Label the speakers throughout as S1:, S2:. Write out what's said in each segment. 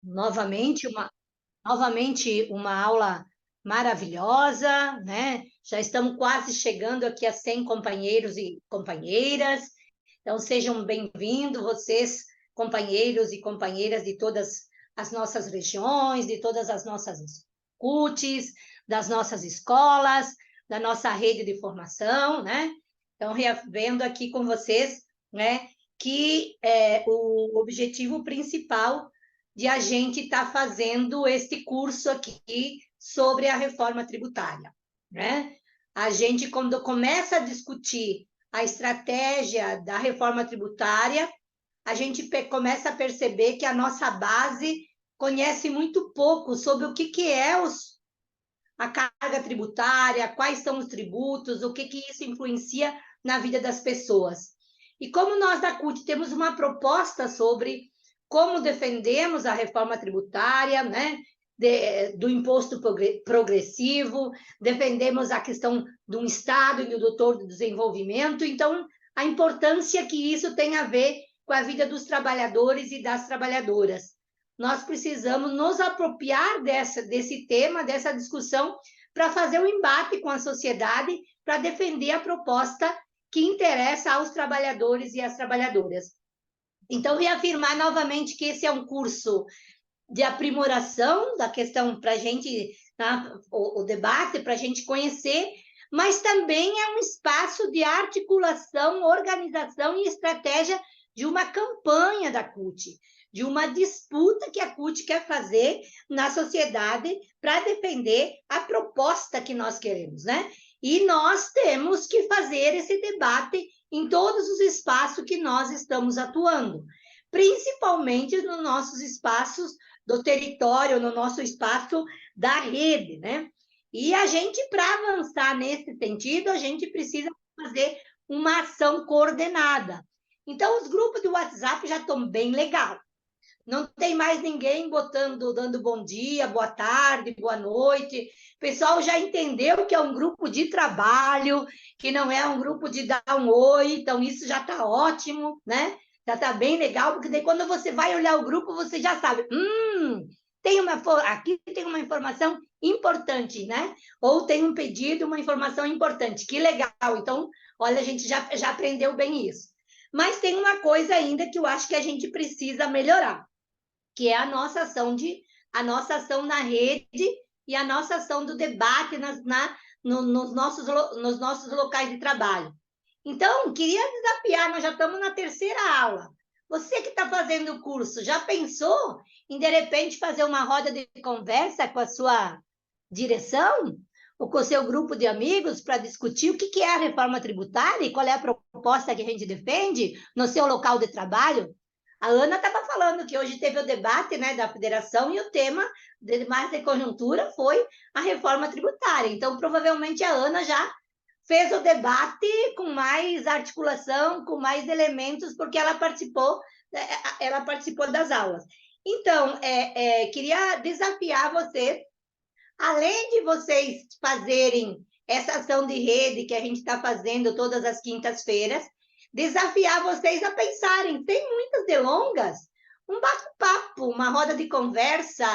S1: novamente uma aula maravilhosa, né? Já estamos quase chegando aqui a 100 companheiros e companheiras. Então, sejam bem-vindos, vocês, companheiros e companheiras de todas as nossas regiões, de todas as nossas CUTs, das nossas escolas, da nossa rede de formação, né? Então, vendo aqui com vocês, né, que o objetivo principal de a gente estar fazendo este curso aqui sobre a reforma tributária, né? A gente, quando começa a discutir a estratégia da reforma tributária, a gente começa a perceber que a nossa base conhece muito pouco sobre o que é a carga tributária, quais são os tributos, o que isso influencia na vida das pessoas. E como nós da CUT temos uma proposta sobre como defendemos a reforma tributária, né? Do imposto progressivo, defendemos a questão de um Estado indutor do desenvolvimento, então a importância que isso tem a ver com a vida dos trabalhadores e das trabalhadoras. Nós precisamos nos apropriar desse tema, dessa discussão, para fazer um embate com a sociedade, para defender a proposta que interessa aos trabalhadores e às trabalhadoras. Então, reafirmar novamente que esse é um curso de aprimoração da questão para a gente, tá? O debate, para a gente conhecer, mas também é um espaço de articulação, organização e estratégia de uma campanha da CUT, de uma disputa que a CUT quer fazer na sociedade para defender a proposta que nós queremos, né? E nós temos que fazer esse debate em todos os espaços que nós estamos atuando, principalmente nos nossos espaços do território, no nosso espaço da rede, né? E a gente, para avançar nesse sentido, a gente precisa fazer uma ação coordenada. Então, os grupos do WhatsApp já estão bem legal. Não tem mais ninguém dando bom dia, boa tarde, boa noite. O pessoal já entendeu que é um grupo de trabalho, que não é um grupo de dar um oi, então isso já está ótimo, né? Já está bem legal, porque daí quando você vai olhar o grupo, você já sabe, aqui tem uma informação importante, né? Ou tem um pedido, uma informação importante, que legal. Então, olha, a gente já aprendeu bem isso. Mas tem uma coisa ainda que eu acho que a gente precisa melhorar, que é a nossa ação na rede e a nossa ação do debate nos nossos locais de trabalho. Então, queria desafiar, nós já estamos na terceira aula. Você que está fazendo o curso, já pensou em, de repente, fazer uma roda de conversa com a sua direção ou com o seu grupo de amigos para discutir o que é a reforma tributária e qual é a proposta que a gente defende no seu local de trabalho? A Ana estava falando que hoje teve o debate, né, da federação e o tema mais de conjuntura foi a reforma tributária. Então, provavelmente a Ana já fez o debate com mais articulação, com mais elementos, porque ela participou das aulas. Então, queria desafiar vocês, além de vocês fazerem essa ação de rede que a gente está fazendo todas as quintas-feiras, desafiar vocês a pensarem, sem muitas delongas, um bate-papo, uma roda de conversa,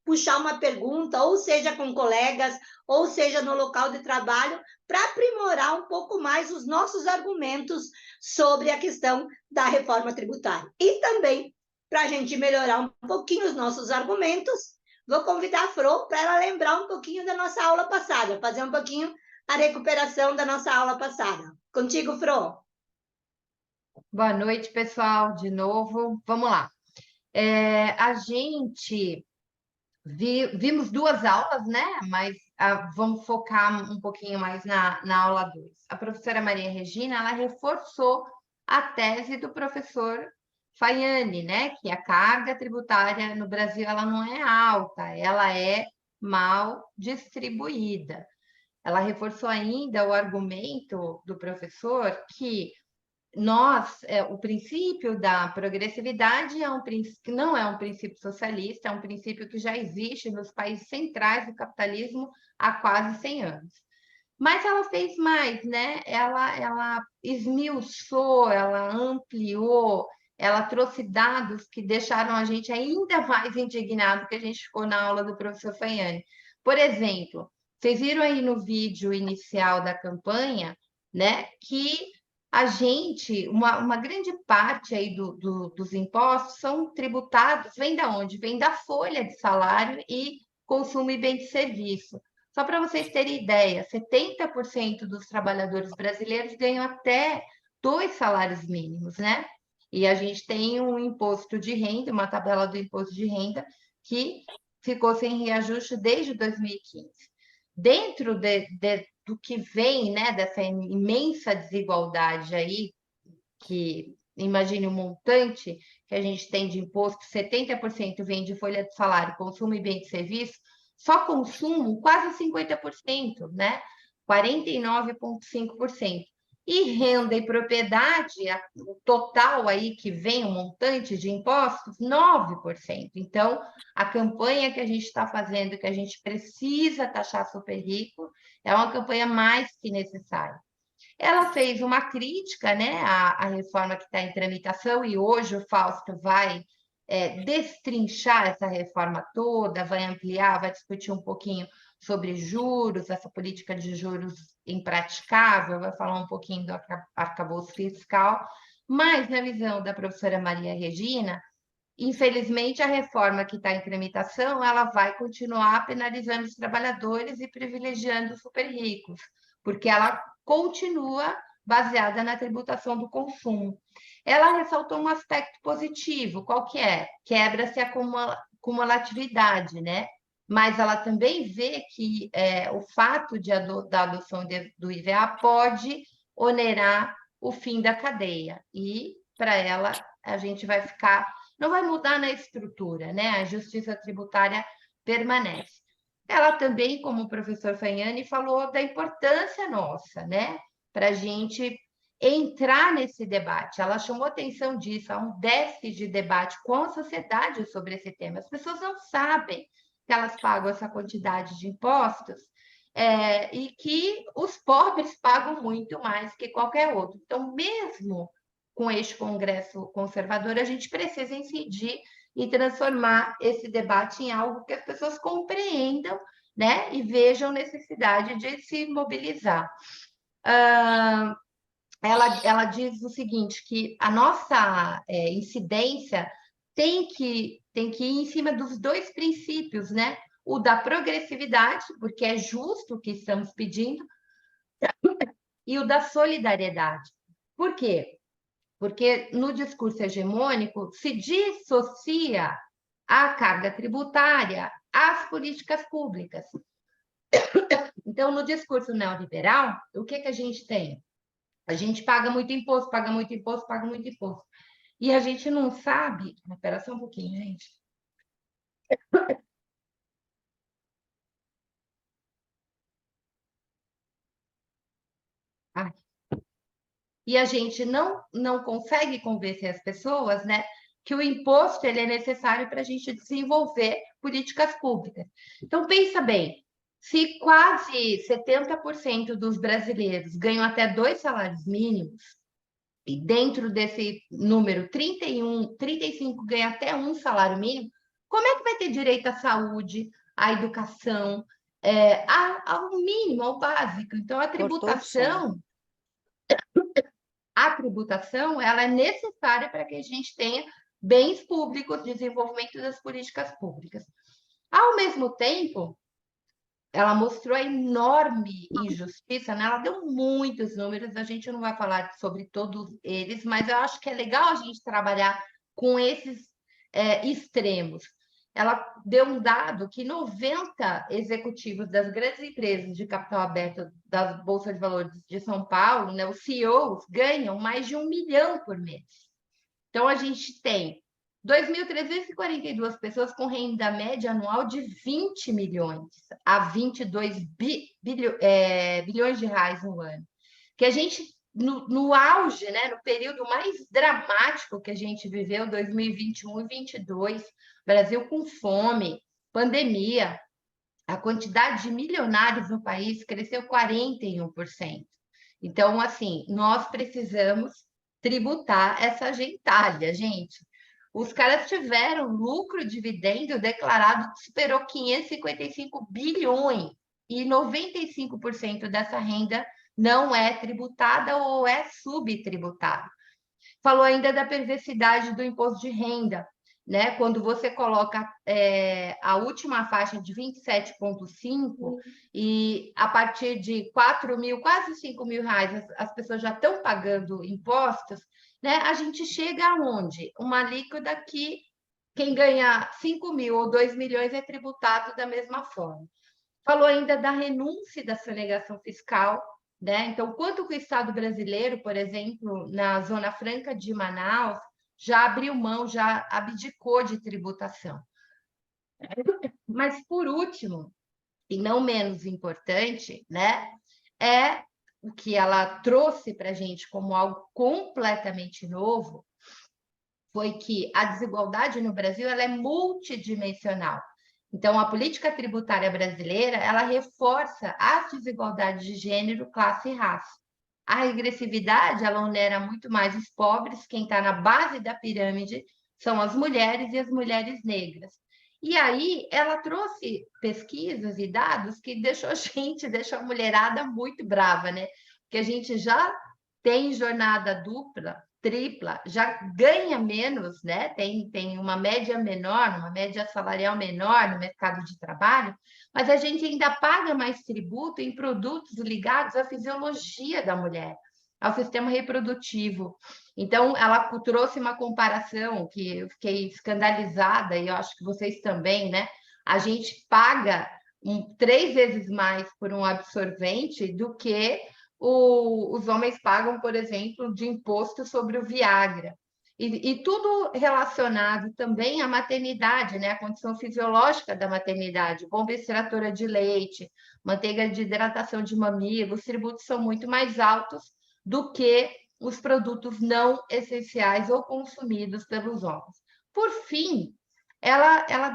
S1: puxar uma pergunta, ou seja com colegas, ou seja no local de trabalho, para aprimorar um pouco mais os nossos argumentos sobre a questão da reforma tributária. E também, para a gente melhorar um pouquinho os nossos argumentos, vou convidar a Fro para ela lembrar um pouquinho da nossa aula passada, fazer um pouquinho a recuperação da nossa aula passada. Contigo, Fro.
S2: Boa noite, pessoal, de novo. Vamos lá. A gente vimos duas aulas, né? Mas vamos focar um pouquinho mais na aula 2. A professora Maria Regina, ela reforçou a tese do professor Faiani, né? Que a carga tributária no Brasil ela não é alta, ela é mal distribuída. Ela reforçou ainda o argumento do professor que o princípio da progressividade não é um princípio socialista, é um princípio que já existe nos países centrais do capitalismo há quase 100 anos. Mas ela fez mais, né? Ela esmiuçou, ela ampliou, ela trouxe dados que deixaram a gente ainda mais indignado que a gente ficou na aula do professor Faiani. Por exemplo, vocês viram aí no vídeo inicial da campanha, né, que a gente, uma grande parte aí dos impostos são tributados, vem da onde? Vem da folha de salário e consumo e bem de serviço. Só para vocês terem ideia, 70% dos trabalhadores brasileiros ganham até 2 salários mínimos, né? E a gente tem um imposto de renda, uma tabela do imposto de renda, que ficou sem reajuste desde 2015. Dentro do que vem, né, dessa imensa desigualdade aí, que imagine um montante que a gente tem de imposto, 70% vem de folha de salário, consumo e bem de serviço, só consumo quase 50%, né? 49,5%. E renda e propriedade, o total aí que vem, um montante de impostos, 9%. Então, a campanha que a gente está fazendo, que a gente precisa taxar super rico, é uma campanha mais que necessária. Ela fez uma crítica, né, à reforma que está em tramitação, e hoje o Fausto vai destrinchar essa reforma toda, vai ampliar, vai discutir um pouquinho sobre juros, essa política de juros impraticável, vai falar um pouquinho do arcabouço fiscal, mas, na visão da professora Maria Regina, infelizmente, a reforma que está em tramitação, ela vai continuar penalizando os trabalhadores e privilegiando os super ricos, porque ela continua baseada na tributação do consumo. Ela ressaltou um aspecto positivo, qual que é? Quebra-se a cumulatividade, né? Mas ela também vê que o fato da adoção do IVA pode onerar o fim da cadeia. E, para ela, a gente vai ficar... Não vai mudar na estrutura, né? A justiça tributária permanece. Ela também, como o professor Faiani, falou da importância nossa, né? Para a gente entrar nesse debate. Ela chamou atenção disso, há um déficit de debate com a sociedade sobre esse tema. As pessoas não sabem que elas pagam essa quantidade de impostos e que os pobres pagam muito mais que qualquer outro. Então, mesmo com este Congresso conservador, a gente precisa incidir e transformar esse debate em algo que as pessoas compreendam, né, e vejam necessidade de se mobilizar. Ela diz o seguinte, que a nossa incidência tem que ir em cima dos 2 princípios, né? O da progressividade, porque é justo o que estamos pedindo, e o da solidariedade. Por quê? Porque no discurso hegemônico se dissocia a carga tributária às políticas públicas. Então, no discurso neoliberal, o que a gente tem? A gente paga muito imposto, paga muito imposto, paga muito imposto. E a gente não sabe... Espera só um pouquinho, gente. Ai. E a gente não consegue convencer as pessoas, né, que o imposto ele é necessário para a gente desenvolver políticas públicas. Então, pensa bem, se quase 70% dos brasileiros ganham até 2 salários mínimos, e dentro desse número, 35 ganha até 1 salário mínimo, como é que vai ter direito à saúde, à educação, ao mínimo, ao básico? Então, a tributação ela é necessária para que a gente tenha bens públicos, desenvolvimento das políticas públicas. Ao mesmo tempo, ela mostrou a enorme injustiça, né? Ela deu muitos números, a gente não vai falar sobre todos eles, mas eu acho que é legal a gente trabalhar com esses extremos. Ela deu um dado que 90 executivos das grandes empresas de capital aberto da Bolsa de Valores de São Paulo, né, os CEOs, ganham mais de 1 milhão por mês. Então, a gente tem 2.342 pessoas com renda média anual de 20 milhões a 22 bilhões de reais no ano. Que a gente, no auge, né, no período mais dramático que a gente viveu, 2021 e 2022, Brasil com fome, pandemia, a quantidade de milionários no país cresceu 41%. Então, assim, nós precisamos tributar essa gentalha, gente. Os caras tiveram lucro dividendo declarado que superou 555 bilhões e 95% dessa renda não é tributada ou é subtributada. Falou ainda da perversidade do imposto de renda, né? Quando você coloca a última faixa de 27,5 e a partir de 4 mil, quase 5 mil reais, as pessoas já estão pagando impostos, né? A gente chega aonde? Uma alíquota que quem ganha 5 mil ou 2 milhões é tributado da mesma forma. Falou ainda da renúncia da sonegação fiscal, né? Então, quanto que o Estado brasileiro, por exemplo, na Zona Franca de Manaus, já abriu mão, já abdicou de tributação. Mas, por último, e não menos importante, né, é o que ela trouxe para a gente como algo completamente novo, foi que a desigualdade no Brasil ela é multidimensional. Então, a política tributária brasileira, ela reforça as desigualdades de gênero, classe e raça. A regressividade, ela onera muito mais os pobres, quem está na base da pirâmide são as mulheres e as mulheres negras. E aí, ela trouxe pesquisas e dados que deixou a mulherada muito brava, né? Porque a gente já tem jornada dupla, tripla, já ganha menos, né? Tem uma média menor, uma média salarial menor no mercado de trabalho, mas a gente ainda paga mais tributo em produtos ligados à fisiologia da mulher, ao sistema reprodutivo. Então, ela trouxe uma comparação que eu fiquei escandalizada, e eu acho que vocês também, né? A gente paga 3 vezes mais por um absorvente do que os homens pagam, por exemplo, de imposto sobre o Viagra. E tudo relacionado também à maternidade, né? A condição fisiológica da maternidade, bomba extratora de leite, manteiga de hidratação de mamilo, os tributos são muito mais altos do que os produtos não essenciais ou consumidos pelos homens. Por fim, ela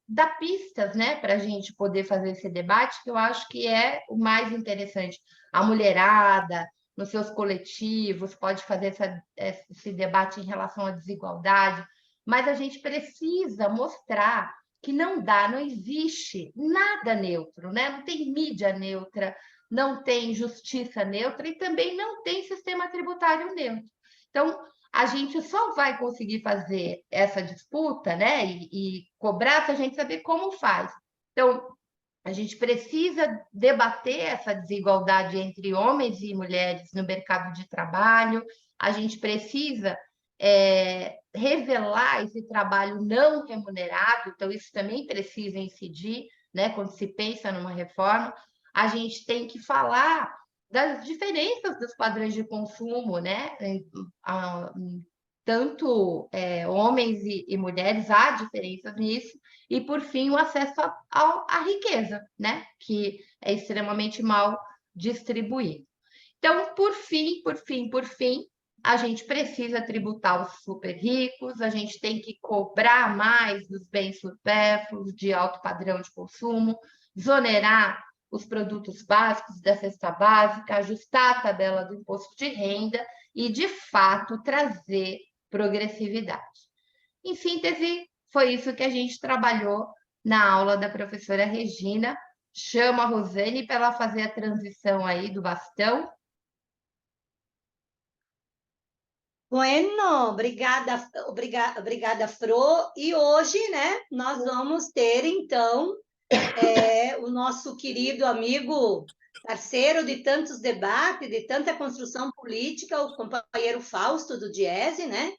S2: dá pistas, né, para a gente poder fazer esse debate, que eu acho que é o mais interessante. A mulherada, nos seus coletivos, pode fazer esse debate em relação à desigualdade, mas a gente precisa mostrar que não dá, não existe nada neutro, né? Não tem mídia neutra, não tem justiça neutra e também não tem sistema tributário neutro. Então, a gente só vai conseguir fazer essa disputa, né, e cobrar se a gente saber como faz. Então, a gente precisa debater essa desigualdade entre homens e mulheres no mercado de trabalho, a gente precisa revelar esse trabalho não remunerado, então isso também precisa incidir, né, quando se pensa numa reforma, a gente tem que falar das diferenças dos padrões de consumo, né? Tanto homens e mulheres, há diferenças nisso, e, por fim, o acesso à riqueza, né? Que é extremamente mal distribuído. Então, por fim, a gente precisa tributar os super ricos, a gente tem que cobrar mais dos bens supérfluos de alto padrão de consumo, desonerar os produtos básicos da cesta básica, ajustar a tabela do imposto de renda e, de fato, trazer progressividade. Em síntese, foi isso que a gente trabalhou na aula da professora Regina. Chamo a Rosane para ela fazer a transição aí do bastão.
S1: Bueno, obrigada, Fro. E hoje, né, nós vamos ter, então, o nosso querido amigo, parceiro de tantos debates, de tanta construção política, o companheiro Fausto do Diese, né?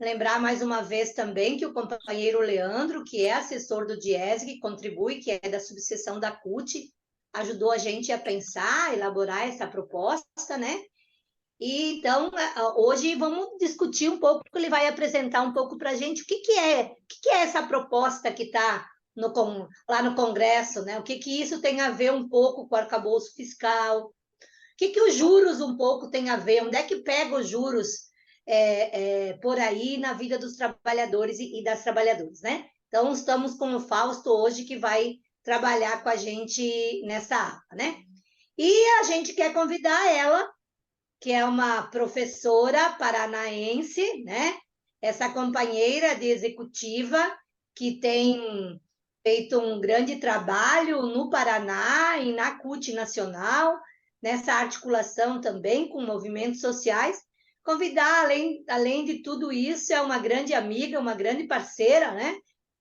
S1: Lembrar mais uma vez também que o companheiro Leandro, que é assessor do Diese, que contribui, que é da subseção da CUT, ajudou a gente a pensar, elaborar essa proposta, né? E então, hoje vamos discutir um pouco, ele vai apresentar um pouco para a gente o que é essa proposta que está lá no Congresso, né? O que isso tem a ver um pouco com o arcabouço fiscal, o que os juros um pouco tem a ver, onde é que pega os juros por aí na vida dos trabalhadores e das trabalhadoras, né? Então, estamos com o Fausto hoje, que vai trabalhar com a gente nessa aula, né? E a gente quer convidar ela que é uma professora paranaense, né? Essa companheira de executiva que tem feito um grande trabalho no Paraná e na CUT Nacional, nessa articulação também com movimentos sociais. Convidar, além de tudo isso, é uma grande amiga, uma grande parceira, né?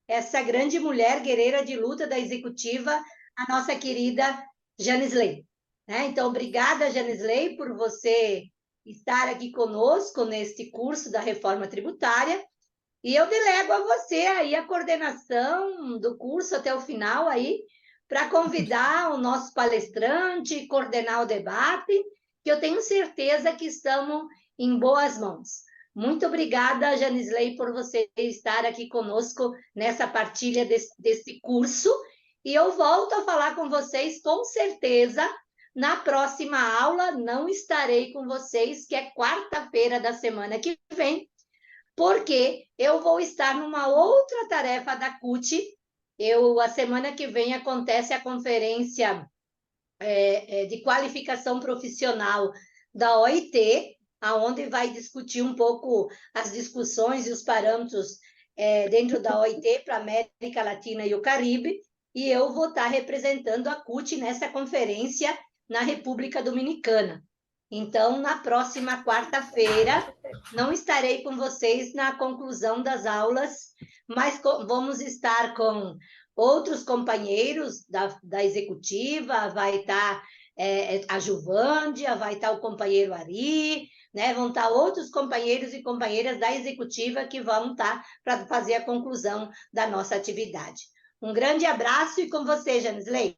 S1: Essa grande mulher guerreira de luta da executiva, a nossa querida Janisley. Né? Então, obrigada, Janisley, por você estar aqui conosco neste curso da reforma tributária. E eu delego a você aí a coordenação do curso até o final aí, para convidar o nosso palestrante, coordenar o debate, que eu tenho certeza que estamos em boas mãos. Muito obrigada, Janisley, por você estar aqui conosco nessa partilha desse curso. E eu volto a falar com vocês, com certeza, na próxima aula. Não estarei com vocês, que é quarta-feira da semana que vem, porque eu vou estar numa outra tarefa da CUT. A semana que vem acontece a conferência de qualificação profissional da OIT, aonde vai discutir um pouco as discussões e os parâmetros dentro da OIT para a América Latina e o Caribe, e eu vou estar representando a CUT nessa conferência na República Dominicana. Então, na próxima quarta-feira, não estarei com vocês na conclusão das aulas, mas vamos estar com outros companheiros da executiva, vai estar a Juvândia, vai estar o companheiro Ari, né? Vão estar outros companheiros e companheiras da executiva que vão estar para fazer a conclusão da nossa atividade. Um grande abraço e com você, Janisley.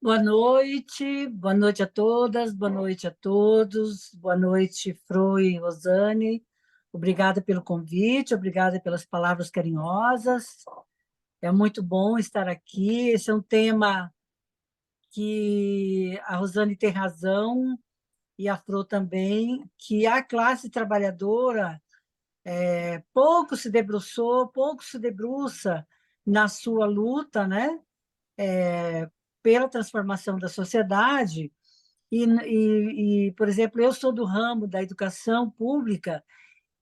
S3: Boa noite a todas, boa noite a todos, boa noite, Fro e Rosane. Obrigada pelo convite, obrigada pelas palavras carinhosas. É muito bom estar aqui. Esse é um tema que a Rosane tem razão, e a Fro também, que a classe trabalhadora pouco se debruçou, pouco se debruça na sua luta, né? Pela transformação da sociedade. Por exemplo, eu sou do ramo da educação pública,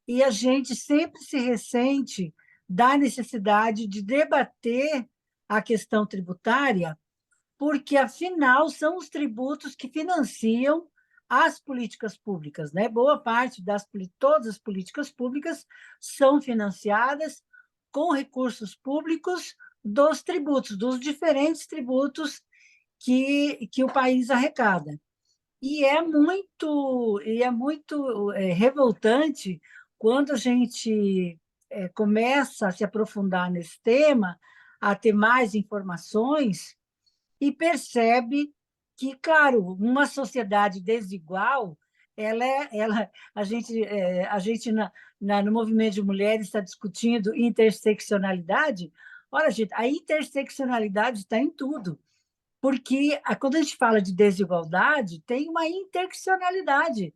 S3: e a gente sempre se ressente da necessidade de debater a questão tributária, porque, afinal, são os tributos que financiam as políticas públicas, né? Boa parte todas as políticas públicas são financiadas com recursos públicos dos tributos, dos diferentes tributos que o país arrecada. E é muito revoltante quando a gente começa a se aprofundar nesse tema, a ter mais informações, e percebe que, claro, uma sociedade desigual, a gente no movimento de mulheres está discutindo interseccionalidade. Olha, gente, a interseccionalidade está em tudo, porque quando a gente fala de desigualdade, tem uma interseccionalidade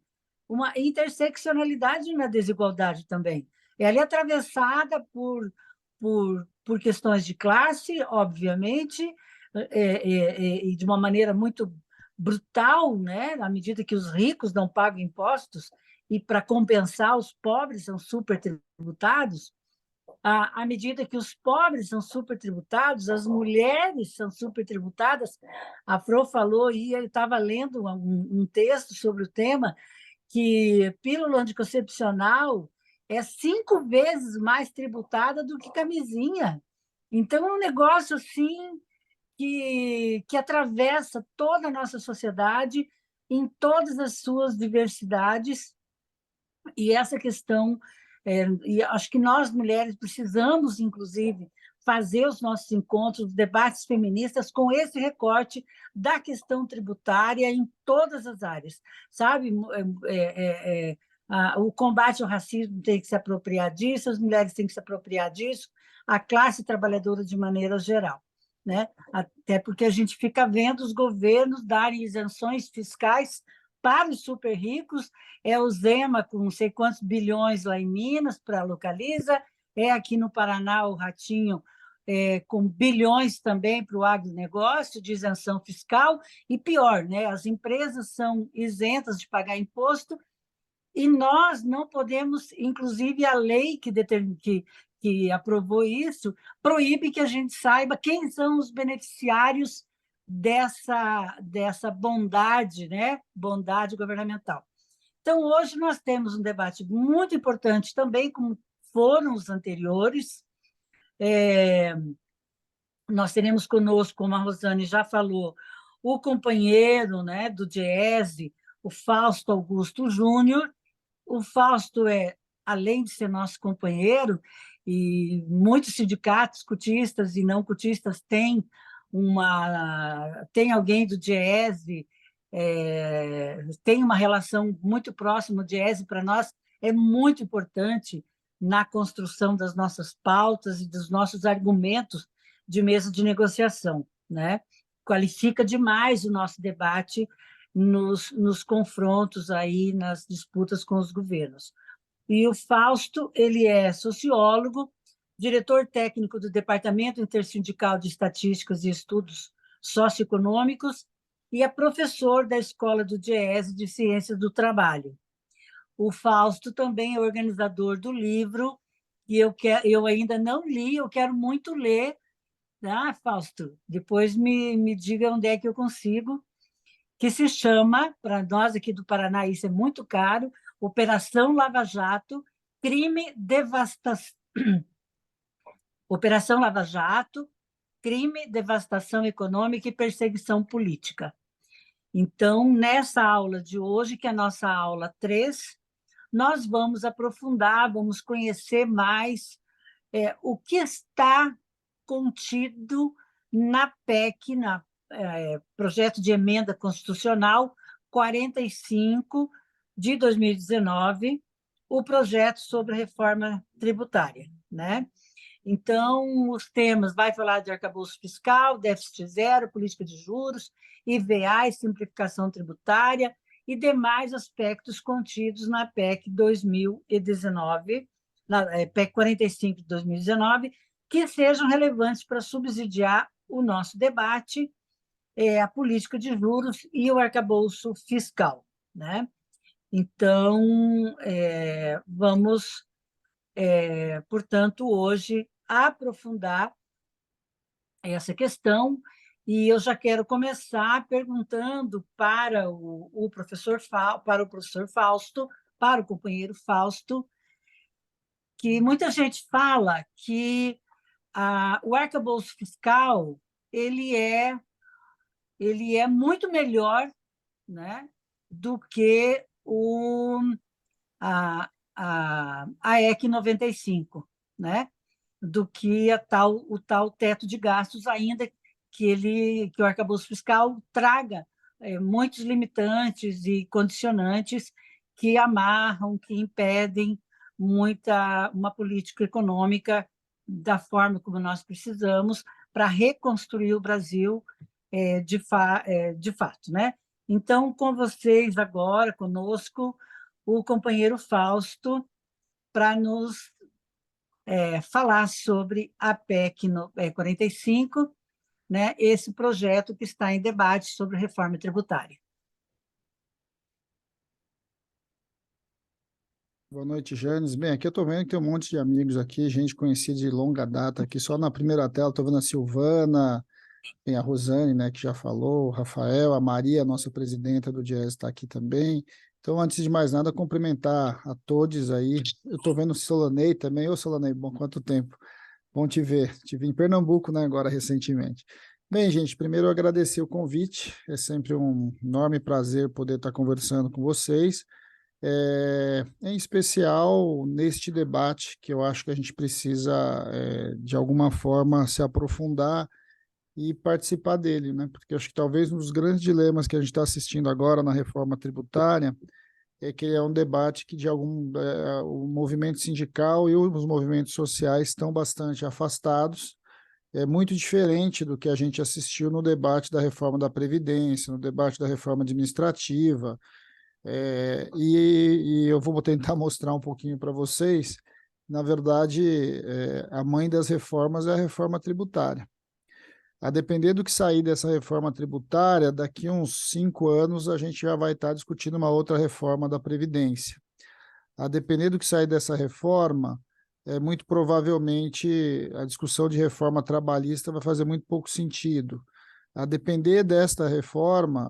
S3: na desigualdade também. Ela é atravessada por questões de classe, obviamente, e de uma maneira muito brutal, né? À medida que os ricos não pagam impostos, e para compensar, os pobres são supertributados. À medida que os pobres são supertributados, as mulheres são supertributadas. A Fro falou, e ele estava lendo um texto sobre o tema, que pílula anticoncepcional é 5 vezes mais tributada do que camisinha. Então, é um negócio assim que atravessa toda a nossa sociedade em todas as suas diversidades, e essa questão, e acho que nós, mulheres, precisamos, inclusive, fazer os nossos encontros, os debates feministas com esse recorte da questão tributária em todas as áreas, sabe? O combate ao racismo tem que se apropriar disso, as mulheres têm que se apropriar disso, a classe trabalhadora de maneira geral, né? Até porque a gente fica vendo os governos darem isenções fiscais para os super ricos. É o Zema com não sei quantos bilhões lá em Minas para a Localiza, é aqui no Paraná o Ratinho com bilhões também para o agronegócio, de isenção fiscal, e pior, né, as empresas são isentas de pagar imposto, e nós não podemos, inclusive a lei que aprovou isso, proíbe que a gente saiba quem são os beneficiários dessa bondade, né? Bondade governamental. Então, hoje nós temos um debate muito importante também, como foram os anteriores. Nós teremos conosco, como a Rosane já falou, o companheiro, né, do Diese, o Fausto Augusto Júnior. O Fausto além de ser nosso companheiro, e muitos sindicatos cotistas e não cotistas tem alguém do Diese, tem uma relação muito próxima. O Diese, para nós, é muito importante na construção das nossas pautas e dos nossos argumentos de mesa de negociação, né? Qualifica demais o nosso debate nos confrontos aí, nas disputas com os governos. E o Fausto, ele é sociólogo, diretor técnico do Departamento Intersindical de Estatísticas e Estudos Socioeconômicos e é professor da Escola do Diese de Ciências do Trabalho. O Fausto também é organizador do livro, que eu ainda não li, eu quero muito ler. Ah, Fausto, depois me diga onde é que eu consigo, que se chama, para nós aqui do Paraná, isso é muito caro, Operação Lava Jato, Operação Lava Jato, Crime, Devastação Econômica e Perseguição Política. Então, nessa aula de hoje, que é a nossa aula 3, nós vamos aprofundar, vamos conhecer mais o que está contido na PEC, Projeto de Emenda Constitucional 45 de 2019, o projeto sobre reforma tributária, né? Então, os temas, vai falar de arcabouço fiscal, déficit zero, política de juros, IVA e simplificação tributária e demais aspectos contidos na PEC 2019, na PEC 45 de 2019, que sejam relevantes para subsidiar o nosso debate, a política de juros e o arcabouço fiscal, né? Então, vamos, portanto, hoje aprofundar essa questão, e eu já quero começar perguntando para o professor Fausto, para o companheiro Fausto, que muita gente fala que o arcabouço fiscal ele é muito melhor, né, do que a EC 95, né, do que o tal teto de gastos, ainda que o arcabouço fiscal traga muitos limitantes e condicionantes que amarram, que impedem uma política econômica da forma como nós precisamos para reconstruir o Brasil de fato, né? Então, com vocês agora, conosco, o companheiro Fausto, para nos falar sobre a PEC 45, né? Esse projeto que está em debate sobre reforma tributária.
S4: Boa noite, Janes. Bem, aqui eu estou vendo que tem um monte de amigos aqui, gente conhecida de longa data aqui. Só na primeira tela estou vendo a Silvana, tem a Rosane, né, que já falou, o Rafael, a Maria, nossa presidenta do Diese, está aqui também. Então, antes de mais nada, cumprimentar a todos aí. Eu estou vendo o Solanei também. Ô, Solanei, bom, quanto tempo. Bom te ver. Te vi em Pernambuco, né, agora recentemente. Bem, gente, primeiro eu agradecer o convite. É sempre um enorme prazer poder estar conversando com vocês. Em especial neste debate, que eu acho que a gente precisa, de alguma forma, se aprofundar e participar dele, né? Porque eu acho que talvez um dos grandes dilemas que a gente está assistindo agora na reforma tributária é que é um debate que o movimento sindical e os movimentos sociais estão bastante afastados. É muito diferente do que a gente assistiu no debate da reforma da Previdência, no debate da reforma administrativa. E eu vou tentar mostrar um pouquinho para vocês, na verdade, a mãe das reformas é a reforma tributária. A depender do que sair dessa reforma tributária, daqui a uns 5 anos a gente já vai estar discutindo uma outra reforma da Previdência. A depender do que sair dessa reforma, muito provavelmente a discussão de reforma trabalhista vai fazer muito pouco sentido. A depender desta reforma,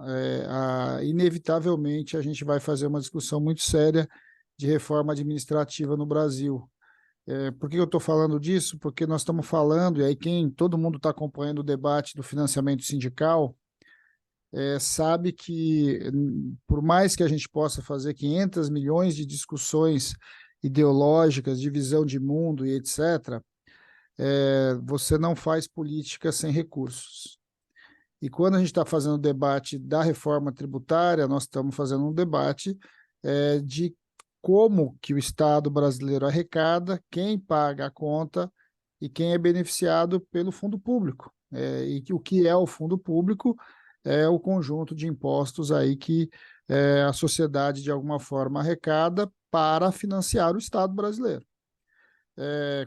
S4: inevitavelmente a gente vai fazer uma discussão muito séria de reforma administrativa no Brasil. Por que eu estou falando disso? Porque nós estamos falando, e aí todo mundo está acompanhando o debate do financiamento sindical, sabe que, por mais que a gente possa fazer 500 milhões de discussões ideológicas, de visão de mundo e etc., você não faz política sem recursos. E quando a gente está fazendo o debate da reforma tributária, nós estamos fazendo um debate de como que o Estado brasileiro arrecada, quem paga a conta e quem é beneficiado pelo fundo público. E o que é o fundo público é o conjunto de impostos aí que a sociedade, de alguma forma, arrecada para financiar o Estado brasileiro.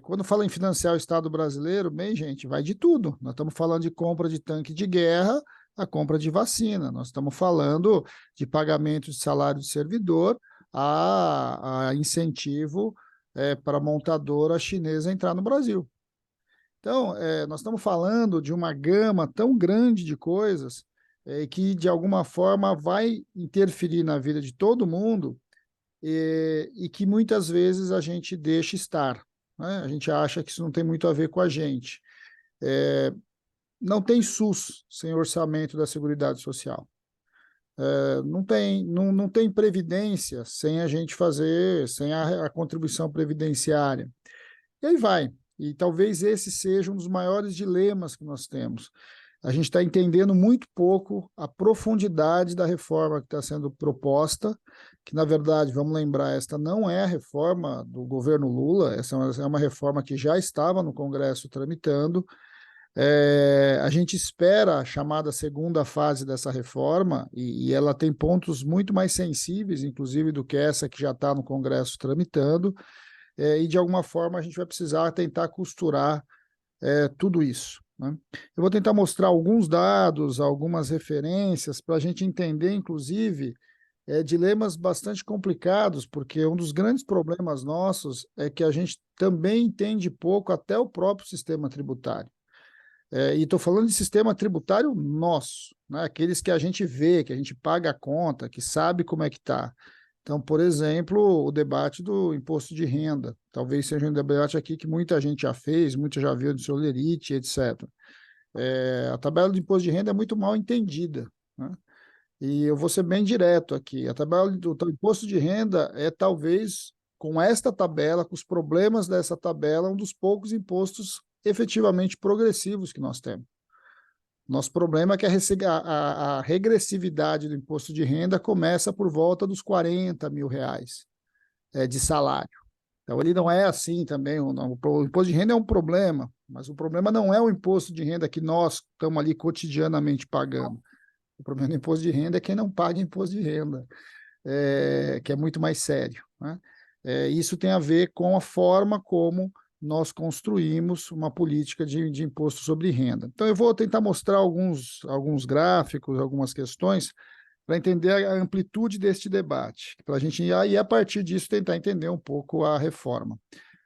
S4: Quando fala em financiar o Estado brasileiro, bem, gente, vai de tudo. Nós estamos falando de compra de tanque de guerra, a compra de vacina. Nós estamos falando de pagamento de salário de servidor, a incentivo para a montadora chinesa entrar no Brasil. Então, nós estamos falando de uma gama tão grande de coisas que, de alguma forma, vai interferir na vida de todo mundo e que muitas vezes a gente deixa estar. Né? A gente acha que isso não tem muito a ver com a gente. Não tem SUS sem orçamento da Seguridade Social. Não tem previdência sem a gente fazer, sem a contribuição previdenciária. E aí vai. E talvez esse seja um dos maiores dilemas que nós temos. A gente está entendendo muito pouco a profundidade da reforma que está sendo proposta, que, na verdade, vamos lembrar, esta não é a reforma do governo Lula, essa é uma reforma que já estava no Congresso tramitando. A gente espera a chamada segunda fase dessa reforma, e ela tem pontos muito mais sensíveis, inclusive, do que essa que já está no Congresso tramitando, e de alguma forma a gente vai precisar tentar costurar tudo isso. Né? Eu vou tentar mostrar alguns dados, algumas referências, para a gente entender, inclusive, dilemas bastante complicados, porque um dos grandes problemas nossos é que a gente também entende pouco até o próprio sistema tributário. E estou falando de sistema tributário nosso, né? Aqueles que a gente vê, que a gente paga a conta, que sabe como é que está. Então, por exemplo, o debate do imposto de renda. Talvez seja um debate aqui que muita gente já fez, muita já viu de Solerite, etc. A tabela do imposto de renda é muito mal entendida, né? E eu vou ser bem direto aqui. A tabela do imposto de renda é talvez, com esta tabela, com os problemas dessa tabela, um dos poucos impostos efetivamente progressivos que nós temos. Nosso problema é que a regressividade do imposto de renda começa por volta dos R$40 mil de salário. Então, ele não é assim também. O imposto de renda é um problema, mas o problema não é o imposto de renda que nós estamos ali cotidianamente pagando. O problema do imposto de renda é quem não paga imposto de renda, que é muito mais sério. Né? Isso tem a ver com a forma como nós construímos uma política de imposto sobre renda. Então, eu vou tentar mostrar alguns gráficos, algumas questões, para entender a amplitude deste debate, para a gente ir, a partir disso, tentar entender um pouco a reforma.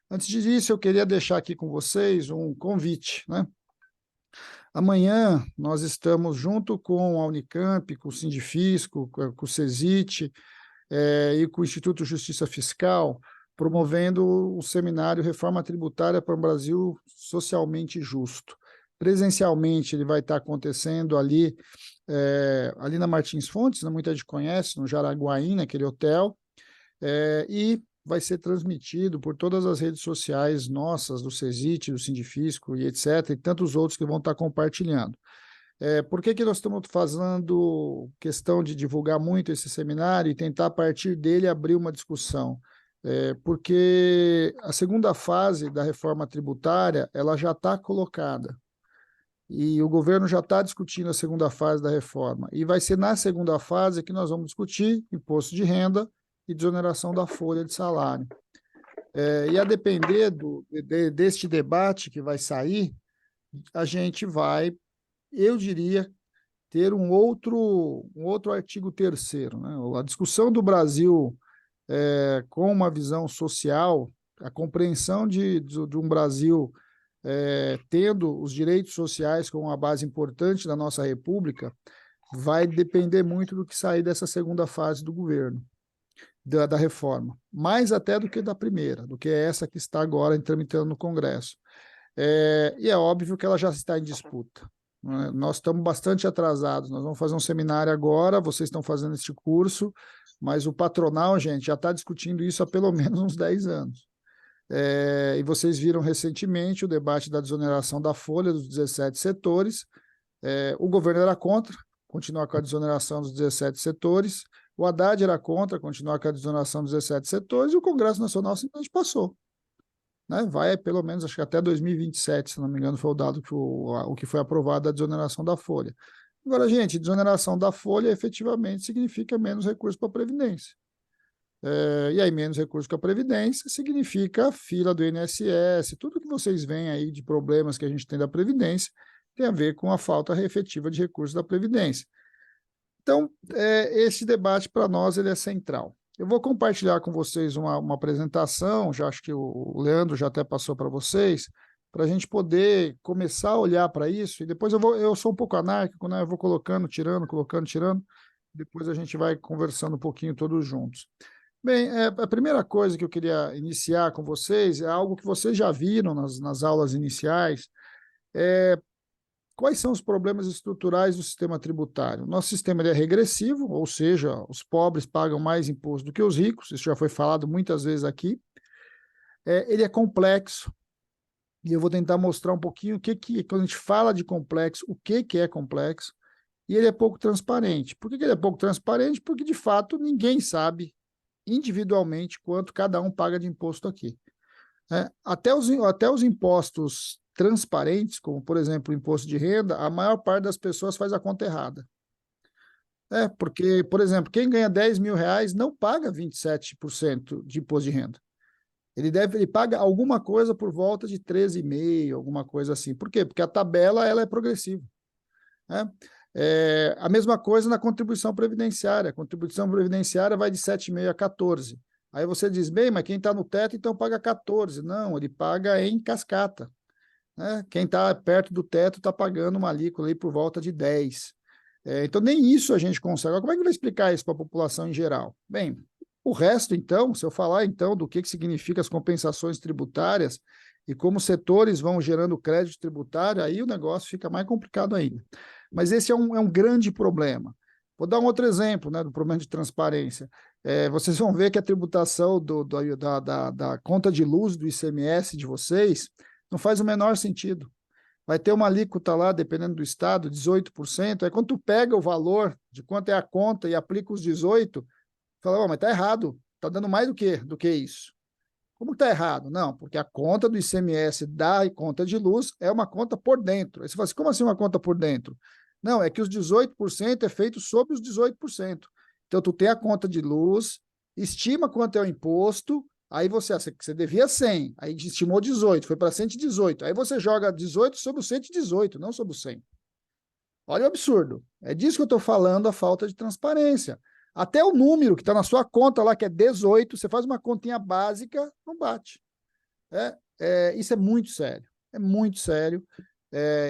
S4: Antes disso, eu queria deixar aqui com vocês um convite, né? Amanhã, nós estamos junto com a Unicamp, com o Sindifisco, com o CESIT e com o Instituto Justiça Fiscal, promovendo o seminário Reforma Tributária para um Brasil Socialmente Justo. Presencialmente, ele vai estar acontecendo ali na Martins Fontes, né, muita gente conhece, no Jaraguaí, naquele hotel, e vai ser transmitido por todas as redes sociais nossas, do CESIT, do Sindifisco e etc., e tantos outros que vão estar compartilhando. Por que nós estamos fazendo questão de divulgar muito esse seminário e tentar, a partir dele, abrir uma discussão? Porque a segunda fase da reforma tributária ela já está colocada e o governo já está discutindo a segunda fase da reforma e vai ser na segunda fase que nós vamos discutir imposto de renda e desoneração da folha de salário. E a depender deste debate que vai sair, a gente vai, eu diria, ter um outro artigo 3º, né? A discussão do Brasil com uma visão social, a compreensão de um Brasil tendo os direitos sociais como uma base importante da nossa República, vai depender muito do que sair dessa segunda fase do governo, da reforma, mais até do que da primeira, do que essa que está agora tramitando no Congresso. E é óbvio que ela já está em disputa. Né? Nós estamos bastante atrasados, nós vamos fazer um seminário agora, vocês estão fazendo este curso, mas o patronal, gente, já está discutindo isso há pelo menos uns 10 anos. E vocês viram recentemente o debate da desoneração da folha dos 17 setores. O governo era contra continuar com a desoneração dos 17 setores, o Haddad era contra continuar com a desoneração dos 17 setores, e o Congresso Nacional simplesmente passou. Né? Vai pelo menos, acho que até 2027, se não me engano, foi o dado que o que foi aprovado da desoneração da folha. Agora, gente, desoneração da folha efetivamente significa menos recursos para a Previdência. E aí, menos recursos para a Previdência significa a fila do INSS, tudo que vocês veem aí de problemas que a gente tem da Previdência tem a ver com a falta efetiva de recursos da Previdência. Então, esse debate para nós ele é central. Eu vou compartilhar com vocês uma apresentação, já acho que o Leandro já até passou para vocês, para a gente poder começar a olhar para isso, e depois eu sou um pouco anárquico, né? Eu vou colocando, tirando, depois a gente vai conversando um pouquinho todos juntos. Bem, a primeira coisa que eu queria iniciar com vocês é algo que vocês já viram nas aulas iniciais, quais são os problemas estruturais do sistema tributário? Nosso sistema ele é regressivo, ou seja, os pobres pagam mais imposto do que os ricos, isso já foi falado muitas vezes aqui. Ele é complexo, e eu vou tentar mostrar um pouquinho quando a gente fala de complexo, o que é complexo, e ele é pouco transparente. Por que ele é pouco transparente? Porque, de fato, ninguém sabe individualmente quanto cada um paga de imposto aqui. Até os impostos transparentes, como, por exemplo, o imposto de renda, a maior parte das pessoas faz a conta errada. Porque, por exemplo, quem ganha 10 mil reais não paga 27% de imposto de renda. Ele paga alguma coisa por volta de 13,5%, alguma coisa assim. Por quê? Porque a tabela ela é progressiva. A mesma coisa na contribuição previdenciária. A contribuição previdenciária vai de 7,5% a 14%. Aí você diz, bem, mas quem está no teto, então paga 14%. Não, ele paga em cascata. Né? Quem está perto do teto está pagando uma alíquota aí por volta de 10%. Então, nem isso a gente consegue. Agora, como é que vai explicar isso para a população em geral? Bem, o resto, então, se eu falar, então, do que significa as compensações tributárias e como setores vão gerando crédito tributário, aí o negócio fica mais complicado ainda. Mas esse é um grande problema. Vou dar um outro exemplo, né, do problema de transparência. Vocês vão ver que a tributação da conta de luz do ICMS de vocês não faz o menor sentido. Vai ter uma alíquota lá, dependendo do estado, 18%. Aí quando tu pega o valor de quanto é a conta e aplica os 18%, fala, mas está errado, está dando mais do que isso. Como está errado? Não, porque a conta do ICMS da conta de luz é uma conta por dentro. Aí você fala assim, como assim uma conta por dentro? Não, é que os 18% é feito sobre os 18%. Então, tu tem a conta de luz, estima quanto é o imposto, aí você devia 100, aí estimou 18, foi para 118, aí você joga 18 sobre o 118, não sobre o 100. Olha o absurdo. É disso que eu estou falando, a falta de transparência. Até o número que está na sua conta lá, que é 18, você faz uma continha básica, não bate. Isso é muito sério. É muito sério.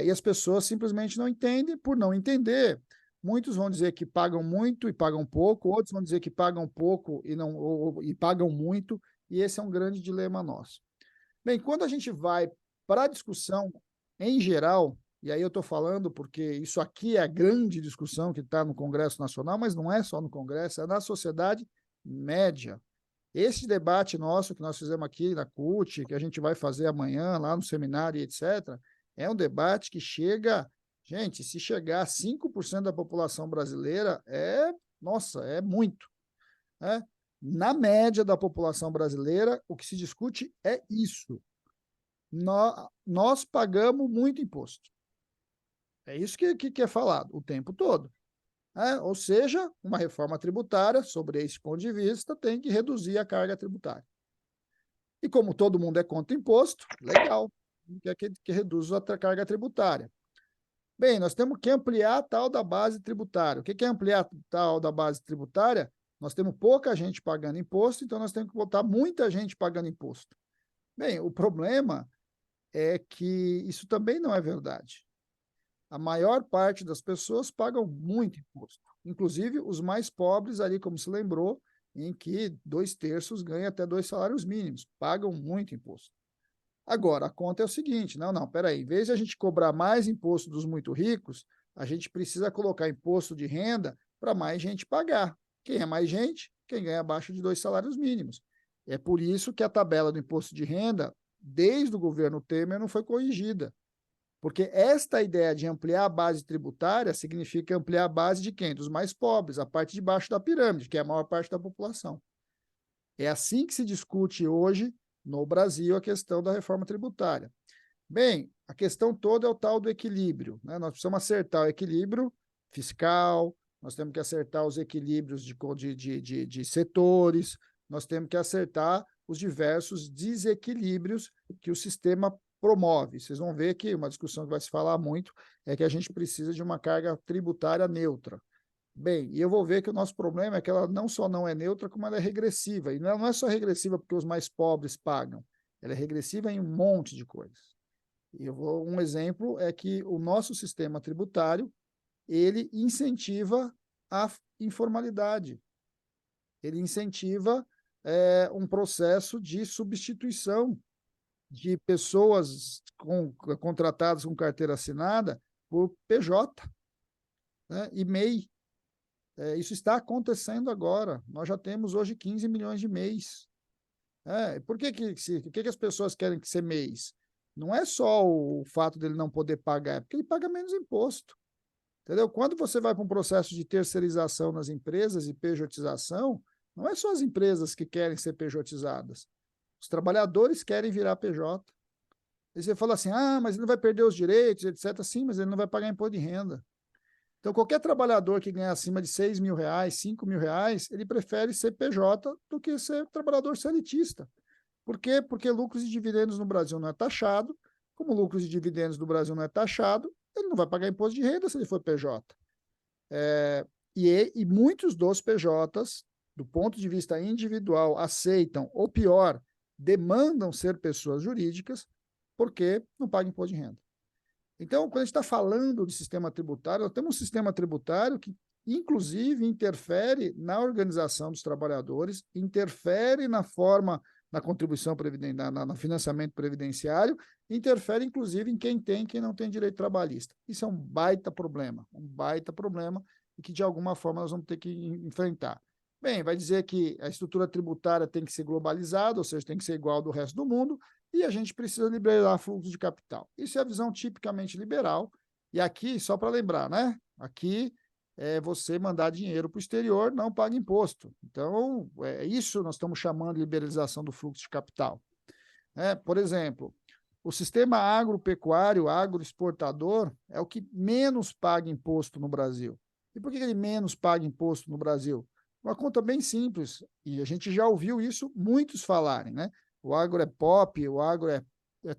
S4: E as pessoas simplesmente não entendem. Por não entender, muitos vão dizer que pagam muito e pagam pouco, outros vão dizer que pagam pouco e pagam muito, e esse é um grande dilema nosso. Bem, quando a gente vai para a discussão em geral, e aí eu estou falando porque isso aqui é a grande discussão que está no Congresso Nacional, mas não é só no Congresso, é na sociedade média. Esse debate nosso que nós fizemos aqui na CUT, que a gente vai fazer amanhã lá no seminário, etc., é um debate que chega, gente, se chegar a 5% da população brasileira, nossa, é muito. Na média da população brasileira, o que se discute é isso. Nós pagamos muito imposto. É isso que é falado o tempo todo. Ou seja, uma reforma tributária, sobre esse ponto de vista, tem que reduzir a carga tributária. E como todo mundo é contra imposto, legal, quer que reduza a carga tributária. Bem, nós temos que ampliar a tal da base tributária. O que é ampliar a tal da base tributária? Nós temos pouca gente pagando imposto, então nós temos que botar muita gente pagando imposto. Bem, o problema é que isso também não é verdade. A maior parte das pessoas pagam muito imposto, inclusive os mais pobres, ali, como se lembrou, em que 2/3 ganham até 2 salários mínimos, pagam muito imposto. Agora, a conta é o seguinte, não, peraí, em vez de a gente cobrar mais imposto dos muito ricos, a gente precisa colocar imposto de renda para mais gente pagar. Quem é mais gente? Quem ganha abaixo de 2 salários mínimos. É por isso que a tabela do imposto de renda, desde o governo Temer, não foi corrigida. Porque esta ideia de ampliar a base tributária significa ampliar a base de quem? Dos mais pobres, a parte de baixo da pirâmide, que é a maior parte da população. É assim que se discute hoje, no Brasil, a questão da reforma tributária. Bem, a questão toda é o tal do equilíbrio, né? Nós precisamos acertar o equilíbrio fiscal, nós temos que acertar os equilíbrios de setores, nós temos que acertar os diversos desequilíbrios que o sistema promove. Vocês vão ver que uma discussão que vai se falar muito é que a gente precisa de uma carga tributária neutra. Bem, e eu vou ver que o nosso problema é que ela não só não é neutra, como ela é regressiva. E não é só regressiva porque os mais pobres pagam, ela é regressiva em um monte de coisas. Um exemplo é que o nosso sistema tributário, ele incentiva a informalidade, ele incentiva um processo de substituição de pessoas contratadas com carteira assinada por PJ, né, e MEI. Isso está acontecendo agora. Nós já temos hoje 15 milhões de MEIs. Por que as pessoas querem ser MEIs? Não é só o fato dele não poder pagar, é porque ele paga menos imposto. Entendeu? Quando você vai para um processo de terceirização nas empresas e pejotização, não é só as empresas que querem ser pejotizadas. Os trabalhadores querem virar PJ. E você fala assim, mas ele não vai perder os direitos, etc. Sim, mas ele não vai pagar imposto de renda. Então, qualquer trabalhador que ganha acima de 6 mil reais, 5 mil reais, ele prefere ser PJ do que ser trabalhador seletista. Por quê? Porque lucros e dividendos no Brasil não é taxado. Como lucros e dividendos no Brasil não é taxado, ele não vai pagar imposto de renda se ele for PJ. E muitos dos PJs, do ponto de vista individual, aceitam, ou pior, demandam ser pessoas jurídicas porque não pagam imposto de renda. Então, quando a gente está falando de sistema tributário, nós temos um sistema tributário que, inclusive, interfere na organização dos trabalhadores, interfere na forma, na contribuição previdenciária, no financiamento previdenciário, interfere, inclusive, em quem tem e quem não tem direito trabalhista. Isso é um baita problema, e que, de alguma forma, nós vamos ter que enfrentar. Bem, vai dizer que a estrutura tributária tem que ser globalizada, ou seja, tem que ser igual ao do resto do mundo, e a gente precisa liberar fluxo de capital. Isso é a visão tipicamente liberal. E aqui, só para lembrar, né? Aqui é você mandar dinheiro para o exterior, não paga imposto. Então, isso nós estamos chamando de liberalização do fluxo de capital. Por exemplo, o sistema agropecuário, agroexportador, é o que menos paga imposto no Brasil. E por que ele menos paga imposto no Brasil? Uma conta bem simples, e a gente já ouviu isso muitos falarem, né? O agro é pop, o agro é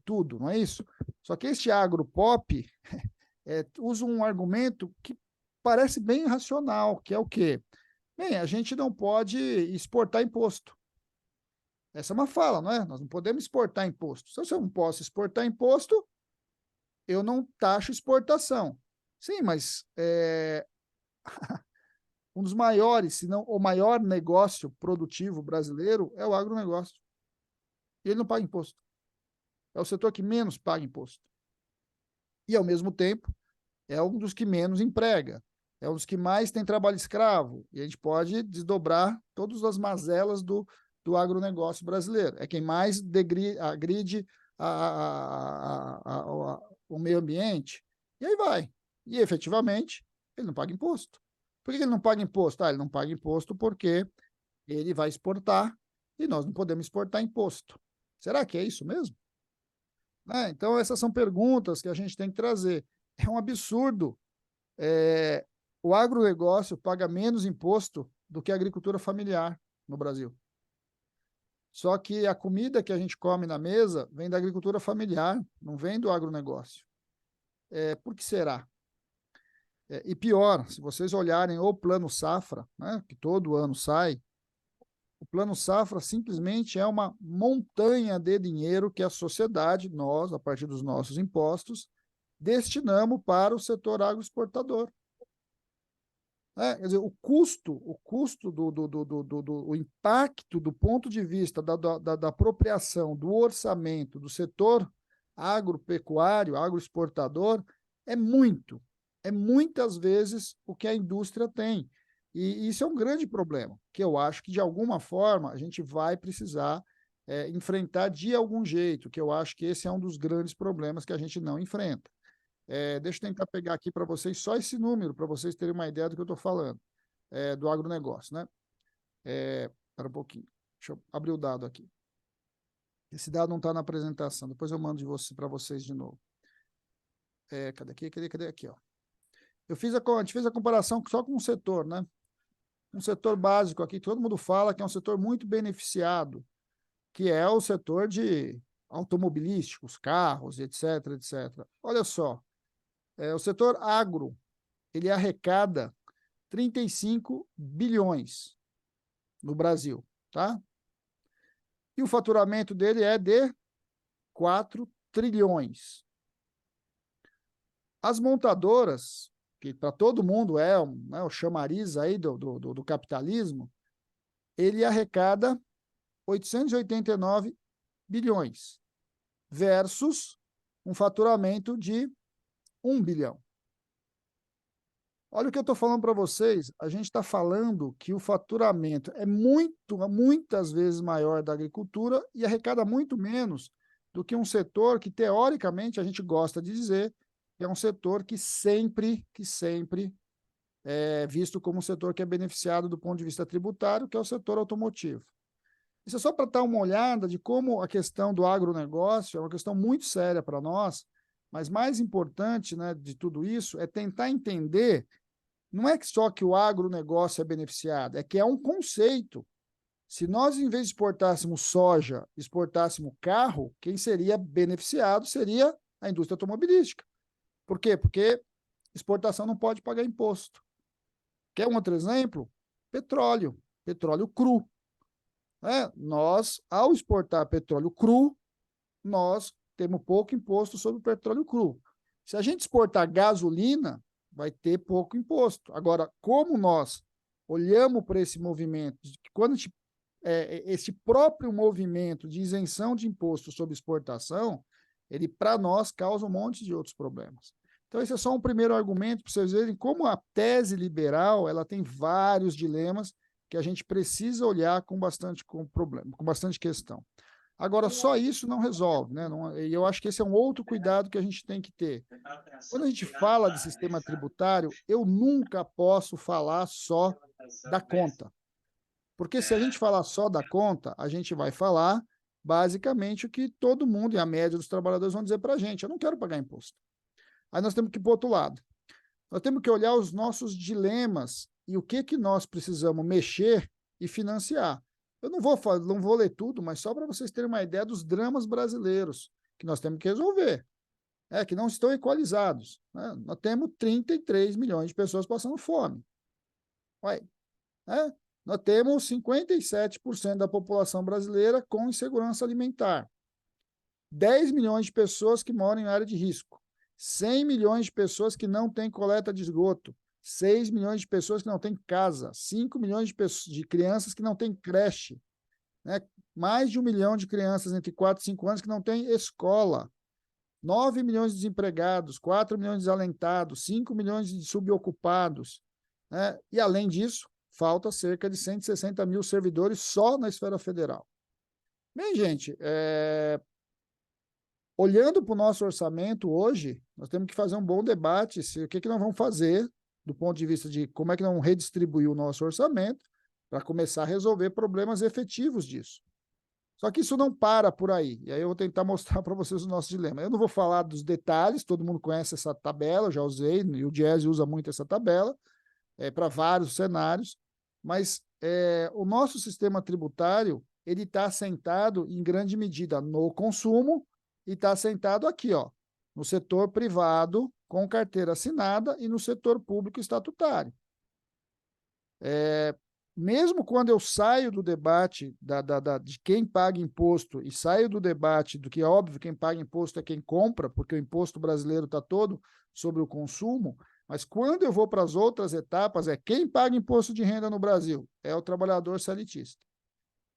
S4: tudo, não é isso? Só que este agro pop usa um argumento que parece bem racional, que é o quê? Bem, a gente não pode exportar imposto. Essa é uma fala, não é? Nós não podemos exportar imposto. Se eu não posso exportar imposto, eu não taxo exportação. Sim, mas um dos maiores, se não o maior negócio produtivo brasileiro é o agronegócio. E ele não paga imposto. É o setor que menos paga imposto. E, ao mesmo tempo, é um dos que menos emprega. É um dos que mais tem trabalho escravo. E a gente pode desdobrar todas as mazelas do agronegócio brasileiro. É quem mais agride o meio ambiente. E aí vai. E, efetivamente, ele não paga imposto. Por que ele não paga imposto? Ele não paga imposto porque ele vai exportar e nós não podemos exportar imposto. Será que é isso mesmo? Então, essas são perguntas que a gente tem que trazer. É um absurdo. O agronegócio paga menos imposto do que a agricultura familiar no Brasil. Só que a comida que a gente come na mesa vem da agricultura familiar, não vem do agronegócio. Por que será? E pior, se vocês olharem o Plano Safra, né, que todo ano sai, o Plano Safra simplesmente é uma montanha de dinheiro que a sociedade, nós, a partir dos nossos impostos, destinamos para o setor agroexportador. Quer dizer, o custo o impacto do ponto de vista da apropriação do orçamento do setor agropecuário, agroexportador, é muitas vezes o que a indústria tem. E isso é um grande problema, que eu acho que, de alguma forma, a gente vai precisar enfrentar de algum jeito, que eu acho que esse é um dos grandes problemas que a gente não enfrenta. Deixa eu tentar pegar aqui para vocês só esse número, para vocês terem uma ideia do que eu estou falando, do agronegócio, né? Espera um pouquinho, deixa eu abrir o dado aqui. Esse dado não está na apresentação, depois eu mando para vocês de novo. Cadê aqui? Cadê aqui, ó. A gente fez a comparação só com um setor, né? Um setor básico aqui, todo mundo fala que é um setor muito beneficiado, que é o setor de automobilísticos, carros, etc, etc. Olha só, o setor agro, ele arrecada 35 bilhões no Brasil, tá? E o faturamento dele é de 4 trilhões. As montadoras, que para todo mundo né, o chamariz aí do capitalismo, ele arrecada 889 bilhões, versus um faturamento de 1 bilhão. Olha o que eu estou falando para vocês, a gente está falando que o faturamento é muitas vezes maior da agricultura e arrecada muito menos do que um setor que, teoricamente, a gente gosta de dizer que é um setor que sempre é visto como um setor que é beneficiado do ponto de vista tributário, que é o setor automotivo. Isso é só para dar uma olhada de como a questão do agronegócio é uma questão muito séria para nós, mas mais importante, né, de tudo isso é tentar entender, não é só que o agronegócio é beneficiado, é que é um conceito. Se nós, em vez de exportássemos soja, exportássemos carro, quem seria beneficiado seria a indústria automobilística. Por quê? Porque exportação não pode pagar imposto. Quer um outro exemplo? Petróleo cru. Nós, ao exportar petróleo cru, nós temos pouco imposto sobre o petróleo cru. Se a gente exportar gasolina, vai ter pouco imposto. Agora, como nós olhamos para esse movimento, quando esse próprio movimento de isenção de imposto sobre exportação, ele, para nós, causa um monte de outros problemas. Então, esse é só um primeiro argumento para vocês verem como a tese liberal ela tem vários dilemas que a gente precisa olhar com bastante questão. Agora, só isso não resolve, né? E eu acho que esse é um outro cuidado que a gente tem que ter. Quando a gente fala de sistema tributário, eu nunca posso falar só da conta. Porque se a gente falar só da conta, a gente vai falar basicamente o que todo mundo, e a média dos trabalhadores, vão dizer para a gente: eu não quero pagar imposto. Aí nós temos que ir para o outro lado. Nós temos que olhar os nossos dilemas e o que nós precisamos mexer e financiar. Eu não vou ler tudo, mas só para vocês terem uma ideia dos dramas brasileiros que nós temos que resolver, que não estão equalizados. Né? Nós temos 33 milhões de pessoas passando fome. Nós temos 57% da população brasileira com insegurança alimentar. 10 milhões de pessoas que moram em área de risco. 100 milhões de pessoas que não têm coleta de esgoto, 6 milhões de pessoas que não têm casa, 5 milhões de crianças que não têm creche, né? Mais de 1 milhão de crianças entre 4 e 5 anos que não têm escola, 9 milhões de desempregados, 4 milhões de desalentados, 5 milhões de subocupados, né? E, além disso, falta cerca de 160 mil servidores só na esfera federal. Bem, gente, olhando para o nosso orçamento hoje, nós temos que fazer um bom debate o que nós vamos fazer do ponto de vista de como é que nós vamos redistribuir o nosso orçamento para começar a resolver problemas efetivos disso. Só que isso não para por aí, e aí eu vou tentar mostrar para vocês o nosso dilema. Eu não vou falar dos detalhes, todo mundo conhece essa tabela, eu já usei, e o Diese usa muito essa tabela, para vários cenários, mas o nosso sistema tributário, ele está assentado, em grande medida, no consumo e está assentado aqui, ó, no setor privado, com carteira assinada, e no setor público estatutário. Mesmo quando eu saio do debate de quem paga imposto e saio do debate do que é óbvio, quem paga imposto é quem compra, porque o imposto brasileiro está todo sobre o consumo, mas quando eu vou para as outras etapas, quem paga imposto de renda no Brasil? É o trabalhador CLTista.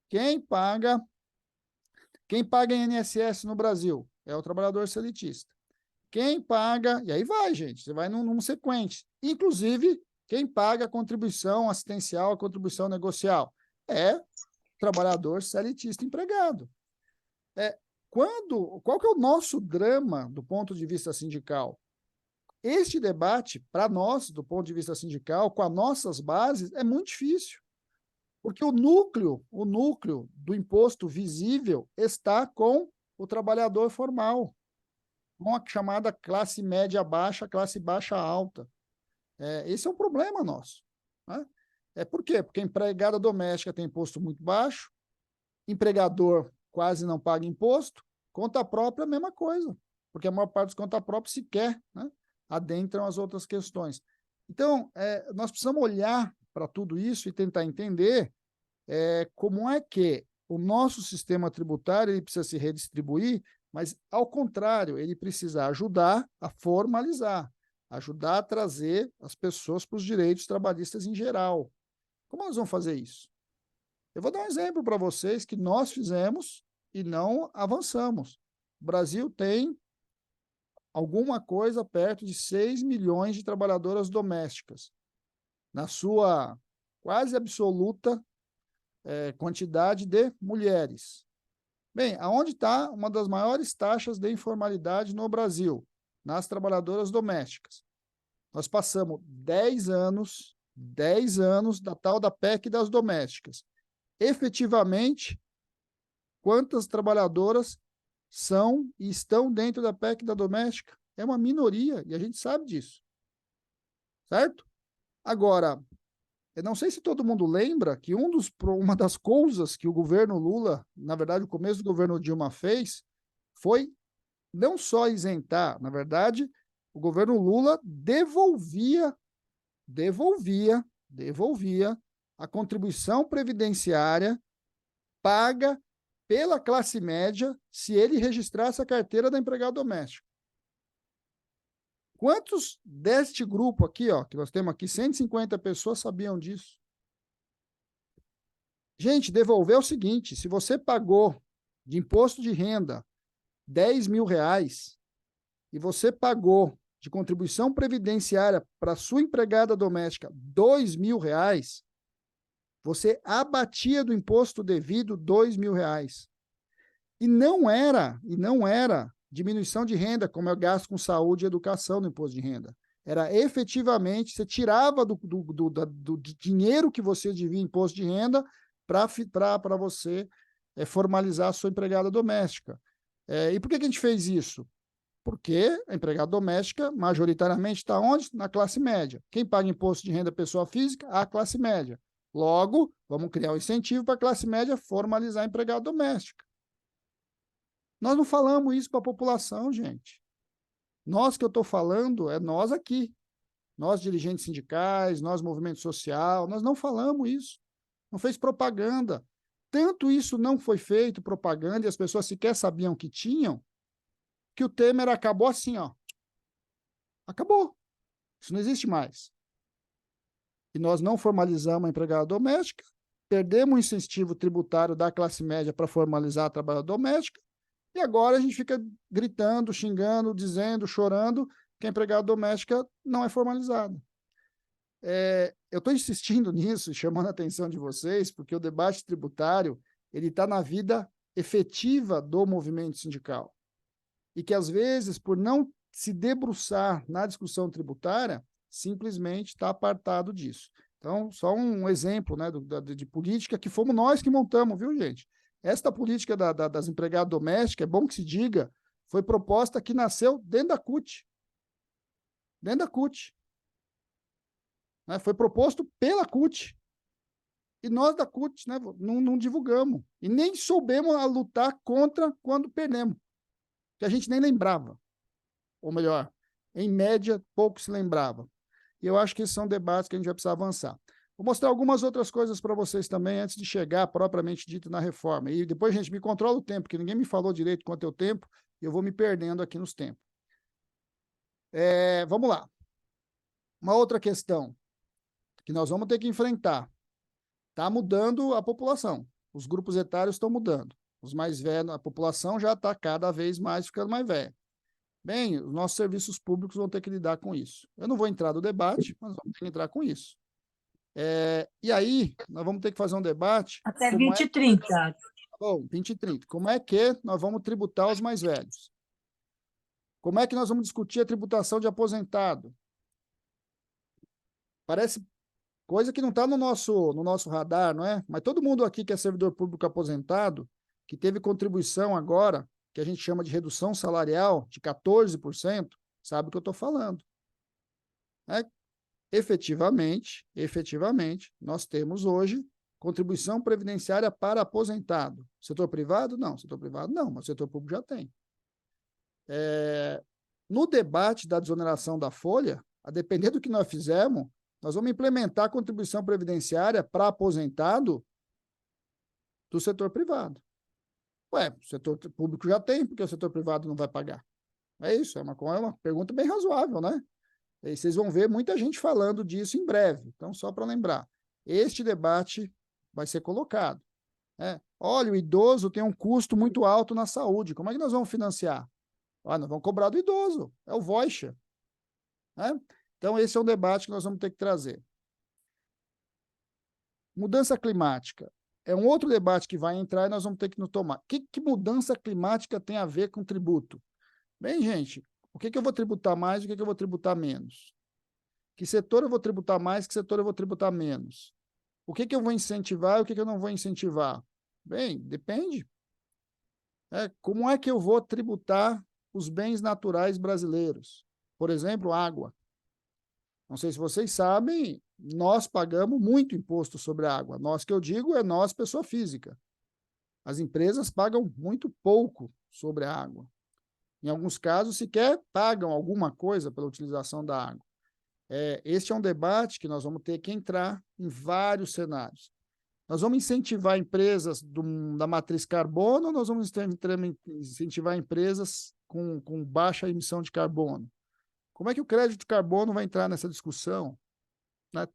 S4: Quem paga INSS no Brasil? É o trabalhador CLTista. Quem paga, e aí vai, gente, você vai num sequente. Inclusive, quem paga a contribuição assistencial, a contribuição negocial? É o trabalhador CLTista empregado. Qual que é o nosso drama do ponto de vista sindical? Este debate, para nós, do ponto de vista sindical, com as nossas bases, é muito difícil. Porque o núcleo do imposto visível está com o trabalhador formal, com a chamada classe média baixa, classe baixa alta. Esse é um problema nosso. Né? Por quê? Porque a empregada doméstica tem imposto muito baixo, empregador quase não paga imposto, conta própria é a mesma coisa, porque a maior parte dos conta própria sequer, né, adentram as outras questões. Então, nós precisamos olhar para tudo isso e tentar entender como é que o nosso sistema tributário ele precisa se redistribuir, mas, ao contrário, ele precisa ajudar a formalizar, ajudar a trazer as pessoas para os direitos trabalhistas em geral. Como nós vamos fazer isso? Eu vou dar um exemplo para vocês que nós fizemos e não avançamos. O Brasil tem alguma coisa perto de 6 milhões de trabalhadoras domésticas, na sua quase absoluta quantidade de mulheres. Bem, aonde está uma das maiores taxas de informalidade no Brasil? Nas trabalhadoras domésticas. Nós passamos 10 anos da tal da PEC das domésticas. Efetivamente, quantas trabalhadoras são e estão dentro da PEC da doméstica? É uma minoria, e a gente sabe disso. Certo? Agora, eu não sei se todo mundo lembra que uma das coisas que o governo Lula, na verdade, o começo do governo Dilma fez, foi não só isentar, na verdade, o governo Lula devolvia a contribuição previdenciária paga pela classe média se ele registrasse a carteira da empregada doméstica. Quantos deste grupo aqui, ó, que nós temos aqui, 150 pessoas sabiam disso? Gente, devolver é o seguinte, se você pagou de imposto de renda 10 mil reais e você pagou de contribuição previdenciária para sua empregada doméstica 2 mil reais, você abatia do imposto devido 2 mil reais. E não era diminuição de renda, como é o gasto com saúde e educação no imposto de renda. Era efetivamente, você tirava do dinheiro que você devia em imposto de renda para você formalizar a sua empregada doméstica. E por que a gente fez isso? Porque a empregada doméstica, majoritariamente, está onde? Na classe média. Quem paga imposto de renda pessoa física? A classe média. Logo, vamos criar um incentivo para a classe média formalizar a empregada doméstica. Nós não falamos isso para a população, gente. Nós que eu estou falando, é nós aqui. Nós, dirigentes sindicais, nós, movimento social, nós não falamos isso. Não fez propaganda. Tanto isso não foi feito, propaganda, e as pessoas sequer sabiam que tinham, que o Temer acabou assim, ó. Acabou. Isso não existe mais. E nós não formalizamos a empregada doméstica, perdemos o incentivo tributário da classe média para formalizar a trabalhadora doméstica, e agora a gente fica gritando, xingando, dizendo, chorando que a empregada doméstica não é formalizada. Eu estou insistindo nisso, chamando a atenção de vocês, porque o debate tributário ele está na vida efetiva do movimento sindical. E que, às vezes, por não se debruçar na discussão tributária, simplesmente está apartado disso. Então, só um exemplo, né, de política que fomos nós que montamos, viu, gente? Esta política das empregadas domésticas, é bom que se diga, foi proposta que nasceu dentro da CUT. Dentro da CUT. Né? Foi proposto pela CUT. E nós da CUT, né, não divulgamos. E nem soubemos a lutar contra quando perdemos, que a gente nem lembrava. Ou melhor, em média, pouco se lembrava. E eu acho que esses são debates que a gente vai precisar avançar. Vou mostrar algumas outras coisas para vocês também, antes de chegar propriamente dito na reforma. E depois, gente, me controla o tempo, porque ninguém me falou direito quanto é o tempo, e eu vou me perdendo aqui nos tempos. Vamos lá. Uma outra questão que nós vamos ter que enfrentar. Está mudando a população. Os grupos etários estão mudando. Os mais velhos, a população já está cada vez mais ficando mais velha. Bem, os nossos serviços públicos vão ter que lidar com isso. Eu não vou entrar no debate, mas vamos ter que entrar com isso. E aí, nós vamos ter que fazer um debate...
S3: Até 2030.
S4: Tá bom, 2030. Como é que nós vamos tributar os mais velhos? Como é que nós vamos discutir a tributação de aposentado? Parece coisa que não está no nosso radar, não é? Mas todo mundo aqui que é servidor público aposentado, que teve contribuição agora, que a gente chama de redução salarial de 14%, sabe o que eu estou falando. Efetivamente, nós temos hoje contribuição previdenciária para aposentado. Setor privado? Não. Setor privado não, mas o setor público já tem. No debate da desoneração da folha, a depender do que nós fizermos, nós vamos implementar a contribuição previdenciária para aposentado do setor privado. O setor público já tem, porque o setor privado não vai pagar. É isso, é uma pergunta bem razoável, né? E vocês vão ver muita gente falando disso em breve. Então, só para lembrar, este debate vai ser colocado. Olha, o idoso tem um custo muito alto na saúde. Como é que nós vamos financiar? Nós vamos cobrar do idoso. É o voucher. Então, esse é um debate que nós vamos ter que trazer. Mudança climática. É um outro debate que vai entrar e nós vamos ter que nos tomar. Que mudança climática tem a ver com tributo? Bem, gente, o que eu vou tributar mais e o que eu vou tributar menos? Que setor eu vou tributar mais, que setor eu vou tributar menos? O que eu vou incentivar e o que eu não vou incentivar? Bem, depende. Como é que eu vou tributar os bens naturais brasileiros? Por exemplo, água. Não sei se vocês sabem, nós pagamos muito imposto sobre a água. Nós, que eu digo, é nós, pessoa física. As empresas pagam muito pouco sobre a água. Em alguns casos, sequer pagam alguma coisa pela utilização da água. Este é um debate que nós vamos ter que entrar em vários cenários. Nós vamos incentivar empresas da matriz carbono ou nós vamos incentivar empresas com baixa emissão de carbono? Como é que o crédito de carbono vai entrar nessa discussão?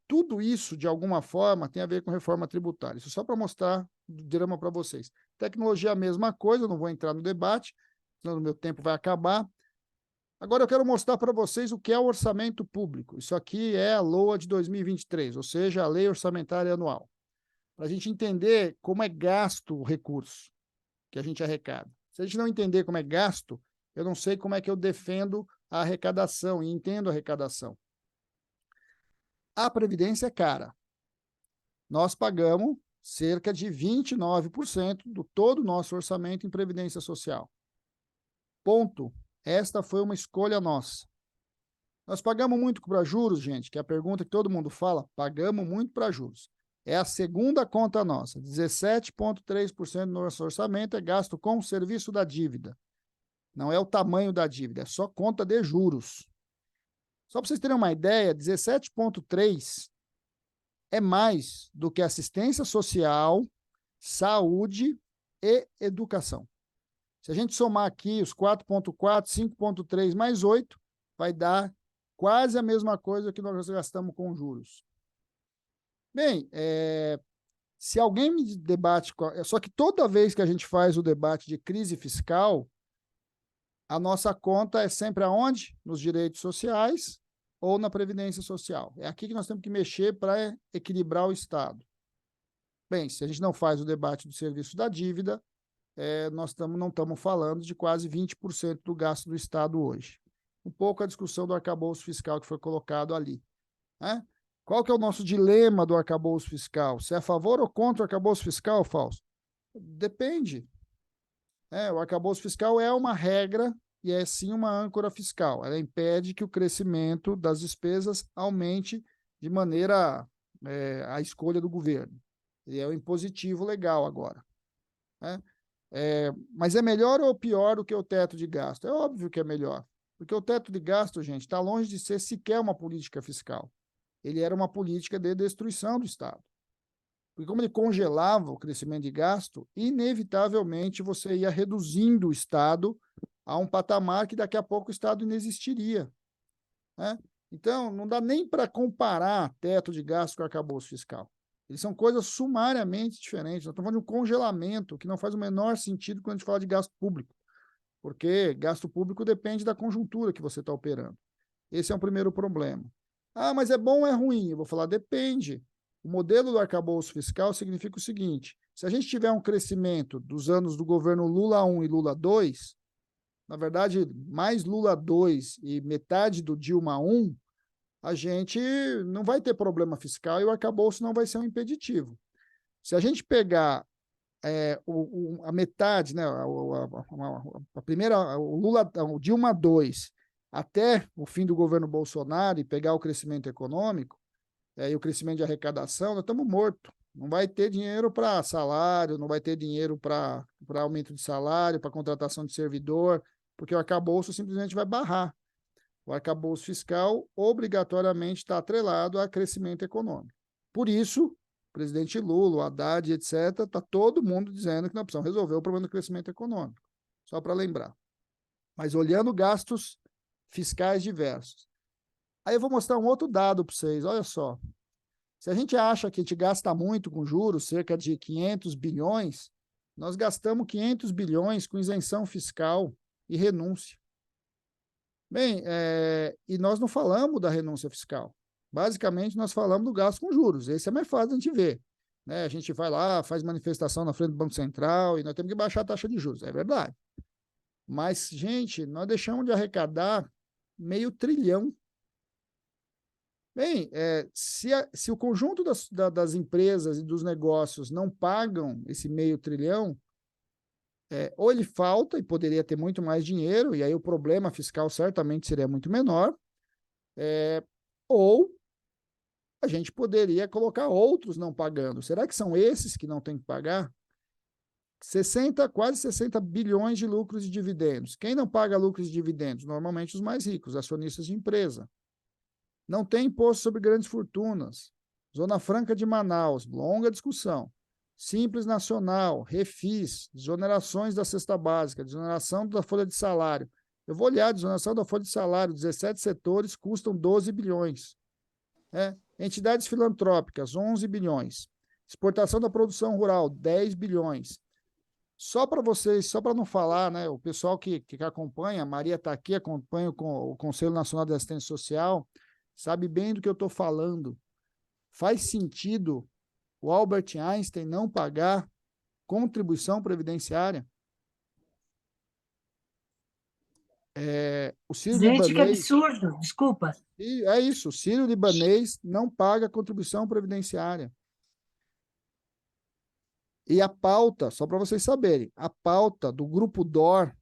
S4: Tudo isso, de alguma forma, tem a ver com reforma tributária. Isso só para mostrar o drama para vocês. Tecnologia é a mesma coisa, eu não vou entrar no debate, senão o meu tempo vai acabar. Agora eu quero mostrar para vocês o que é o orçamento público. Isso aqui é a LOA de 2023, ou seja, a Lei Orçamentária Anual. Para a gente entender como é gasto o recurso que a gente arrecada. Se a gente não entender como é gasto, eu não sei como é que eu defendo a arrecadação e entendo a arrecadação. A Previdência é cara. Nós pagamos cerca de 29% do todo o nosso orçamento em Previdência Social. Ponto. Esta foi uma escolha nossa. Nós pagamos muito para juros, gente, que é a pergunta que todo mundo fala. Pagamos muito para juros. É a segunda conta nossa. 17,3% do nosso orçamento é gasto com o serviço da dívida. Não é o tamanho da dívida, é só conta de juros. Só para vocês terem uma ideia, 17,3% é mais do que assistência social, saúde e educação. Se a gente somar aqui os 4,4, 5,3 mais 8, vai dar quase a mesma coisa que nós gastamos com juros. Bem, se alguém me debate... Só que toda vez que a gente faz o debate de crise fiscal, a nossa conta é sempre aonde? Nos direitos sociais ou na Previdência Social. É aqui que nós temos que mexer para equilibrar o Estado. Bem, se a gente não faz o debate do serviço da dívida, nós não estamos falando de quase 20% do gasto do Estado hoje. Um pouco a discussão do arcabouço fiscal que foi colocado ali. Qual que é o nosso dilema do arcabouço fiscal? Se é a favor ou contra o arcabouço fiscal, Fausto? Depende. O arcabouço fiscal é uma regra e é sim uma âncora fiscal. Ela impede que o crescimento das despesas aumente de maneira à escolha do governo. Ele é um impositivo legal agora, né? Mas é melhor ou pior do que o teto de gasto? É óbvio que é melhor, porque o teto de gasto, gente, está longe de ser sequer uma política fiscal. Ele era uma política de destruição do Estado. Porque como ele congelava o crescimento de gasto, inevitavelmente você ia reduzindo o Estado a um patamar que daqui a pouco o Estado não existiria, né? Então, não dá nem para comparar teto de gasto com arcabouço fiscal. Eles são coisas sumariamente diferentes. Nós estamos falando de um congelamento que não faz o menor sentido quando a gente fala de gasto público, porque gasto público depende da conjuntura que você está operando. Esse é o primeiro problema. Ah, mas é bom ou é ruim? Eu vou falar, depende. O modelo do arcabouço fiscal significa o seguinte: se a gente tiver um crescimento dos anos do governo Lula 1 e Lula 2, na verdade, mais Lula 2 e metade do Dilma 1, a gente não vai ter problema fiscal e o arcabouço não vai ser um impeditivo. Se a gente pegar a metade, né, a primeira, o Dilma 2, até o fim do governo Bolsonaro e pegar o crescimento econômico e o crescimento de arrecadação, nós estamos mortos. Não vai ter dinheiro para salário, não vai ter dinheiro para aumento de salário, para contratação de servidor, porque o arcabouço simplesmente vai barrar. O arcabouço fiscal obrigatoriamente está atrelado a crescimento econômico. Por isso, o presidente Lula, o Haddad, etc., está todo mundo dizendo que nós precisamos resolver o problema do crescimento econômico. Só para lembrar. Mas olhando gastos fiscais diversos. Aí eu vou mostrar um outro dado para vocês, olha só. Se a gente acha que a gente gasta muito com juros, cerca de 500 bilhões, nós gastamos 500 bilhões com isenção fiscal e renúncia. Bem, e nós não falamos da renúncia fiscal. Basicamente, nós falamos do gasto com juros. Esse é mais fácil de a gente ver, né? A gente vai lá, faz manifestação na frente do Banco Central e nós temos que baixar a taxa de juros. É verdade. Mas, gente, nós deixamos de arrecadar meio trilhão. Bem, se o conjunto das empresas e dos negócios não pagam esse meio trilhão, ou ele falta e poderia ter muito mais dinheiro, e aí o problema fiscal certamente seria muito menor, ou a gente poderia colocar outros não pagando. Será que são esses que não têm que pagar? Quase 60 bilhões de lucros e dividendos. Quem não paga lucros e dividendos? Normalmente os mais ricos, acionistas de empresa. Não tem imposto sobre grandes fortunas. Zona Franca de Manaus, longa discussão. Simples Nacional, refis, desonerações da cesta básica, desoneração da folha de salário. Eu vou olhar, desoneração da folha de salário, 17 setores custam 12 bilhões. Entidades filantrópicas, 11 bilhões. Exportação da produção rural, 10 bilhões. Só para vocês, só para não falar, né, o pessoal que acompanha, a Maria está aqui, acompanha o Conselho Nacional de Assistência Social, sabe bem do que eu estou falando. Faz sentido o Albert Einstein não pagar contribuição previdenciária? O sírio-libanês...
S3: Gente, que absurdo, desculpa.
S4: É isso, o sírio-libanês não paga contribuição previdenciária. E a pauta, só para vocês saberem, a pauta do Grupo DOR,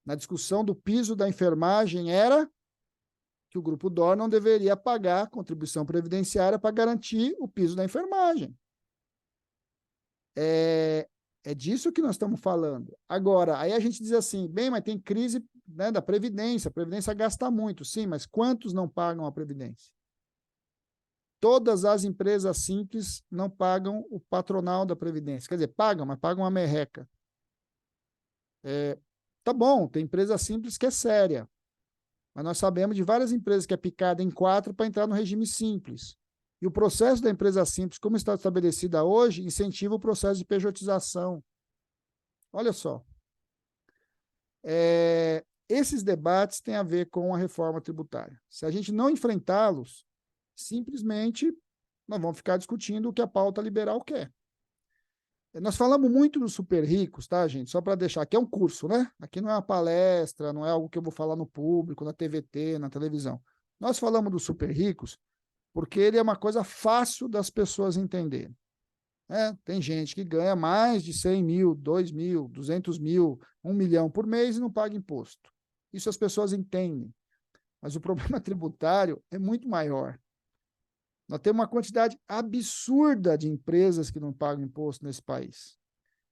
S4: na discussão do piso da enfermagem, era que o Grupo DOR não deveria pagar contribuição previdenciária para garantir o piso da enfermagem. É disso que nós estamos falando. Agora, aí a gente diz assim, bem, mas tem crise, né, da Previdência, a Previdência gasta muito, sim, mas quantos não pagam a Previdência? Todas as empresas simples não pagam o patronal da Previdência. Quer dizer, pagam, mas pagam uma merreca. Tá bom, tem empresa simples que é séria, mas nós sabemos de várias empresas que é picada em 4 para entrar no regime simples. E o processo da empresa simples, como está estabelecida hoje, incentiva o processo de pejotização. Olha só. Esses debates têm a ver com a reforma tributária. Se a gente não enfrentá-los, simplesmente nós vamos ficar discutindo o que a pauta liberal quer. Nós falamos muito dos super ricos, tá, gente? Só para deixar, aqui é um curso, né? Aqui não é uma palestra, não é algo que eu vou falar no público, na TVT, na televisão. Nós falamos dos super ricos porque ele é uma coisa fácil das pessoas entenderem. Tem gente que ganha mais de 100 mil, 2 mil, 200 mil, 1 milhão por mês e não paga imposto. Isso as pessoas entendem. Mas o problema tributário é muito maior. Nós temos uma quantidade absurda de empresas que não pagam imposto nesse país.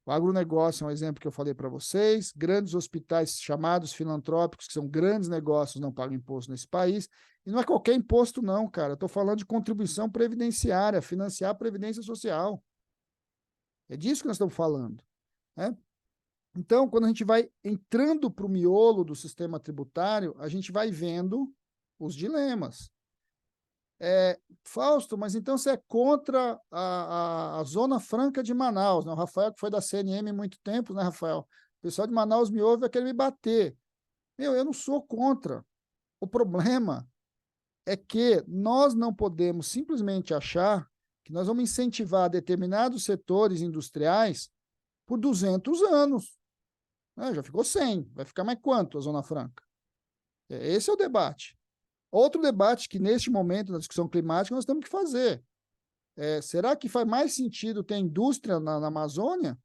S4: O agronegócio é um exemplo que eu falei para vocês, grandes hospitais chamados filantrópicos, que são grandes negócios, não pagam imposto nesse país, e não é qualquer imposto não, cara, eu estou falando de contribuição previdenciária, financiar a previdência social. É disso que nós estamos falando, né? Então, quando a gente vai entrando para o miolo do sistema tributário, a gente vai vendo os dilemas. Fausto, mas então você é contra a Zona Franca de Manaus, né? O Rafael, que foi da CNM há muito tempo, né, Rafael? O pessoal de Manaus me ouve, vai querer me bater. Eu não sou contra. O problema é que nós não podemos simplesmente achar que nós vamos incentivar determinados setores industriais por 200 anos. Já ficou 100, vai ficar mais quanto a Zona Franca? Esse é o debate. Outro debate que, neste momento, na discussão climática, nós temos que fazer. Será que faz mais sentido ter indústria na Amazônia?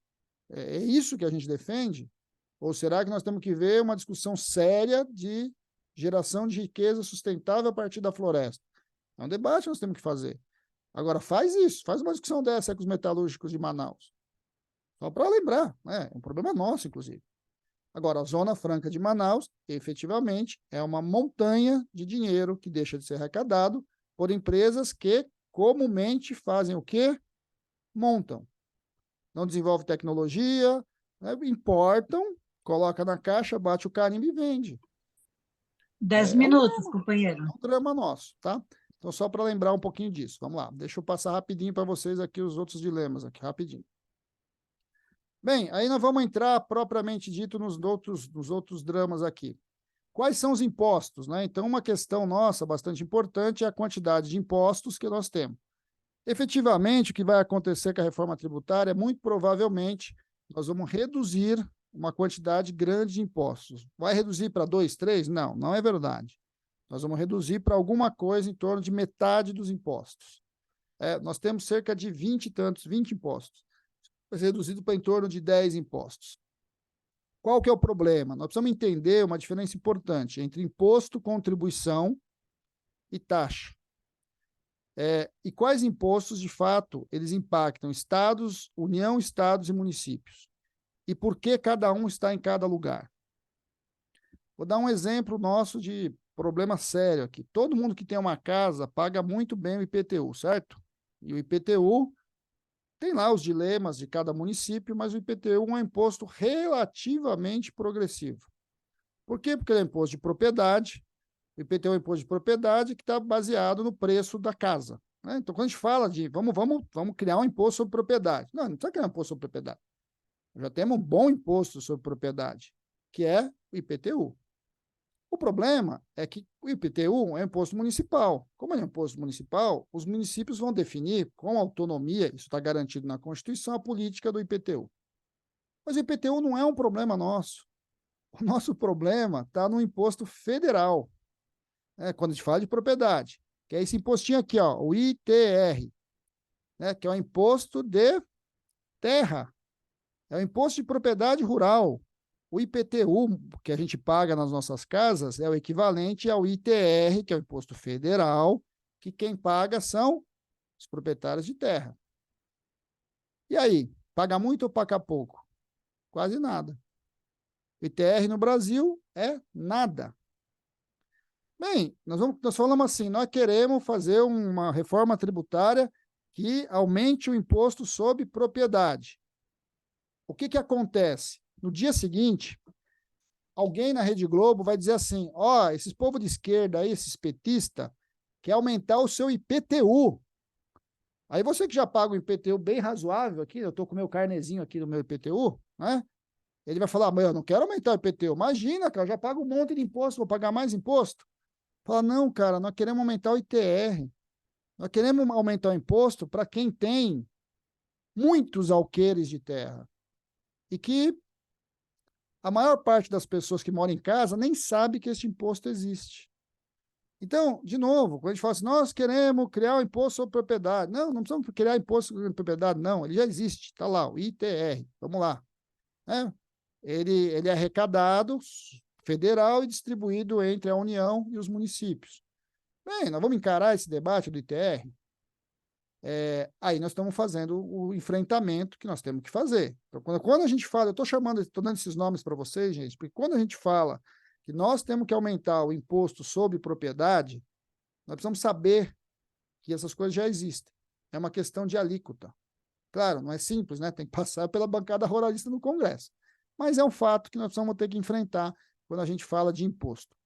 S4: É isso que a gente defende? Ou será que nós temos que ver uma discussão séria de geração de riqueza sustentável a partir da floresta? É um debate que nós temos que fazer. Agora, faz isso, faz uma discussão dessa com os metalúrgicos de Manaus. Só para lembrar, né? É um problema nosso, inclusive. Agora, a Zona Franca de Manaus, efetivamente, é uma montanha de dinheiro que deixa de ser arrecadado por empresas que comumente fazem o quê? Montam. Não desenvolvem tecnologia, né? Importam, coloca na caixa, bate o carimbo e vende.
S3: 10 minutos, companheiro.
S4: É um drama nosso, tá? Então, só para lembrar um pouquinho disso. Vamos lá, deixa eu passar rapidinho para vocês aqui os outros dilemas, aqui, rapidinho. Bem, aí nós vamos entrar propriamente dito nos outros dramas aqui. Quais são os impostos, né? Então, uma questão nossa bastante importante é a quantidade de impostos que nós temos. Efetivamente, o que vai acontecer com a reforma tributária, muito provavelmente, nós vamos reduzir uma quantidade grande de impostos. Vai reduzir para 2, 3? Não, não é verdade. Nós vamos reduzir para alguma coisa em torno de metade dos impostos. Nós temos cerca de 20 impostos. Vai ser reduzido para em torno de 10 impostos. Qual que é o problema? Nós precisamos entender uma diferença importante entre imposto, contribuição e taxa. E quais impostos, de fato, eles impactam estados, União, estados e municípios? E por que cada um está em cada lugar? Vou dar um exemplo nosso de problema sério aqui. Todo mundo que tem uma casa paga muito bem o IPTU, certo? E o IPTU tem lá os dilemas de cada município, mas o IPTU é um imposto relativamente progressivo. Por quê? Porque ele é imposto de propriedade. O IPTU é um imposto de propriedade que está baseado no preço da casa, né? Então, quando a gente fala de vamos criar um imposto sobre propriedade. Não precisa criar um imposto sobre propriedade. Já temos um bom imposto sobre propriedade, que é o IPTU. O problema é que o IPTU é um imposto municipal. Como é um imposto municipal, os municípios vão definir com autonomia, isso está garantido na Constituição, a política do IPTU. Mas o IPTU não é um problema nosso. O nosso problema está no imposto federal, quando a gente fala de propriedade, que é esse impostinho aqui, ó, o ITR, né, que é o imposto de terra, é o imposto de propriedade rural. O IPTU, que a gente paga nas nossas casas, é o equivalente ao ITR, que é o imposto federal, que quem paga são os proprietários de terra. E aí, paga muito ou paga pouco? Quase nada. O ITR no Brasil é nada. Bem, nós falamos assim, nós queremos fazer uma reforma tributária que aumente o imposto sobre propriedade. O que acontece? No dia seguinte, alguém na Rede Globo vai dizer assim, esses povo de esquerda aí, esses petistas, quer aumentar o seu IPTU. Aí você que já paga um IPTU bem razoável aqui, eu estou com o meu carnezinho aqui do meu IPTU, né? Ele vai falar, mas eu não quero aumentar o IPTU. Imagina, cara, eu já pago um monte de imposto, vou pagar mais imposto. Fala, não, cara, nós queremos aumentar o ITR. Nós queremos aumentar o imposto para quem tem muitos alqueires de terra. E que a maior parte das pessoas que moram em casa nem sabe que esse imposto existe. Então, de novo, quando a gente fala assim, nós queremos criar um imposto sobre propriedade. Não precisamos criar imposto sobre propriedade, não. Ele já existe, está lá, o ITR. Vamos lá. Ele é arrecadado federal e distribuído entre a União e os municípios. Bem, nós vamos encarar esse debate do ITR? aí nós estamos fazendo o enfrentamento que nós temos que fazer. Então, quando a gente fala, eu estou dando esses nomes para vocês, gente, porque quando a gente fala que nós temos que aumentar o imposto sobre propriedade, nós precisamos saber que essas coisas já existem. É uma questão de alíquota. Claro, não é simples, né? Tem que passar pela bancada ruralista no Congresso. Mas é um fato que nós vamos ter que enfrentar quando a gente fala de imposto.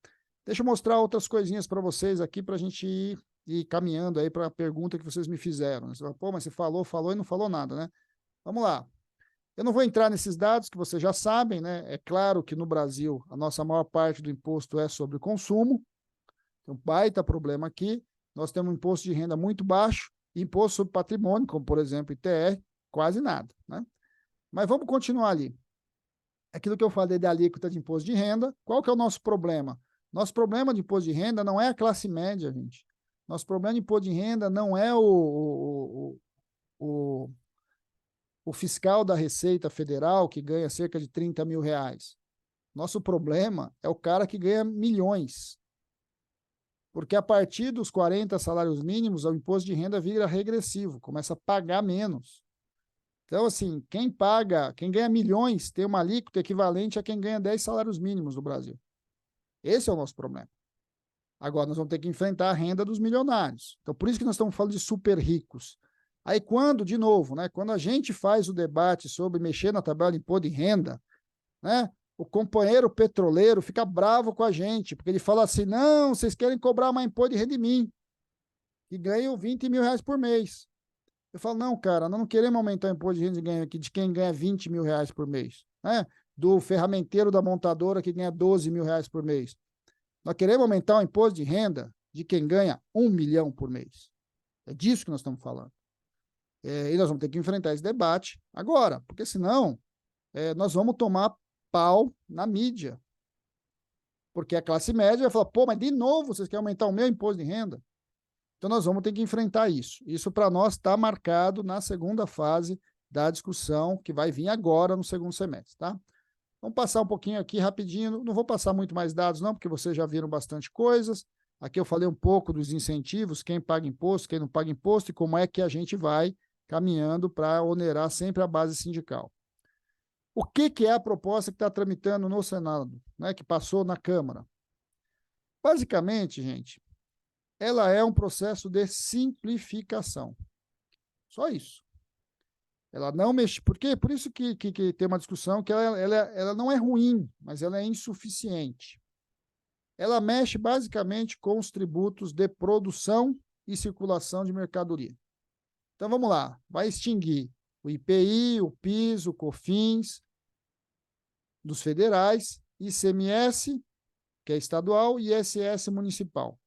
S4: Deixa eu mostrar outras coisinhas para vocês aqui para a gente ir caminhando aí para a pergunta que vocês me fizeram. Você fala, pô, mas você falou e não falou nada, né? Vamos lá. Eu não vou entrar nesses dados que vocês já sabem, né? É claro que no Brasil a nossa maior parte do imposto é sobre o consumo. Tem um baita problema aqui. Nós temos um imposto de renda muito baixo, e imposto sobre patrimônio, como por exemplo ITR, quase nada, né? Mas vamos continuar ali. Aquilo que eu falei da alíquota de imposto de renda, qual que é o nosso problema? Nosso problema de imposto de renda não é a classe média, gente. Nosso problema de imposto de renda não é o fiscal da Receita Federal que ganha cerca de 30 mil reais. Nosso problema é o cara que ganha milhões. Porque a partir dos 40 salários mínimos, o imposto de renda vira regressivo, começa a pagar menos. Então, assim, quem ganha milhões, tem uma alíquota equivalente a quem ganha 10 salários mínimos no Brasil. Esse é o nosso problema. Agora, nós vamos ter que enfrentar a renda dos milionários. Então, por isso que nós estamos falando de super ricos. Aí, de novo, né, quando a gente faz o debate sobre mexer na tabela de imposto de renda, né, o companheiro petroleiro fica bravo com a gente, porque ele fala assim, não, vocês querem cobrar mais imposto de renda de mim, que ganho 20 mil reais por mês. Eu falo, não, cara, nós não queremos aumentar o imposto de renda de quem ganha 20 mil reais por mês, né? Do ferramenteiro da montadora que ganha 12 mil reais por mês. Nós queremos aumentar o imposto de renda de quem ganha 1 milhão por mês. É disso que nós estamos falando. E nós vamos ter que enfrentar esse debate agora, porque senão nós vamos tomar pau na mídia. Porque a classe média vai falar, pô, mas de novo vocês querem aumentar o meu imposto de renda? Então nós vamos ter que enfrentar isso. Isso para nós está marcado na segunda fase da discussão que vai vir agora no segundo semestre, tá? Vamos passar um pouquinho aqui rapidinho, não vou passar muito mais dados não, porque vocês já viram bastante coisas. Aqui eu falei um pouco dos incentivos, quem paga imposto, quem não paga imposto e como é que a gente vai caminhando para onerar sempre a base sindical. O que é a proposta que está tramitando no Senado, né, que passou na Câmara? Basicamente, gente, ela é um processo de simplificação. Só isso. Ela não mexe. Por quê? Por isso que tem uma discussão que ela não é ruim, mas ela é insuficiente. Ela mexe basicamente com os tributos de produção e circulação de mercadoria. Então vamos lá, vai extinguir o IPI, o PIS, o COFINS dos federais, ICMS, que é estadual, e ISS municipal.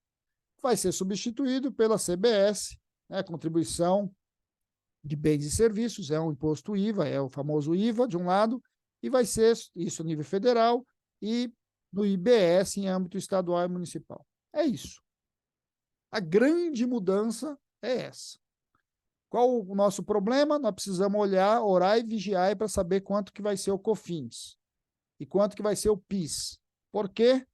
S4: Vai ser substituído pela CBS, né, Contribuição de Bens e Serviços, é um imposto IVA, é o famoso IVA de um lado, e vai ser isso a nível federal e no IBS em âmbito estadual e municipal. É isso. A grande mudança é essa. Qual o nosso problema? Nós precisamos olhar, orar e vigiar para saber quanto que vai ser o COFINS e quanto que vai ser o PIS. Por quê?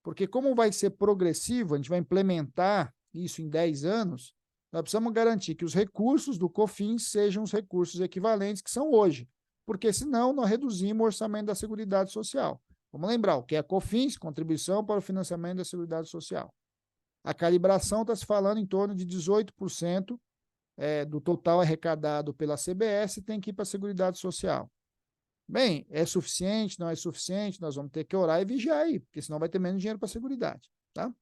S4: Porque como vai ser progressivo, a gente vai implementar isso em 10 anos, nós precisamos garantir que os recursos do COFINS sejam os recursos equivalentes que são hoje, porque senão nós reduzimos o orçamento da Seguridade Social. Vamos lembrar, o que é COFINS? Contribuição para o financiamento da Seguridade Social. A calibração está se falando em torno de 18% do total arrecadado pela CBS tem que ir para a Seguridade Social. Bem, é suficiente, não é suficiente, nós vamos ter que orar e vigiar aí, porque senão vai ter menos dinheiro para a Seguridade, tá?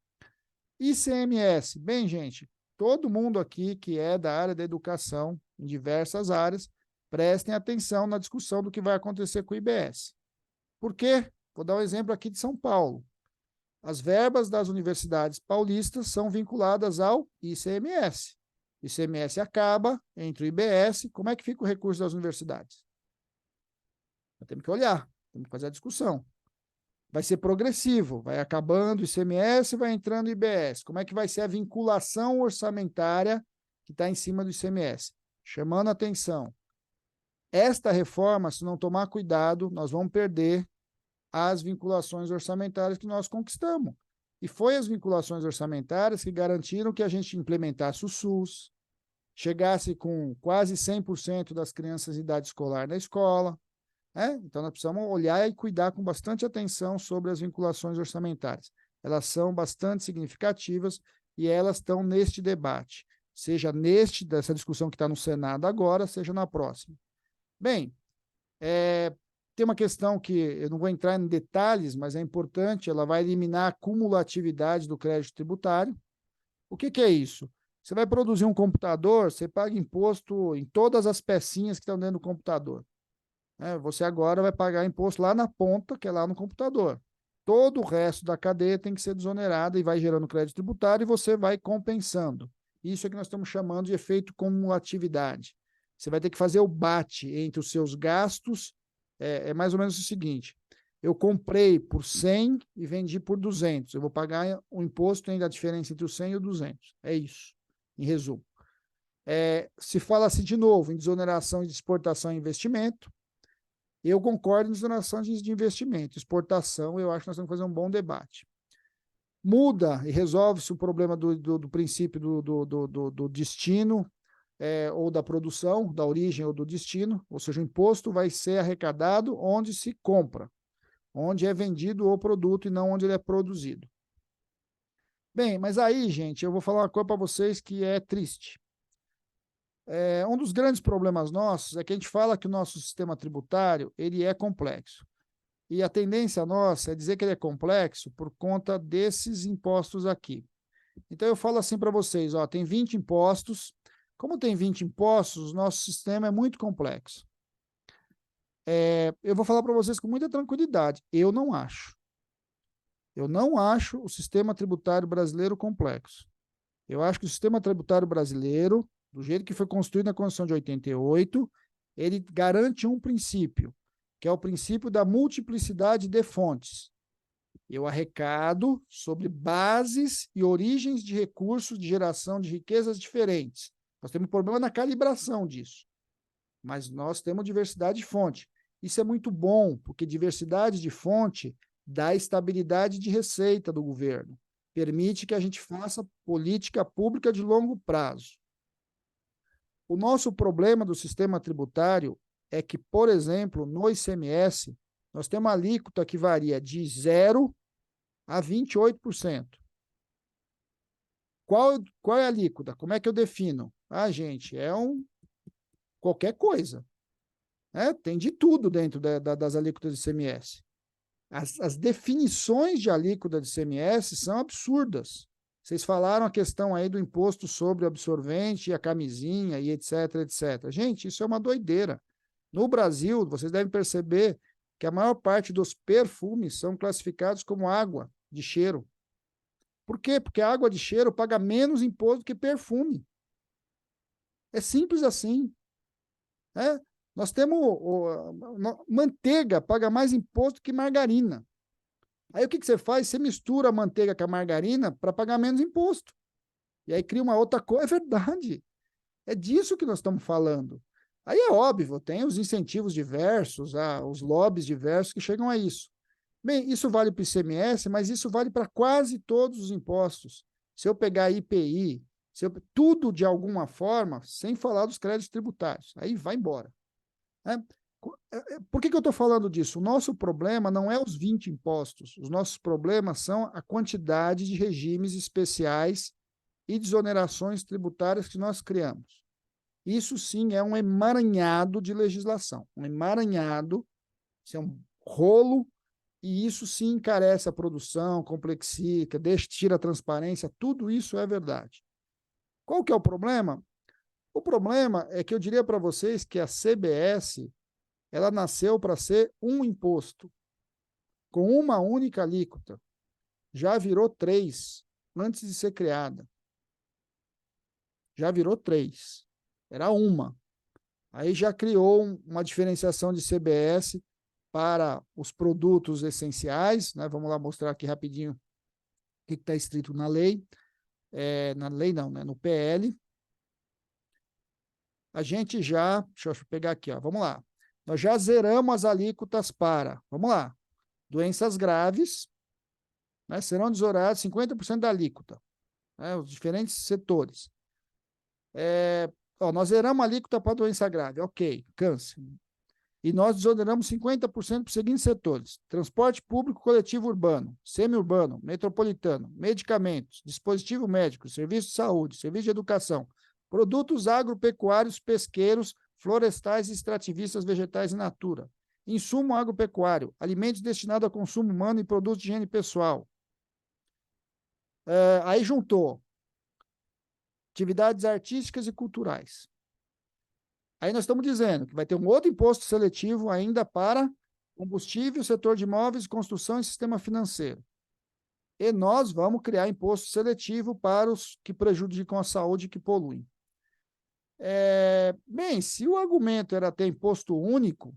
S4: ICMS, bem, gente, todo mundo aqui que é da área da educação, em diversas áreas, prestem atenção na discussão do que vai acontecer com o IBS. Por quê? Vou dar um exemplo aqui de São Paulo. As verbas das universidades paulistas são vinculadas ao ICMS. O ICMS acaba entre o IBS, como é que fica o recurso das universidades? Nós temos que olhar, temos que fazer a discussão. Vai ser progressivo, vai acabando o ICMS, vai entrando o IBS. Como é que vai ser a vinculação orçamentária que está em cima do ICMS? Chamando a atenção. Esta reforma, se não tomar cuidado, nós vamos perder as vinculações orçamentárias que nós conquistamos. E foi as vinculações orçamentárias que garantiram que a gente implementasse o SUS, chegasse com quase 100% das crianças de idade escolar na escola. Então, nós precisamos olhar e cuidar com bastante atenção sobre as vinculações orçamentárias. Elas são bastante significativas e elas estão neste debate, seja dessa discussão que está no Senado agora, seja na próxima. Bem, tem uma questão que eu não vou entrar em detalhes, mas é importante, ela vai eliminar a cumulatividade do crédito tributário. O que é isso? Você vai produzir um computador, você paga imposto em todas as pecinhas que estão dentro do computador. Você agora vai pagar imposto lá na ponta, que é lá no computador. Todo o resto da cadeia tem que ser desonerado e vai gerando crédito tributário e você vai compensando. Isso é que nós estamos chamando de efeito cumulatividade. Você vai ter que fazer o bate entre os seus gastos. É mais ou menos o seguinte: eu comprei por 100 e vendi por 200. Eu vou pagar o imposto ainda a diferença entre o 100 e o 200. É isso, em resumo. Se fala assim de novo em desoneração de exportação e investimento. Eu concordo em desoneração de investimento. Exportação, eu acho que nós temos que fazer um bom debate. Muda e resolve-se o problema do princípio do destino, ou da produção, da origem ou do destino, ou seja, o imposto vai ser arrecadado onde se compra, onde é vendido o produto e não onde ele é produzido. Bem, mas aí, gente, eu vou falar uma coisa para vocês que é triste. Um dos grandes problemas nossos é que a gente fala que o nosso sistema tributário ele é complexo. E a tendência nossa é dizer que ele é complexo por conta desses impostos aqui. Então, eu falo assim para vocês, tem 20 impostos. Como tem 20 impostos, o nosso sistema é muito complexo. Eu vou falar para vocês com muita tranquilidade. Eu não acho. Eu não acho o sistema tributário brasileiro complexo. Eu acho que o sistema tributário brasileiro, do jeito que foi construído na Constituição de 88, ele garante um princípio, que é o princípio da multiplicidade de fontes. Eu arrecado sobre bases e origens de recursos de geração de riquezas diferentes. Nós temos um problema na calibração disso, mas nós temos diversidade de fonte. Isso é muito bom, porque diversidade de fonte dá estabilidade de receita do governo, permite que a gente faça política pública de longo prazo. O nosso problema do sistema tributário é que, por exemplo, no ICMS, nós temos uma alíquota que varia de 0% a 28%. Qual é a alíquota? Como é que eu defino? Gente, qualquer coisa. Tem de tudo dentro das alíquotas de ICMS. As definições de alíquota de ICMS são absurdas. Vocês falaram a questão aí do imposto sobre o absorvente e a camisinha e etc, etc. Gente, isso é uma doideira. No Brasil, vocês devem perceber que a maior parte dos perfumes são classificados como água de cheiro. Por quê? Porque a água de cheiro paga menos imposto que perfume. É simples assim. Nós temos manteiga paga mais imposto que margarina. Aí o que você faz? Você mistura a manteiga com a margarina para pagar menos imposto. E aí cria uma outra coisa. É verdade. É disso que nós estamos falando. Aí é óbvio, tem os incentivos diversos, os lobbies diversos que chegam a isso. Bem, isso vale para o ICMS, mas isso vale para quase todos os impostos. Se eu pegar IPI, tudo de alguma forma, sem falar dos créditos tributários, aí vai embora. Por que eu estou falando disso? O nosso problema não é os 20 impostos, os nossos problemas são a quantidade de regimes especiais e desonerações tributárias que nós criamos. Isso sim é um emaranhado de legislação, um emaranhado, isso é um rolo, e isso sim encarece a produção, complexifica, tira a transparência, tudo isso é verdade. Qual que é o problema? O problema é que eu diria para vocês que a CBS, ela nasceu para ser um imposto, com uma única alíquota. Já virou 3 antes de ser criada. Já virou 3. Era uma. Aí já criou uma diferenciação de CBS para os produtos essenciais, né? Vamos lá mostrar aqui rapidinho o que está escrito na lei. Na lei não, né? No PL. A gente já, deixa eu pegar aqui, vamos lá. Nós já zeramos as alíquotas para, vamos lá, doenças graves, né? Serão desorados 50% da alíquota, né? Os diferentes setores. Ó, nós zeramos a alíquota para doença grave, ok, câncer. E nós desoneramos 50% para os seguintes setores: transporte público coletivo urbano, semi-urbano, metropolitano, medicamentos, dispositivo médico, serviço de saúde, serviço de educação, produtos agropecuários, pesqueiros, florestais, extrativistas, vegetais e natura, insumo agropecuário, alimentos destinados a consumo humano e produtos de higiene pessoal. Aí juntou atividades artísticas e culturais. Aí nós estamos dizendo que vai ter um outro imposto seletivo ainda para combustível, setor de imóveis, construção e sistema financeiro. E nós vamos criar imposto seletivo para os que prejudicam a saúde e que poluem. Bem, se o argumento era ter imposto único,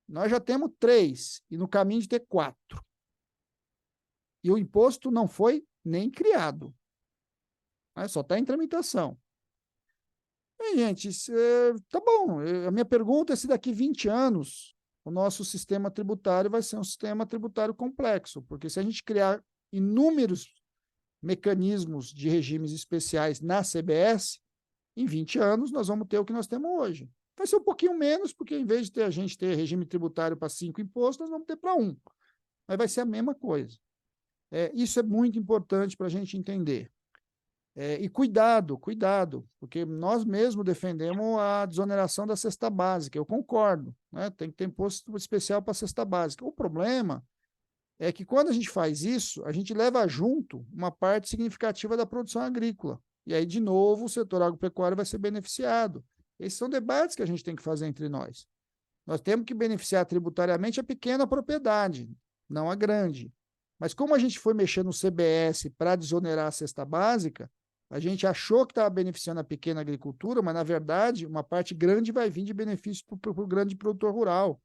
S4: nós já temos 3, e no caminho de ter 4. E o imposto não foi nem criado. Só está em tramitação. Bem, gente, tá bom. A minha pergunta é se daqui 20 anos o nosso sistema tributário vai ser um sistema tributário complexo, porque se a gente criar inúmeros mecanismos de regimes especiais na CBS, em 20 anos nós vamos ter o que nós temos hoje. Vai ser um pouquinho menos, porque em vez de a gente ter regime tributário para 5 impostos, nós vamos ter para 1. Mas vai ser a mesma coisa. Isso é muito importante para a gente entender. E cuidado, porque nós mesmos defendemos a desoneração da cesta básica, eu concordo, né? Tem que ter imposto especial para a cesta básica. O problema é que quando a gente faz isso, a gente leva junto uma parte significativa da produção agrícola, e aí, de novo, o setor agropecuário vai ser beneficiado. Esses são debates que a gente tem que fazer entre nós. Nós temos que beneficiar tributariamente a pequena propriedade, não a grande. Mas como a gente foi mexer no CBS para desonerar a cesta básica, a gente achou que estava beneficiando a pequena agricultura, mas, na verdade, uma parte grande vai vir de benefício para o grande produtor rural.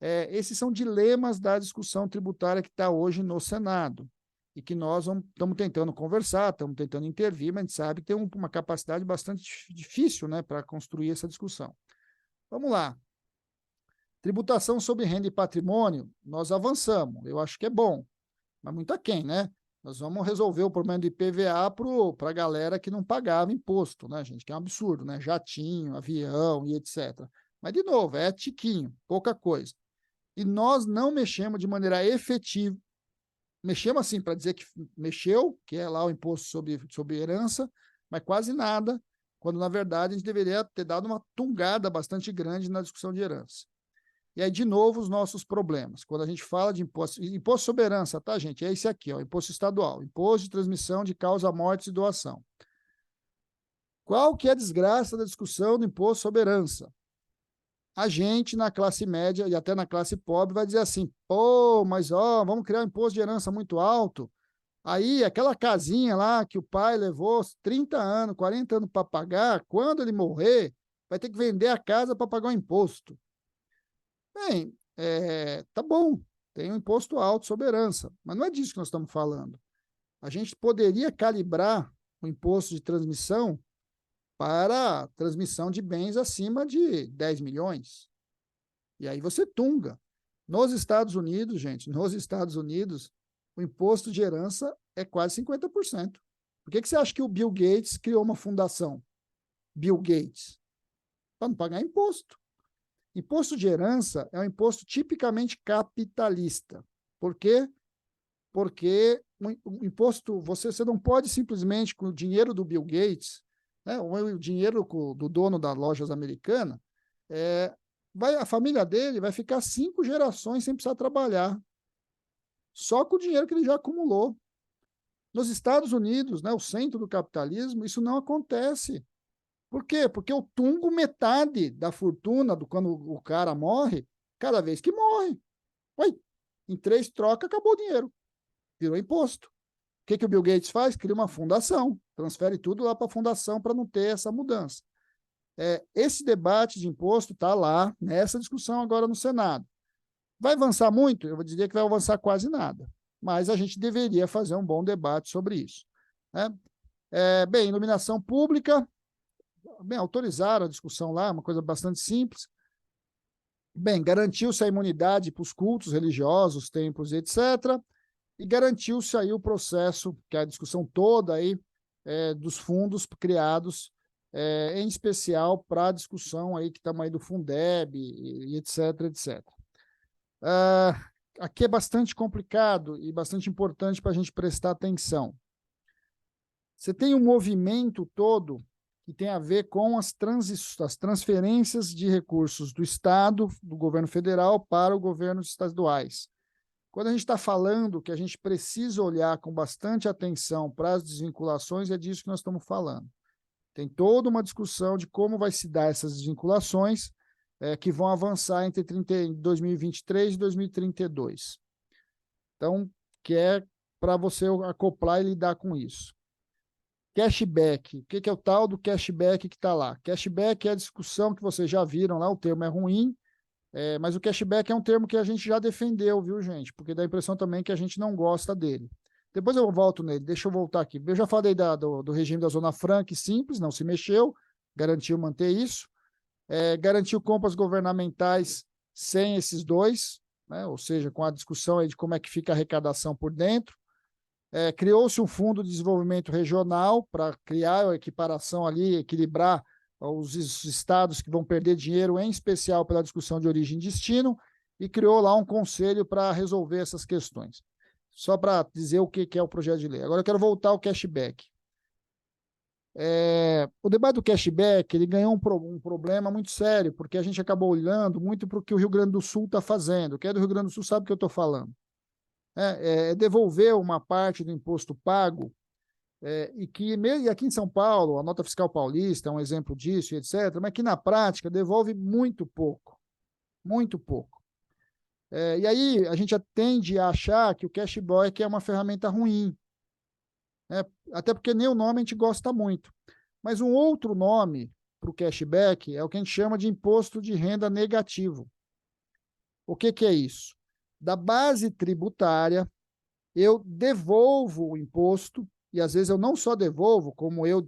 S4: Esses são dilemas da discussão tributária que está hoje no Senado, e que nós estamos tentando conversar, estamos tentando intervir, mas a gente sabe que tem uma capacidade bastante difícil, né, para construir essa discussão. Vamos lá. Tributação sobre renda e patrimônio, nós avançamos, eu acho que é bom, mas muito aquém, né? Nós vamos resolver o problema do IPVA para a galera que não pagava imposto, né, gente? Que é um absurdo, né? Jatinho, avião e etc. Mas, de novo, é tiquinho, pouca coisa. E nós não mexemos de maneira efetiva. Mexemos assim, para dizer que mexeu, que é lá o imposto sobre herança, mas quase nada, quando, na verdade, a gente deveria ter dado uma tungada bastante grande na discussão de herança. E aí, de novo, os nossos problemas. Quando a gente fala de imposto sobre herança, tá, gente? É esse aqui, ó, imposto estadual, imposto de transmissão de causa, morte e doação. Qual que é a desgraça da discussão do imposto sobre herança? A gente, na classe média e até na classe pobre, vai dizer assim, pô, mas ó, vamos criar um imposto de herança muito alto. Aí, aquela casinha lá que o pai levou 30 anos, 40 anos para pagar, quando ele morrer, vai ter que vender a casa para pagar o imposto. Bem, tá bom, tem um imposto alto sobre herança, mas não é disso que nós estamos falando. A gente poderia calibrar o imposto de transmissão para transmissão de bens acima de 10 milhões. E aí você tunga. Nos Estados Unidos, gente, o imposto de herança é quase 50%. Por que você acha que o Bill Gates criou uma fundação? Bill Gates? Para não pagar imposto. Imposto de herança é um imposto tipicamente capitalista. Por quê? Porque o imposto, você não pode simplesmente, com o dinheiro do Bill Gates, né, o dinheiro do dono das lojas americanas, a família dele vai ficar 5 gerações sem precisar trabalhar, só com o dinheiro que ele já acumulou. Nos Estados Unidos, né, o centro do capitalismo, isso não acontece. Por quê? Porque eu tungo metade da fortuna quando o cara morre, cada vez que morre. Em 3 trocas, acabou o dinheiro. Virou imposto. O que o Bill Gates faz? Cria uma fundação. Transfere tudo lá para a fundação para não ter essa mudança. Esse debate de imposto está lá, nessa discussão agora no Senado. Vai avançar muito? Eu vou dizer que vai avançar quase nada. Mas a gente deveria fazer um bom debate sobre isso, né? Bem, iluminação pública. Bem, autorizaram a discussão lá, uma coisa bastante simples. Bem, garantiu-se a imunidade para os cultos religiosos, templos, etc. E garantiu-se aí o processo, que é a discussão toda aí, dos fundos criados em especial para a discussão aí que estamos aí do Fundeb e etc, etc. Aqui é bastante complicado e bastante importante para a gente prestar atenção. Você tem um movimento todo que tem a ver com as transferências de recursos do Estado, do governo federal, para o governo estaduais. Quando a gente está falando que a gente precisa olhar com bastante atenção para as desvinculações, é disso que nós estamos falando. Tem toda uma discussão de como vai se dar essas desvinculações que vão avançar entre 2023 e 2032. Então, que é para você acoplar e lidar com isso. Cashback. O que é o tal do cashback que está lá? Cashback é a discussão que vocês já viram lá, o termo é ruim, mas o cashback é um termo que a gente já defendeu, viu, gente? Porque dá a impressão também que a gente não gosta dele. Depois eu volto nele, deixa eu voltar aqui. Eu já falei do regime da Zona Franca e Simples, não se mexeu, garantiu manter isso. Garantiu compras governamentais sem esses dois, né? Ou seja, com a discussão aí de como é que fica a arrecadação por dentro. Criou-se um fundo de desenvolvimento regional para criar a equiparação ali, equilibrar os estados que vão perder dinheiro, em especial pela discussão de origem e destino, e criou lá um conselho para resolver essas questões. Só para dizer o que é o projeto de lei. Agora eu quero voltar ao cashback. O debate do cashback ele ganhou um problema muito sério, porque a gente acabou olhando muito para o que o Rio Grande do Sul está fazendo. Quem é do Rio Grande do Sul sabe o que eu estou falando. Devolver uma parte do imposto pago, e aqui em São Paulo, a nota fiscal paulista é um exemplo disso, etc., mas que na prática devolve muito pouco, muito pouco. E aí a gente tende a achar que o cashback é uma ferramenta ruim, até porque nem o nome a gente gosta muito. Mas um outro nome para o cashback é o que a gente chama de imposto de renda negativo. O que é isso? Da base tributária, eu devolvo o imposto, e às vezes eu não só devolvo, como eu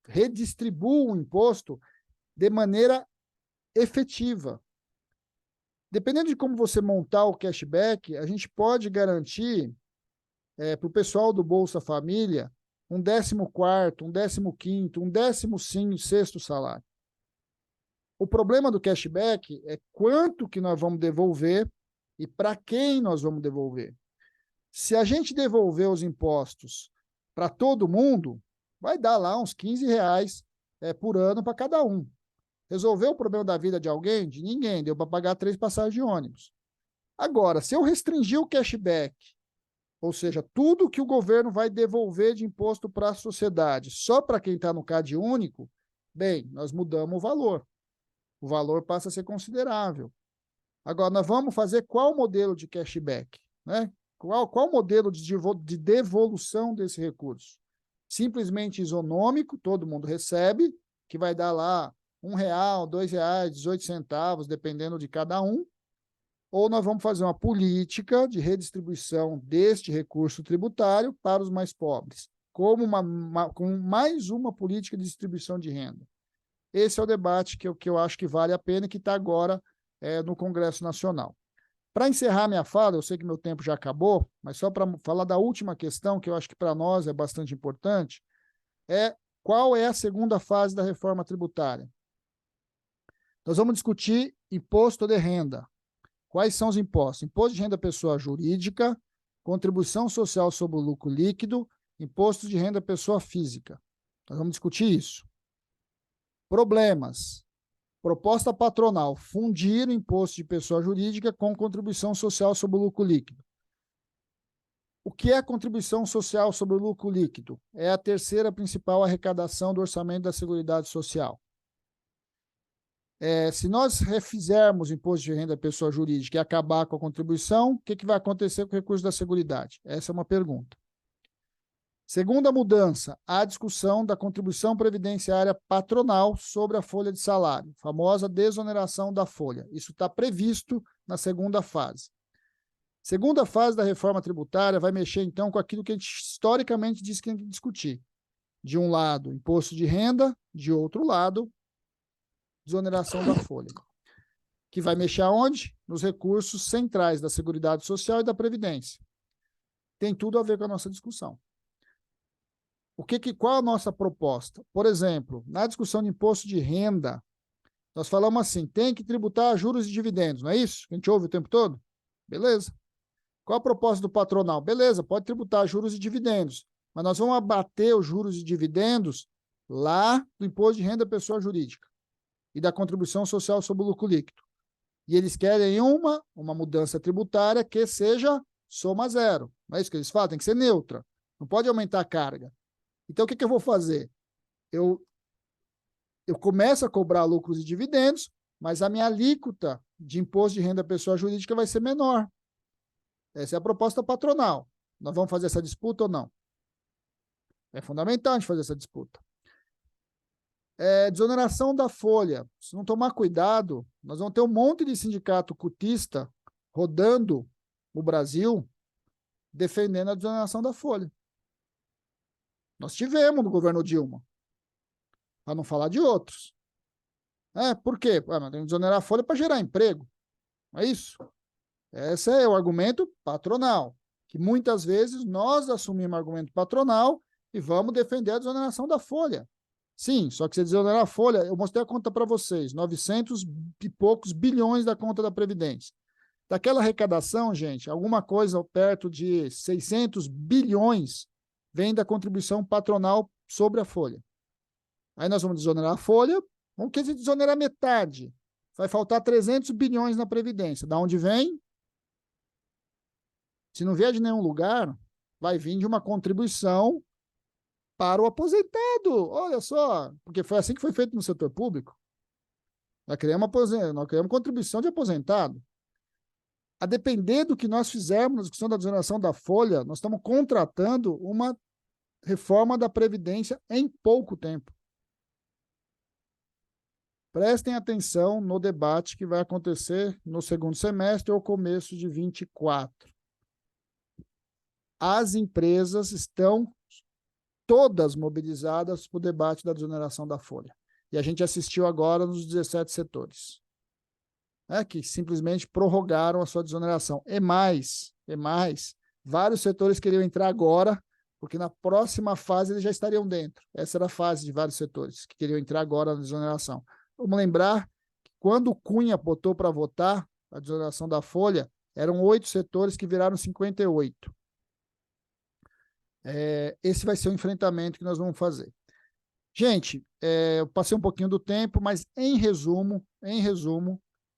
S4: redistribuo o imposto de maneira efetiva. Dependendo de como você montar o cashback, a gente pode garantir para o pessoal do Bolsa Família um 14º, um 15º, um 16º salário. O problema do cashback é quanto que nós vamos devolver e para quem nós vamos devolver. Se a gente devolver os impostos para todo mundo, vai dar lá uns R$15 por ano para cada um. Resolveu o problema da vida de alguém? De ninguém. Deu para pagar 3 passagens de ônibus. Agora, se eu restringir o cashback, ou seja, tudo que o governo vai devolver de imposto para a sociedade, só para quem está no CAD único, bem, nós mudamos o valor. O valor passa a ser considerável. Agora, nós vamos fazer qual modelo de cashback? Né? Qual modelo de devolução desse recurso? Simplesmente isonômico, todo mundo recebe, que vai dar lá R$1, R$2, 18 centavos, dependendo de cada um, ou nós vamos fazer uma política de redistribuição deste recurso tributário para os mais pobres, como com mais uma política de distribuição de renda. Esse é o debate que eu acho que vale a pena e que está agora no Congresso Nacional. Para encerrar minha fala, eu sei que meu tempo já acabou, mas só para falar da última questão, que eu acho que para nós é bastante importante, qual é a segunda fase da reforma tributária? Nós vamos discutir imposto de renda. Quais são os impostos? Imposto de renda pessoa jurídica, contribuição social sobre o lucro líquido, imposto de renda pessoa física. Nós vamos discutir isso. Problemas. Proposta patronal, fundir o imposto de pessoa jurídica com contribuição social sobre o lucro líquido. O que é contribuição social sobre o lucro líquido? É a terceira principal arrecadação do orçamento da Seguridade Social. Se nós refizermos o imposto de renda pessoa jurídica e acabar com a contribuição, o que vai acontecer com o recurso da Seguridade? Essa é uma pergunta. Segunda mudança, a discussão da contribuição previdenciária patronal sobre a folha de salário, famosa desoneração da folha. Isso está previsto na segunda fase. Segunda fase da reforma tributária vai mexer, então, com aquilo que a gente historicamente disse que tem que discutir. De um lado, imposto de renda, de outro lado, desoneração da folha. Que vai mexer aonde? Nos recursos centrais da Seguridade Social e da Previdência. Tem tudo a ver com a nossa discussão. Qual a nossa proposta? Por exemplo, na discussão de imposto de renda, nós falamos assim, tem que tributar juros e dividendos, não é isso? Que a gente ouve o tempo todo? Beleza. Qual a proposta do patronal? Beleza, pode tributar juros e dividendos, mas nós vamos abater os juros e dividendos lá do imposto de renda da pessoa jurídica e da contribuição social sobre o lucro líquido. E eles querem uma mudança tributária que seja soma zero. Não é isso que eles falam? Tem que ser neutra. Não pode aumentar a carga. Então, o que eu vou fazer? Eu começo a cobrar lucros e dividendos, mas a minha alíquota de imposto de renda da pessoa jurídica vai ser menor. Essa é a proposta patronal. Nós vamos fazer essa disputa ou não? É fundamental a gente fazer essa disputa. Desoneração da folha. Se não tomar cuidado, nós vamos ter um monte de sindicato cutista rodando o Brasil defendendo a desoneração da folha. Nós tivemos no governo Dilma, para não falar de outros. Por quê? Mas tem que desonerar a folha para gerar emprego. Não é isso? Esse é o argumento patronal, que muitas vezes nós assumimos o argumento patronal e vamos defender a desoneração da folha. Sim, só que se desonerar a folha, eu mostrei a conta para vocês, 900 e poucos bilhões da conta da Previdência. Daquela arrecadação, gente, alguma coisa perto de 600 bilhões vem da contribuição patronal sobre a folha. Aí nós vamos desonerar a folha, vamos querer desonerar metade. Vai faltar 300 bilhões na Previdência. Da onde vem? Se não vier de nenhum lugar, vai vir de uma contribuição para o aposentado. Olha só, porque foi assim que foi feito no setor público. Nós criamos contribuição de aposentado. A depender do que nós fizermos na discussão da desoneração da folha, nós estamos contratando uma reforma da Previdência em pouco tempo. Prestem atenção no debate que vai acontecer no segundo semestre ou começo de 24. As empresas estão todas mobilizadas para o debate da desoneração da folha. E a gente assistiu agora nos 17 setores, que simplesmente prorrogaram a sua desoneração. E mais, vários setores queriam entrar agora, porque na próxima fase eles já estariam dentro. Essa era a fase de vários setores que queriam entrar agora na desoneração. Vamos lembrar que quando o Cunha botou para votar a desoneração da folha, eram 8 setores que viraram 58. Esse vai ser o enfrentamento que nós vamos fazer. Gente, eu passei um pouquinho do tempo, mas em resumo,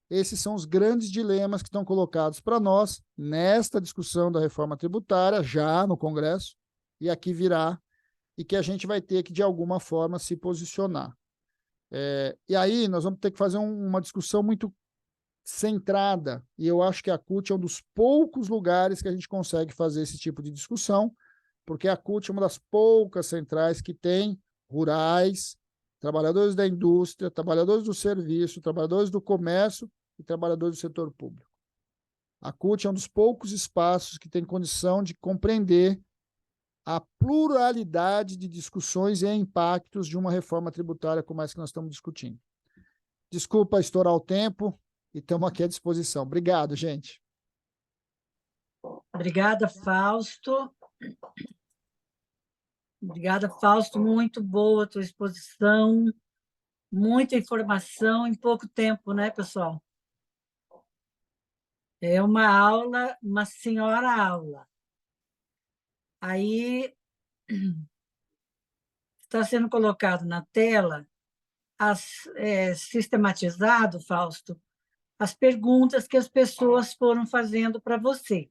S4: esses são os grandes dilemas que estão colocados para nós nesta discussão da reforma tributária, já no Congresso, e aqui virá, e que a gente vai ter que, de alguma forma, se posicionar. E aí nós vamos ter que fazer uma discussão muito centrada, e eu acho que a CUT é um dos poucos lugares que a gente consegue fazer esse tipo de discussão, porque a CUT é uma das poucas centrais que tem rurais, trabalhadores da indústria, trabalhadores do serviço, trabalhadores do comércio e trabalhadores do setor público. A CUT é um dos poucos espaços que tem condição de compreender a pluralidade de discussões e impactos de uma reforma tributária como essa que nós estamos discutindo. Desculpa estourar o tempo e estamos aqui à disposição. Obrigado, gente.
S3: Obrigada, Fausto. Obrigada, Fausto. Muito boa a tua exposição. Muita informação em pouco tempo, né, pessoal? É uma aula, uma senhora aula. Aí está sendo colocado na tela, sistematizado, Fausto, as perguntas que as pessoas foram fazendo para você.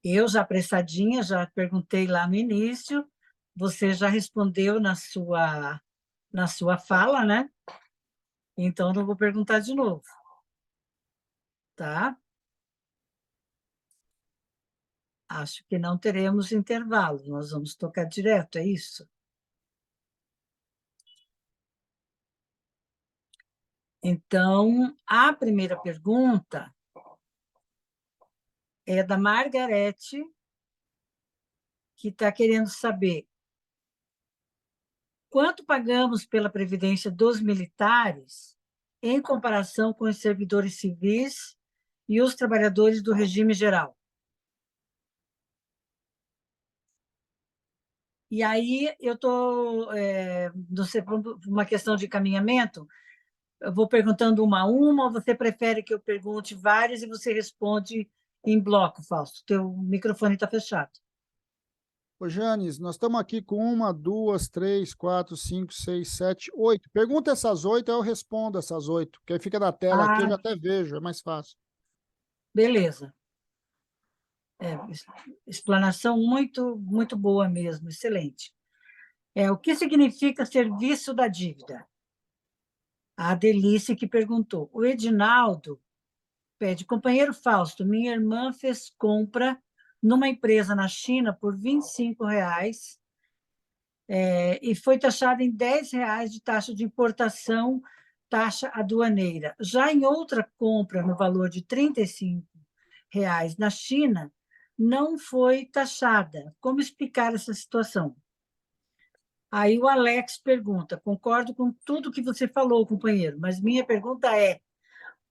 S3: Eu, já apressadinha, já perguntei lá no início, você já respondeu na sua fala, né? Então, não vou perguntar de novo. Tá? Acho que não teremos intervalo, nós vamos tocar direto, é isso? Então, a primeira pergunta é da Margarete, que está querendo saber quanto pagamos pela Previdência dos militares em comparação com os servidores civis e os trabalhadores do regime geral. E aí eu estou, não sei, por uma questão de caminhamento, eu vou perguntando uma a uma, ou você prefere que eu pergunte várias e você responde em bloco, Fausto? Teu microfone está fechado.
S4: Ô, Janes, nós estamos aqui com 1, 2, 3, 4, 5, 6, 7, 8. Pergunta essas 8, eu respondo essas 8, porque aí fica na tela aqui, eu já até vejo, é mais fácil.
S3: Beleza. Explanação muito boa mesmo, excelente. O que significa serviço da dívida? A Adelice que perguntou. O Edinaldo pede, companheiro Fausto, minha irmã fez compra numa empresa na China por R$ 25, e foi taxada em R$ 10 de taxa de importação, taxa aduaneira. Já em outra compra no valor de R$ 35 na China, não foi taxada. Como explicar essa situação? Aí o Alex pergunta, concordo com tudo que você falou, companheiro, mas minha pergunta é,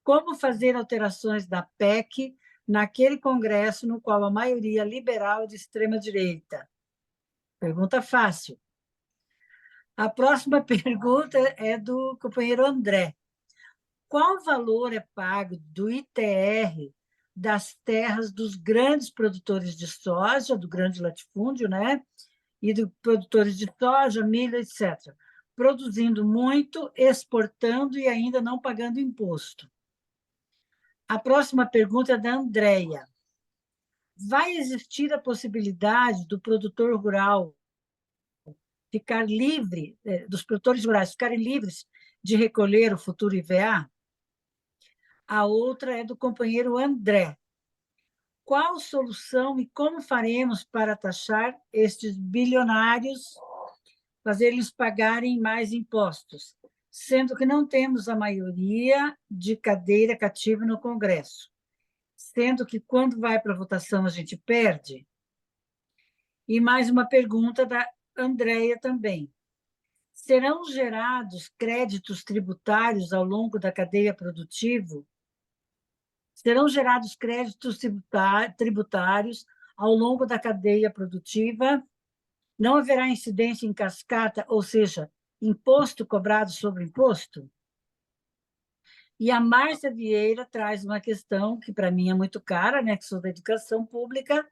S3: como fazer alterações da PEC naquele Congresso no qual a maioria liberal de extrema-direita? Pergunta fácil. A próxima pergunta é do companheiro André. Qual o valor é pago do ITR das terras dos grandes produtores de soja, do grande latifúndio, né? E dos produtores de soja, milho, etc., produzindo muito, exportando e ainda não pagando imposto? A próxima pergunta é da Andréia. Vai existir a possibilidade do produtor rural ficar livre, dos produtores rurais ficarem livres de recolher o futuro IVA? A outra é do companheiro André. Qual solução e como faremos para taxar estes bilionários, fazer eles pagarem mais impostos, sendo que não temos a maioria de cadeira cativa no Congresso, sendo que quando vai para a votação a gente perde? E mais uma pergunta da Andréia também. Serão gerados créditos tributários ao longo da cadeia produtiva? Serão gerados créditos tributários ao longo da cadeia produtiva? Não haverá incidência em cascata, ou seja, imposto cobrado sobre imposto? E a Márcia Vieira traz uma questão que para mim é muito cara, né, que sou da educação pública.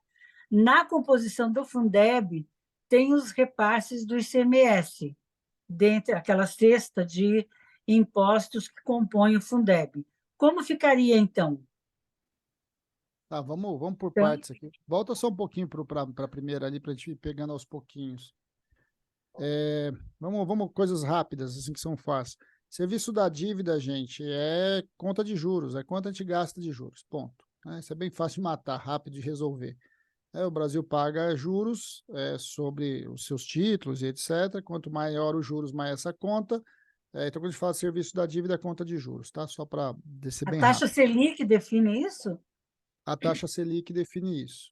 S3: Na composição do Fundeb, tem os repasses do ICMS, dentro daquela cesta de impostos que compõem o Fundeb. Como ficaria, então?
S4: Tá, vamos por
S3: Então,
S4: partes aqui. Volta só um pouquinho para a primeira ali, para a gente ir pegando aos pouquinhos. Vamos coisas rápidas, assim que são fáceis. Serviço da dívida, gente, é conta de juros, é quanto a gente gasta de juros, ponto. Né? Isso é bem fácil de matar, rápido de resolver. O Brasil paga juros sobre os seus títulos e etc. Quanto maior os juros, mais essa conta. Então, quando a gente fala de serviço da dívida, é conta de juros, tá? Só para descer
S3: a
S4: bem
S3: taxa
S4: rápido.
S3: Selic define isso?
S4: A taxa Selic define isso.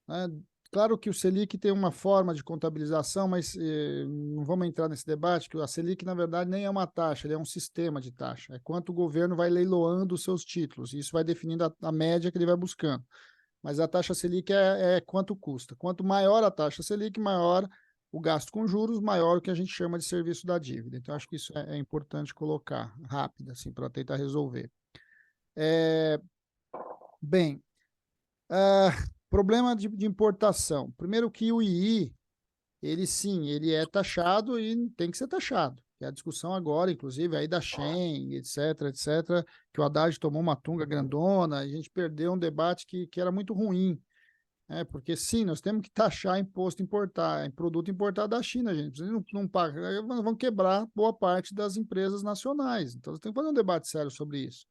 S4: Né? Claro que o Selic tem uma forma de contabilização, mas não vamos entrar nesse debate, que a Selic, na verdade, nem é uma taxa, ele é um sistema de taxa. É quanto o governo vai leiloando os seus títulos, e isso vai definindo a média que ele vai buscando. Mas a taxa Selic é quanto custa. Quanto maior a taxa Selic, maior o gasto com juros, maior o que a gente chama de serviço da dívida. Então, acho que isso é importante colocar rápido, assim, para tentar resolver. Bem, problema de importação. Primeiro que o II, ele sim, ele é taxado e tem que ser taxado. É a discussão agora, inclusive, aí da Shen, etc., que o Haddad tomou uma tunga grandona, a gente perdeu um debate que era muito ruim. Porque sim, nós temos que taxar imposto importar, produto importado da China, gente. Se não paga, vão quebrar boa parte das empresas nacionais. Então, nós temos que fazer um debate sério sobre isso.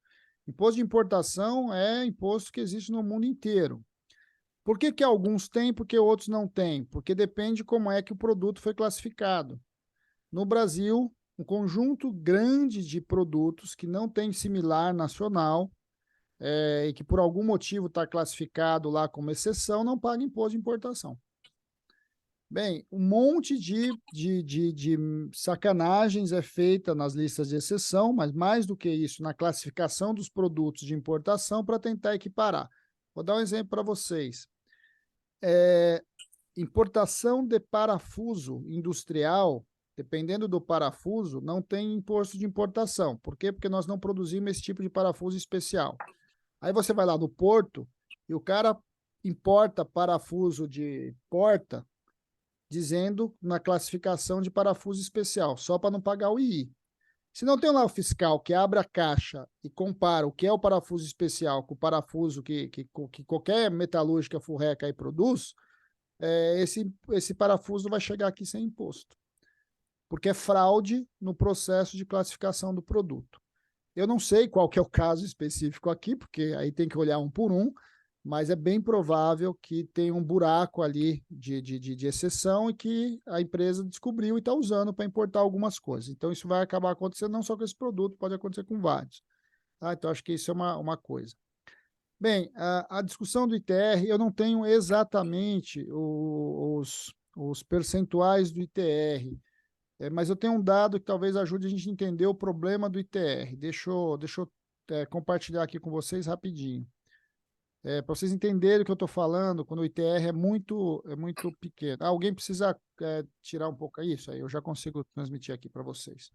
S4: Imposto de importação é imposto que existe no mundo inteiro. Por que alguns têm, porque outros não têm? Porque depende como é que o produto foi classificado. No Brasil, um conjunto grande de produtos que não tem similar nacional e que por algum motivo está classificado lá como exceção, não paga imposto de importação. Bem, um monte de sacanagens é feita nas listas de exceção, mas mais do que isso, na classificação dos produtos de importação para tentar equiparar. Vou dar um exemplo para vocês. importação de parafuso industrial, dependendo do parafuso, não tem imposto de importação. Por quê? Porque nós não produzimos esse tipo de parafuso especial. Aí você vai lá no porto e o cara importa parafuso de porta, dizendo na classificação de parafuso especial, só para não pagar o II. Se não tem lá o fiscal que abre a caixa e compara o que é o parafuso especial com o parafuso que qualquer metalúrgica furreca aí produz, esse parafuso vai chegar aqui sem imposto, porque é fraude no processo de classificação do produto. Eu não sei qual que é o caso específico aqui, porque aí tem que olhar um por um, mas é bem provável que tenha um buraco ali de exceção e que a empresa descobriu e está usando para importar algumas coisas. Então, isso vai acabar acontecendo não só com esse produto, pode acontecer com vários. Tá? Então, acho que isso é uma coisa. Bem, a discussão do ITR, eu não tenho exatamente os percentuais do ITR, mas eu tenho um dado que talvez ajude a gente a entender o problema do ITR. Deixa eu compartilhar aqui com vocês rapidinho. Para vocês entenderem o que eu estou falando, quando o ITR é muito pequeno. Alguém precisa tirar um pouco isso, aí eu já consigo transmitir aqui para vocês.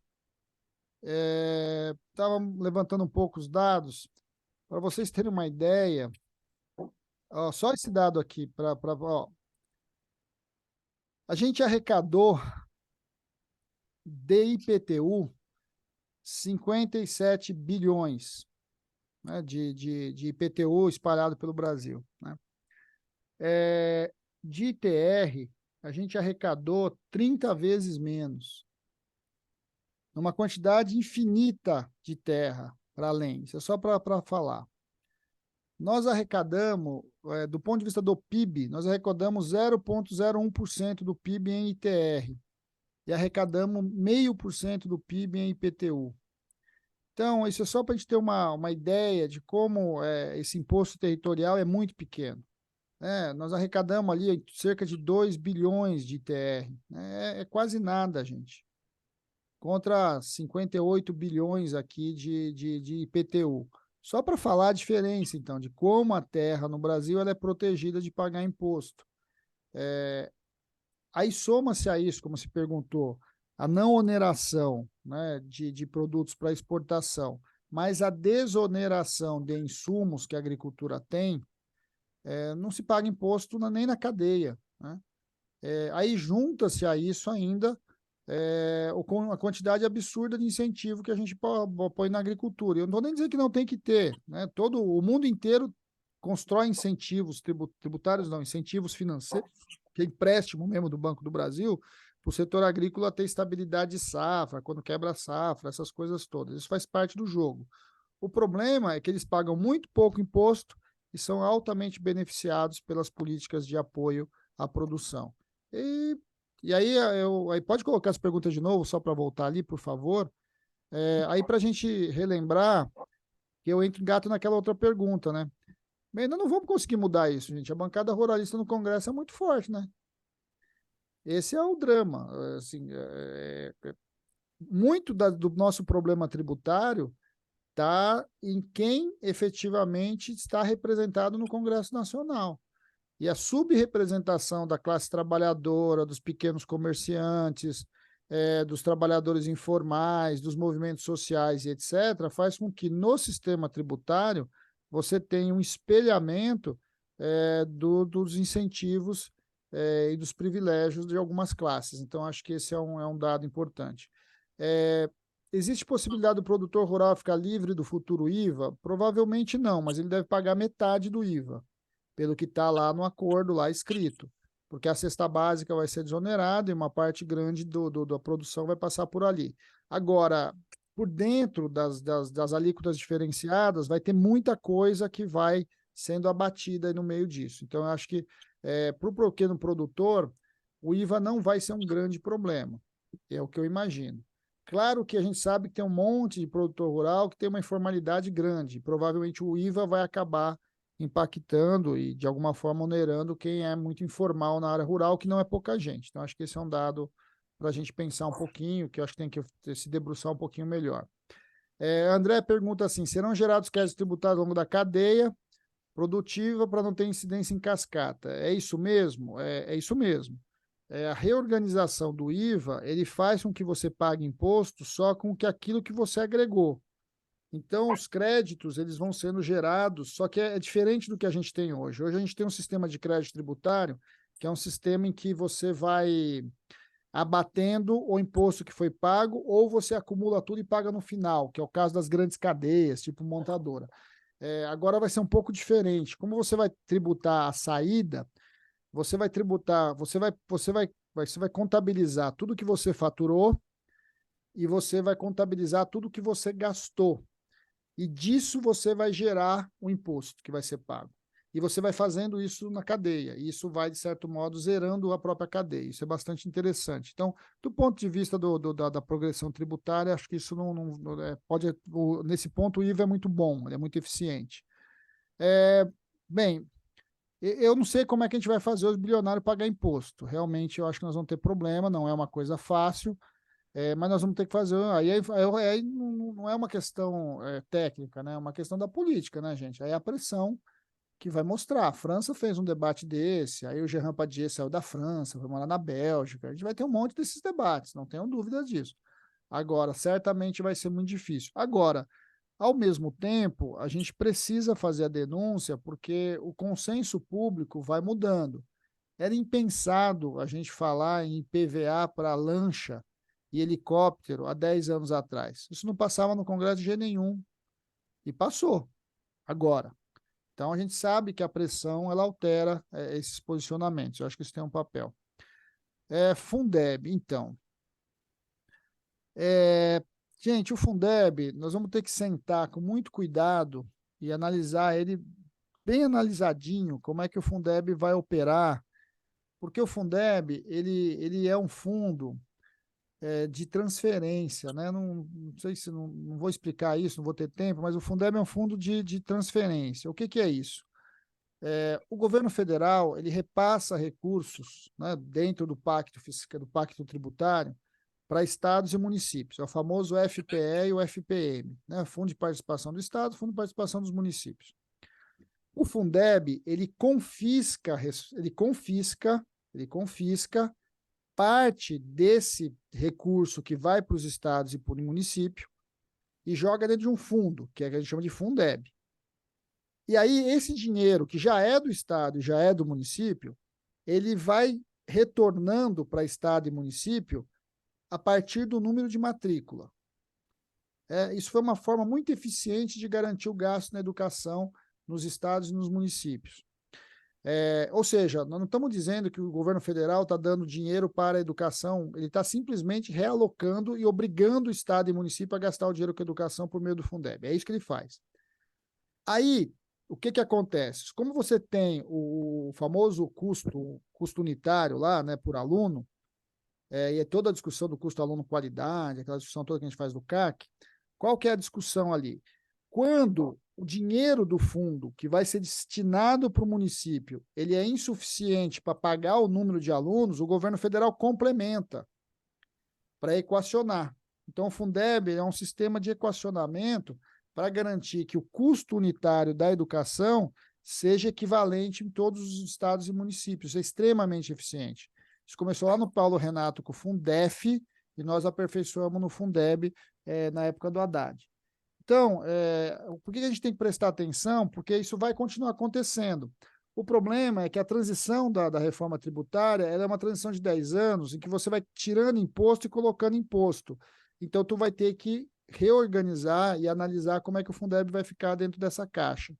S4: Estava levantando um pouco os dados, para vocês terem uma ideia, só esse dado aqui, a gente arrecadou de IPTU 57 bilhões, né, de IPTU espalhado pelo Brasil. Né? De ITR, a gente arrecadou 30 vezes menos, numa quantidade infinita de terra para além. Isso é só para falar. Nós arrecadamos, do ponto de vista do PIB, nós arrecadamos 0,01% do PIB em ITR e arrecadamos 0,5% do PIB em IPTU. Então, isso é só para a gente ter uma ideia de como esse imposto territorial é muito pequeno. Nós arrecadamos ali cerca de 2 bilhões de ITR. É quase nada, gente. Contra 58 bilhões aqui de IPTU. Só para falar a diferença, então, de como a terra no Brasil ela é protegida de pagar imposto. Aí soma-se a isso, como se perguntou, a não oneração, né, de produtos para exportação, mas a desoneração de insumos que a agricultura tem, não se paga imposto nem na cadeia. Né? Aí junta-se a isso ainda a quantidade absurda de incentivo que a gente põe na agricultura. Eu não estou nem dizendo que não tem que ter. Né? Todo o mundo inteiro constrói incentivos tributários, não, incentivos financeiros, que é empréstimo mesmo do Banco do Brasil, para o setor agrícola ter estabilidade de safra, quando quebra a safra, essas coisas todas. Isso faz parte do jogo. O problema é que eles pagam muito pouco imposto e são altamente beneficiados pelas políticas de apoio à produção. E aí, aí pode colocar as perguntas de novo, só para voltar ali, por favor. Aí, para a gente relembrar, que eu engato naquela outra pergunta, né? Bem, ainda não vamos conseguir mudar isso, gente. A bancada ruralista no Congresso é muito forte, né? Esse é o drama. Assim, muito do nosso problema tributário está em quem efetivamente está representado no Congresso Nacional. E a subrepresentação da classe trabalhadora, dos pequenos comerciantes, dos trabalhadores informais, dos movimentos sociais e etc., faz com que no sistema tributário você tenha um espelhamento dos incentivos e dos privilégios de algumas classes. Então, acho que esse é um dado importante. Existe possibilidade do produtor rural ficar livre do futuro IVA? Provavelmente não, mas ele deve pagar metade do IVA, pelo que está lá no acordo, lá escrito, porque a cesta básica vai ser desonerada e uma parte grande da produção vai passar por ali. Agora, por dentro das alíquotas diferenciadas, vai ter muita coisa que vai sendo abatida aí no meio disso. Então, eu acho que para o pequeno produtor, o IVA não vai ser um grande problema, é o que eu imagino. Claro que a gente sabe que tem um monte de produtor rural que tem uma informalidade grande, provavelmente o IVA vai acabar impactando e, de alguma forma, onerando quem é muito informal na área rural, que não é pouca gente. Então, acho que esse é um dado para a gente pensar um pouquinho, que eu acho que tem que se debruçar um pouquinho melhor. André pergunta assim, serão gerados créditos tributários ao longo da cadeia produtiva para não ter incidência em cascata. É isso mesmo? É isso mesmo. A reorganização do IVA, ele faz com que você pague imposto só com aquilo que você agregou. Então, os créditos, eles vão sendo gerados, só que é diferente do que a gente tem hoje. Hoje a gente tem um sistema de crédito tributário, que é um sistema em que você vai abatendo o imposto que foi pago, ou você acumula tudo e paga no final, que é o caso das grandes cadeias, tipo montadora. Agora vai ser um pouco diferente. Como você vai tributar a saída, você vai tributar, você vai contabilizar tudo que você faturou e você vai contabilizar tudo que você gastou. E disso você vai gerar o imposto que vai ser pago. E você vai fazendo isso na cadeia. E isso vai, de certo modo, zerando a própria cadeia. Isso é bastante interessante. Então, do ponto de vista da progressão tributária, acho que isso pode. Nesse ponto, o IVA é muito bom, ele é muito eficiente. Bem, eu não sei como é que a gente vai fazer os bilionários pagar imposto. Realmente, eu acho que nós vamos ter problema, não é uma coisa fácil. Mas nós vamos ter que fazer. Aí não é uma questão técnica, né? É uma questão da política, né, gente? Aí é a pressão que vai mostrar. A França fez um debate desse, aí o Gerard Padier saiu da França, foi morar na Bélgica. A gente vai ter um monte desses debates, não tenho dúvida disso. Agora, certamente vai ser muito difícil. Agora, ao mesmo tempo, a gente precisa fazer a denúncia porque o consenso público vai mudando. Era impensado a gente falar em PVA para lancha e helicóptero há 10 anos atrás. Isso não passava no Congresso de jeito nenhum. E passou agora. Então, a gente sabe que a pressão ela altera esses posicionamentos. Eu acho que isso tem um papel. Fundeb, então. Gente, o Fundeb, nós vamos ter que sentar com muito cuidado e analisar ele bem analisadinho, como é que o Fundeb vai operar, porque o Fundeb, ele é um fundo de transferência, né? Não sei se não vou explicar isso, não vou ter tempo, mas o Fundeb é um fundo de transferência. O que é isso? O governo federal ele repassa recursos, né, dentro do pacto fiscal, do pacto tributário, para estados e municípios. É o famoso FPE e o FPM, né? Fundo de Participação do Estado, Fundo de Participação dos Municípios. O Fundeb ele confisca parte desse recurso que vai para os estados e para o município e joga dentro de um fundo, que a gente chama de Fundeb. E aí, esse dinheiro, que já é do estado e já é do município, ele vai retornando para estado e município a partir do número de matrícula. Isso foi uma forma muito eficiente de garantir o gasto na educação nos estados e nos municípios. Ou seja, nós não estamos dizendo que o governo federal está dando dinheiro para a educação, ele está simplesmente realocando e obrigando o estado e município a gastar o dinheiro com a educação por meio do Fundeb. É isso que ele faz. Aí, o que acontece? Como você tem o famoso custo unitário lá, né, por aluno, e é toda a discussão do custo aluno-qualidade, aquela discussão toda que a gente faz do CAC, qual que é a discussão ali? Quando o dinheiro do fundo que vai ser destinado para o município, ele é insuficiente para pagar o número de alunos, o governo federal complementa para equacionar. Então, o Fundeb é um sistema de equacionamento para garantir que o custo unitário da educação seja equivalente em todos os estados e municípios. Isso é extremamente eficiente. Isso começou lá no Paulo Renato com o Fundef e nós aperfeiçoamos no Fundeb na época do Haddad. Então, por que a gente tem que prestar atenção? Porque isso vai continuar acontecendo. O problema é que a transição da reforma tributária ela é uma transição de 10 anos em que você vai tirando imposto e colocando imposto. Então, tu vai ter que reorganizar e analisar como é que o Fundeb vai ficar dentro dessa caixa.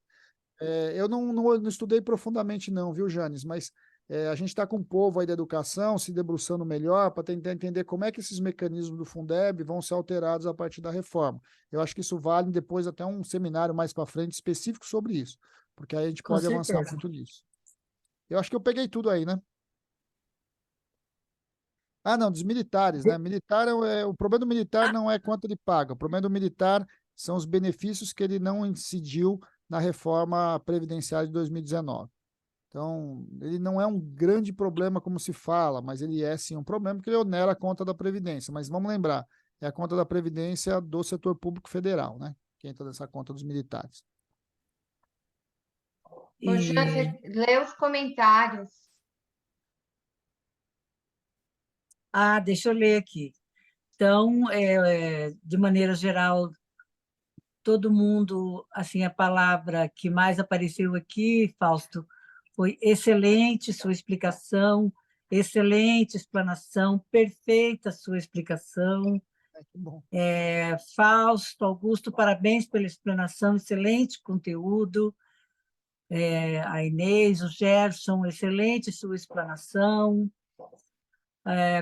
S4: Eu não estudei profundamente não, viu, Janes? Mas a gente está com o povo aí da educação se debruçando melhor para tentar entender como é que esses mecanismos do Fundeb vão ser alterados a partir da reforma. Eu acho que isso vale depois até um seminário mais para frente específico sobre isso, porque aí a gente pode avançar muito nisso. Eu acho que eu peguei tudo aí, né? Ah, não, dos militares, né? Militar o problema do militar não é quanto ele paga, o problema do militar são os benefícios que ele não incidiu na reforma previdenciária de 2019. Então, ele não é um grande problema como se fala, mas ele é sim um problema porque ele onera a conta da Previdência. Mas vamos lembrar, é a conta da Previdência do setor público federal, né? Que entra nessa conta dos militares.
S2: Ô, Jane, lê os comentários.
S3: Deixa eu ler aqui. Então, de maneira geral, todo mundo, assim, a palavra que mais apareceu aqui, Fausto, foi excelente sua explicação, excelente explanação, perfeita sua explicação.
S4: Que bom.
S3: Fausto, Augusto, parabéns pela explanação, excelente conteúdo. A Inês, o Gerson, excelente sua explanação.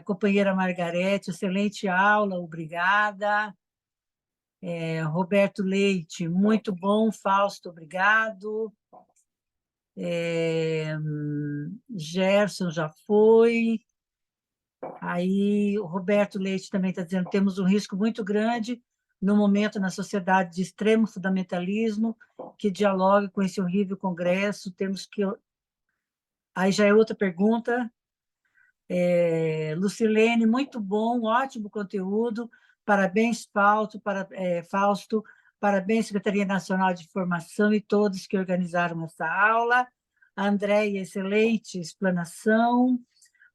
S3: Companheira Margarete, excelente aula, obrigada. Roberto Leite, muito bom, Fausto, obrigado. Gerson já foi. Aí o Roberto Leite também está dizendo que temos um risco muito grande no momento na sociedade de extremo fundamentalismo que dialoga com esse horrível Congresso. Temos que... Aí já é outra pergunta. Lucilene, muito bom, ótimo conteúdo. Parabéns, Fausto. Parabéns, Secretaria Nacional de Formação e todos que organizaram essa aula. Andréia, excelente explanação.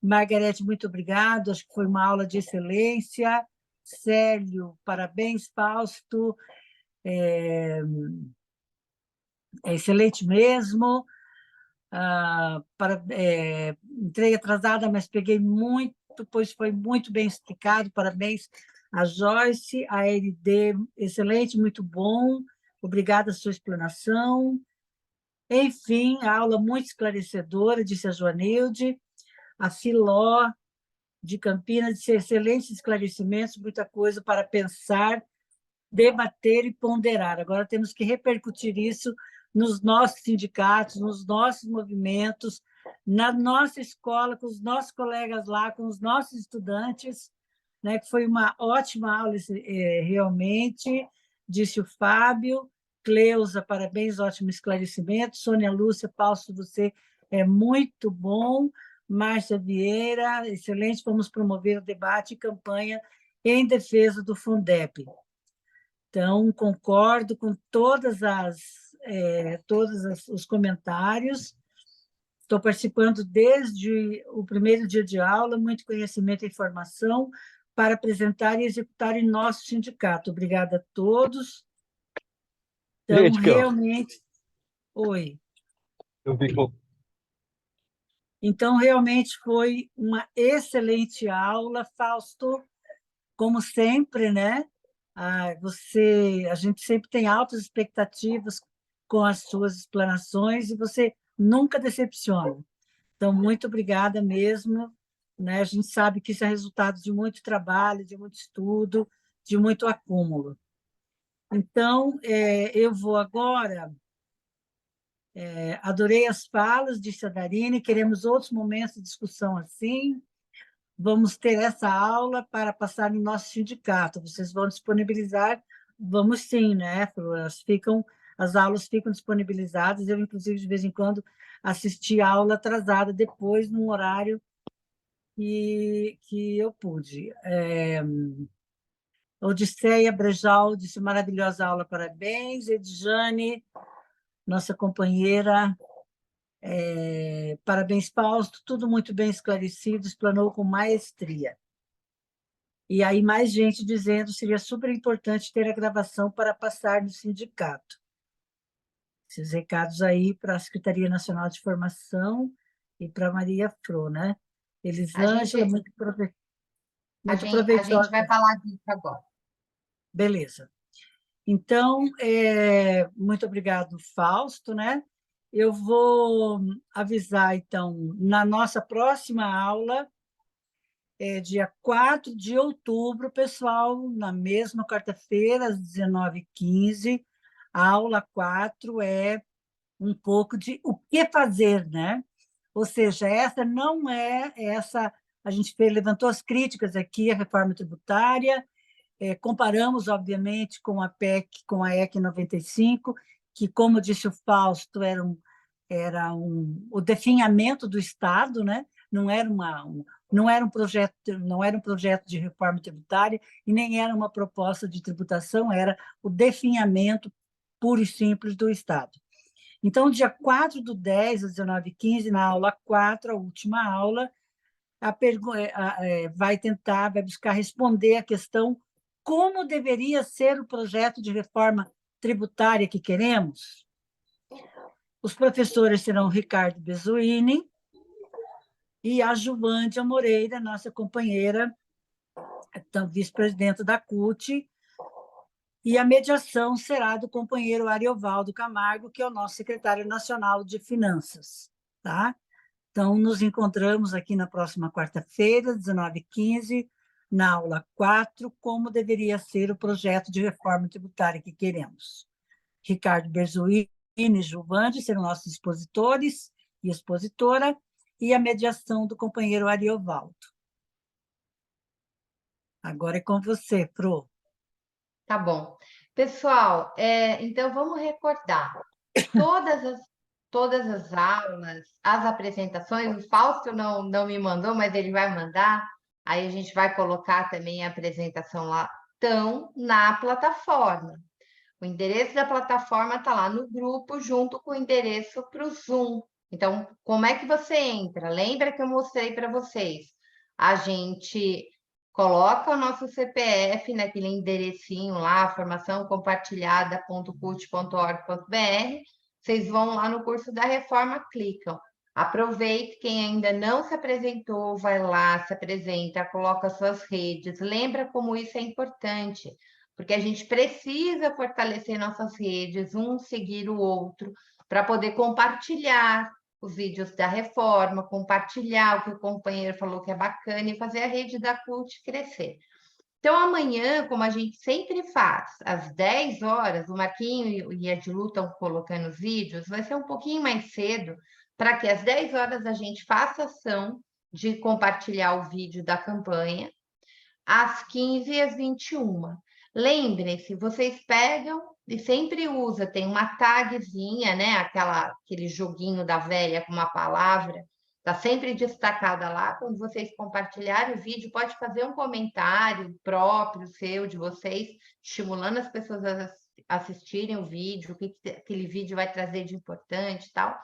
S3: Margarete, muito obrigado, acho que foi uma aula de excelência. Célio, parabéns, Fausto. É excelente mesmo. Entrei atrasada, mas peguei muito, pois foi muito bem explicado. Parabéns a Joyce, a LD, excelente, muito bom. Obrigada a sua explanação. Enfim, a aula muito esclarecedora, disse a Joanilde. A Filó, de Campinas, disse excelentes esclarecimentos, muita coisa para pensar, debater e ponderar. Agora temos que repercutir isso nos nossos sindicatos, nos nossos movimentos, na nossa escola, com os nossos colegas lá, com os nossos estudantes, né, que foi uma ótima aula, realmente, disse o Fábio. Cleusa, parabéns, ótimo esclarecimento. Sônia Lúcia, Fausto, você é muito bom. Márcia Vieira, excelente, vamos promover o debate e campanha em defesa do Fundeb. Então, concordo com todos os comentários. Estou participando desde o primeiro dia de aula, muito conhecimento e informação para apresentar e executar em nosso sindicato. Obrigada a todos. Então, realmente... Oi.
S5: Eu vi que...
S3: Então, realmente foi uma excelente aula, Fausto, como sempre, né? A gente sempre tem altas expectativas com as suas explanações e você nunca decepciona. Então, muito obrigada mesmo, né? A gente sabe que isso é resultado de muito trabalho, de muito estudo, de muito acúmulo. Então, eu vou agora... adorei as falas, disse a Darine, queremos outros momentos de discussão assim. Vamos ter essa aula para passar no nosso sindicato. Vocês vão disponibilizar? Vamos sim, né? As aulas ficam disponibilizadas. Eu, inclusive, de vez em quando, assisti a aula atrasada, depois, num horário que eu pude. Odisseia Brejal disse maravilhosa aula, parabéns. Edjane, nossa companheira, parabéns, Fausto, tudo muito bem esclarecido, explanou com maestria. E aí mais gente dizendo seria super importante ter a gravação para passar no sindicato. Esses recados aí para a Secretaria Nacional de Formação e para a Maria Fro, né? Elisângela, muito proveitosa.
S2: A gente vai falar disso agora.
S3: Beleza. Então, muito obrigado, Fausto, né? Eu vou avisar, então, na nossa próxima aula, dia 4 de outubro, pessoal, na mesma quarta-feira, às 19h15, a aula 4 é um pouco de o que fazer, né? Ou seja, essa não é essa... A gente levantou as críticas aqui à reforma tributária, comparamos, obviamente, com a PEC, com a EC 95, que, como disse o Fausto, era o definhamento do Estado, né? Não era um projeto de reforma tributária e nem era uma proposta de tributação, era o definhamento puro e simples do Estado. Então, dia 4/10, às 19h15, na aula 4, a última aula, vai buscar responder a questão como deveria ser o projeto de reforma tributária que queremos. Os professores serão Ricardo Bezuini e a Juvândia Moreira, nossa companheira, vice-presidenta da CUT, e a mediação será do companheiro Ariovaldo Camargo, que é o nosso secretário nacional de Finanças. Tá? Então, nos encontramos aqui na próxima quarta-feira, 19h15, na aula 4, como deveria ser o projeto de reforma tributária que queremos. Ricardo Berzuini e Juvândia serão nossos expositores e expositora, e a mediação do companheiro Ariovaldo. Agora é com você, Pro.
S2: Tá bom. Pessoal, então vamos recordar. Todas as aulas, as apresentações, o Fausto não me mandou, mas ele vai mandar, aí a gente vai colocar também a apresentação lá, estão na plataforma. O endereço da plataforma está lá no grupo, junto com o endereço para o Zoom. Então, como é que você entra? Lembra que eu mostrei para vocês? A gente coloca o nosso CPF naquele enderecinho lá, formaçãocompartilhada.cult.org.br. Vocês vão lá no curso da reforma, clicam. Aproveite, quem ainda não se apresentou, vai lá, se apresenta, coloca suas redes. Lembra como isso é importante, porque a gente precisa fortalecer nossas redes, um seguir o outro, para poder compartilhar os vídeos da reforma, compartilhar o que o companheiro falou que é bacana e fazer a rede da CUT crescer. Então, amanhã, como a gente sempre faz, às 10 horas, o Marquinho e a Dilu estão colocando os vídeos, vai ser um pouquinho mais cedo, para que às 10 horas a gente faça ação de compartilhar o vídeo da campanha, às 15 e às 21. Lembrem-se, vocês pegam e sempre usa, tem uma tagzinha, né? Aquele joguinho da velha com uma palavra, está sempre destacada lá. Quando vocês compartilharem o vídeo, pode fazer um comentário próprio, seu, de vocês, estimulando as pessoas a assistirem o vídeo, o que aquele vídeo vai trazer de importante e tal.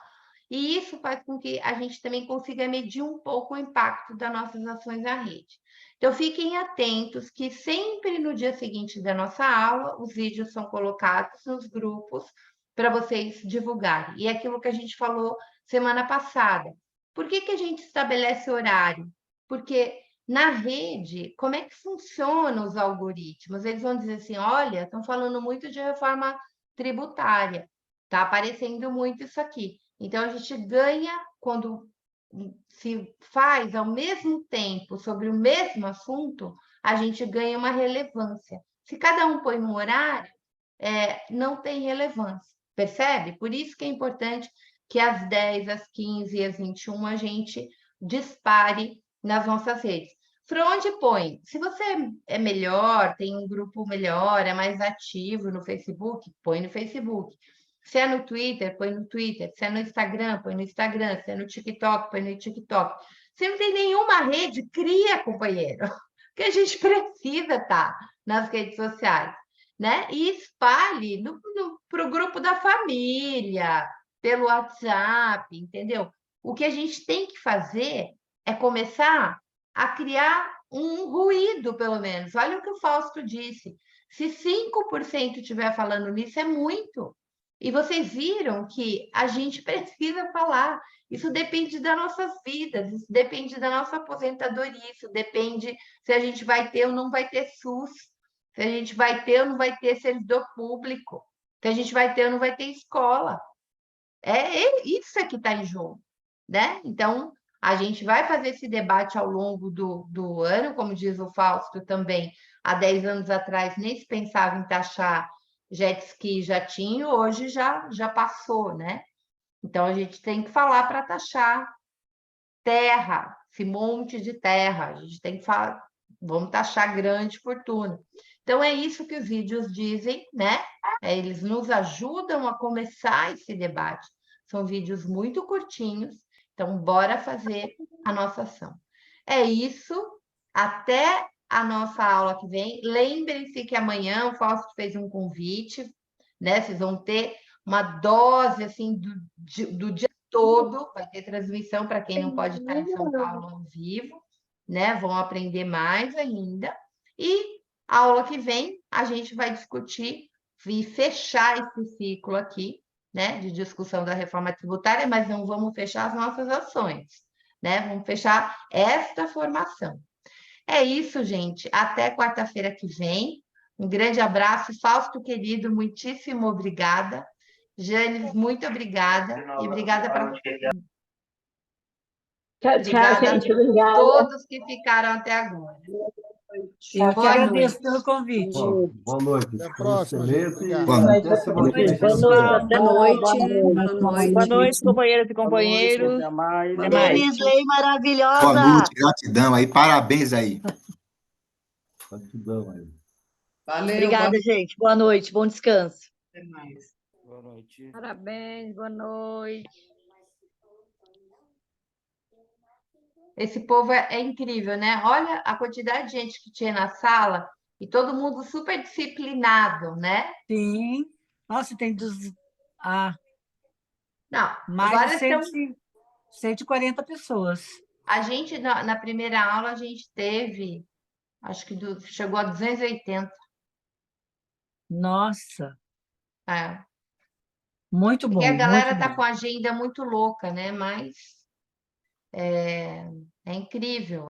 S2: E isso faz com que a gente também consiga medir um pouco o impacto das nossas ações na rede. Então, fiquem atentos que sempre no dia seguinte da nossa aula, os vídeos são colocados nos grupos para vocês divulgarem. E é aquilo que a gente falou semana passada. Por que a gente estabelece horário? Porque na rede, como é que funcionam os algoritmos? Eles vão dizer assim, olha, estão falando muito de reforma tributária, está aparecendo muito isso aqui. Então, a gente ganha quando se faz ao mesmo tempo sobre o mesmo assunto, a gente ganha uma relevância. Se cada um põe um horário, não tem relevância, percebe? Por isso que é importante que às 10, às 15 e às 21 a gente dispare nas nossas redes. Para onde põe? Se você é melhor, tem um grupo melhor, é mais ativo no Facebook, põe no Facebook. Se é no Twitter, põe no Twitter. Se é no Instagram, põe no Instagram. Se é no TikTok, põe no TikTok. Se não tem nenhuma rede, cria, companheiro. Porque a gente precisa estar nas redes sociais, né? E espalhe para o grupo da família, pelo WhatsApp, entendeu? O que a gente tem que fazer é começar a criar um ruído, pelo menos. Olha o que o Fausto disse. Se 5% estiver falando nisso, é muito. E vocês viram que a gente precisa falar. Isso depende das nossas vidas, isso depende da nossa aposentadoria, isso depende se a gente vai ter ou não vai ter SUS, se a gente vai ter ou não vai ter servidor público, se a gente vai ter ou não vai ter escola. Isso é que está em jogo, né? Então, a gente vai fazer esse debate ao longo do ano, como diz o Fausto também, há 10 anos atrás nem se pensava em taxar jet ski, jatinho, hoje já passou, né? Então, a gente tem que falar para taxar terra, esse monte de terra. A gente tem que falar, vamos taxar grande fortuna. Então, é isso que os vídeos dizem, né? Eles nos ajudam a começar esse debate. São vídeos muito curtinhos, então, bora fazer a nossa ação. É isso, até a nossa aula que vem. Lembrem-se que amanhã o Fausto fez um convite, né? Vocês vão ter uma dose assim do dia todo, vai ter transmissão para quem não pode estar em São Paulo ao vivo, né? Vão aprender mais ainda. E a aula que vem a gente vai discutir e fechar esse ciclo aqui, né, de discussão da reforma tributária, mas não vamos fechar as nossas ações, né? Vamos fechar esta formação. É isso, gente. Até quarta-feira que vem. Um grande abraço. Fausto, querido, muitíssimo obrigada. Janes, muito obrigada. E obrigada para
S5: Tchau,
S2: obrigada
S5: gente.
S2: a
S5: Obrigada.
S2: todos que ficaram até agora.
S3: Eu que
S2: Boa
S3: agradeço
S2: noite.
S3: pelo convite.
S6: Boa noite.
S4: Até a próxima, gente. Obrigado.
S6: Boa noite. Até semana que vem.
S5: Boa noite, até
S7: Boa noite.
S5: Boa noite, companheiras e companheiros.
S7: Até mais.
S5: Até mais.
S1: Denizley maravilhosa!
S6: Boa noite, gratidão aí, parabéns aí.
S7: Gratidão aí.
S8: Valeu,
S5: Obrigada, gente. Boa noite, bom descanso.
S8: até mais.
S7: Boa noite.
S5: Parabéns, boa noite.
S2: Esse povo é incrível, né? Olha a quantidade de gente que tinha na sala e todo mundo super disciplinado, né?
S3: Sim. Nossa, tem
S2: Não,
S3: mais
S2: agora
S3: de
S2: estamos
S3: 140 pessoas.
S2: A gente, na primeira aula, a gente teve, acho que chegou a 280.
S3: Nossa,
S2: É.
S3: muito
S2: Porque a
S3: bom,
S2: galera
S3: muito
S2: tá
S3: bom.
S2: com a agenda muito louca, né? Mas é incrível.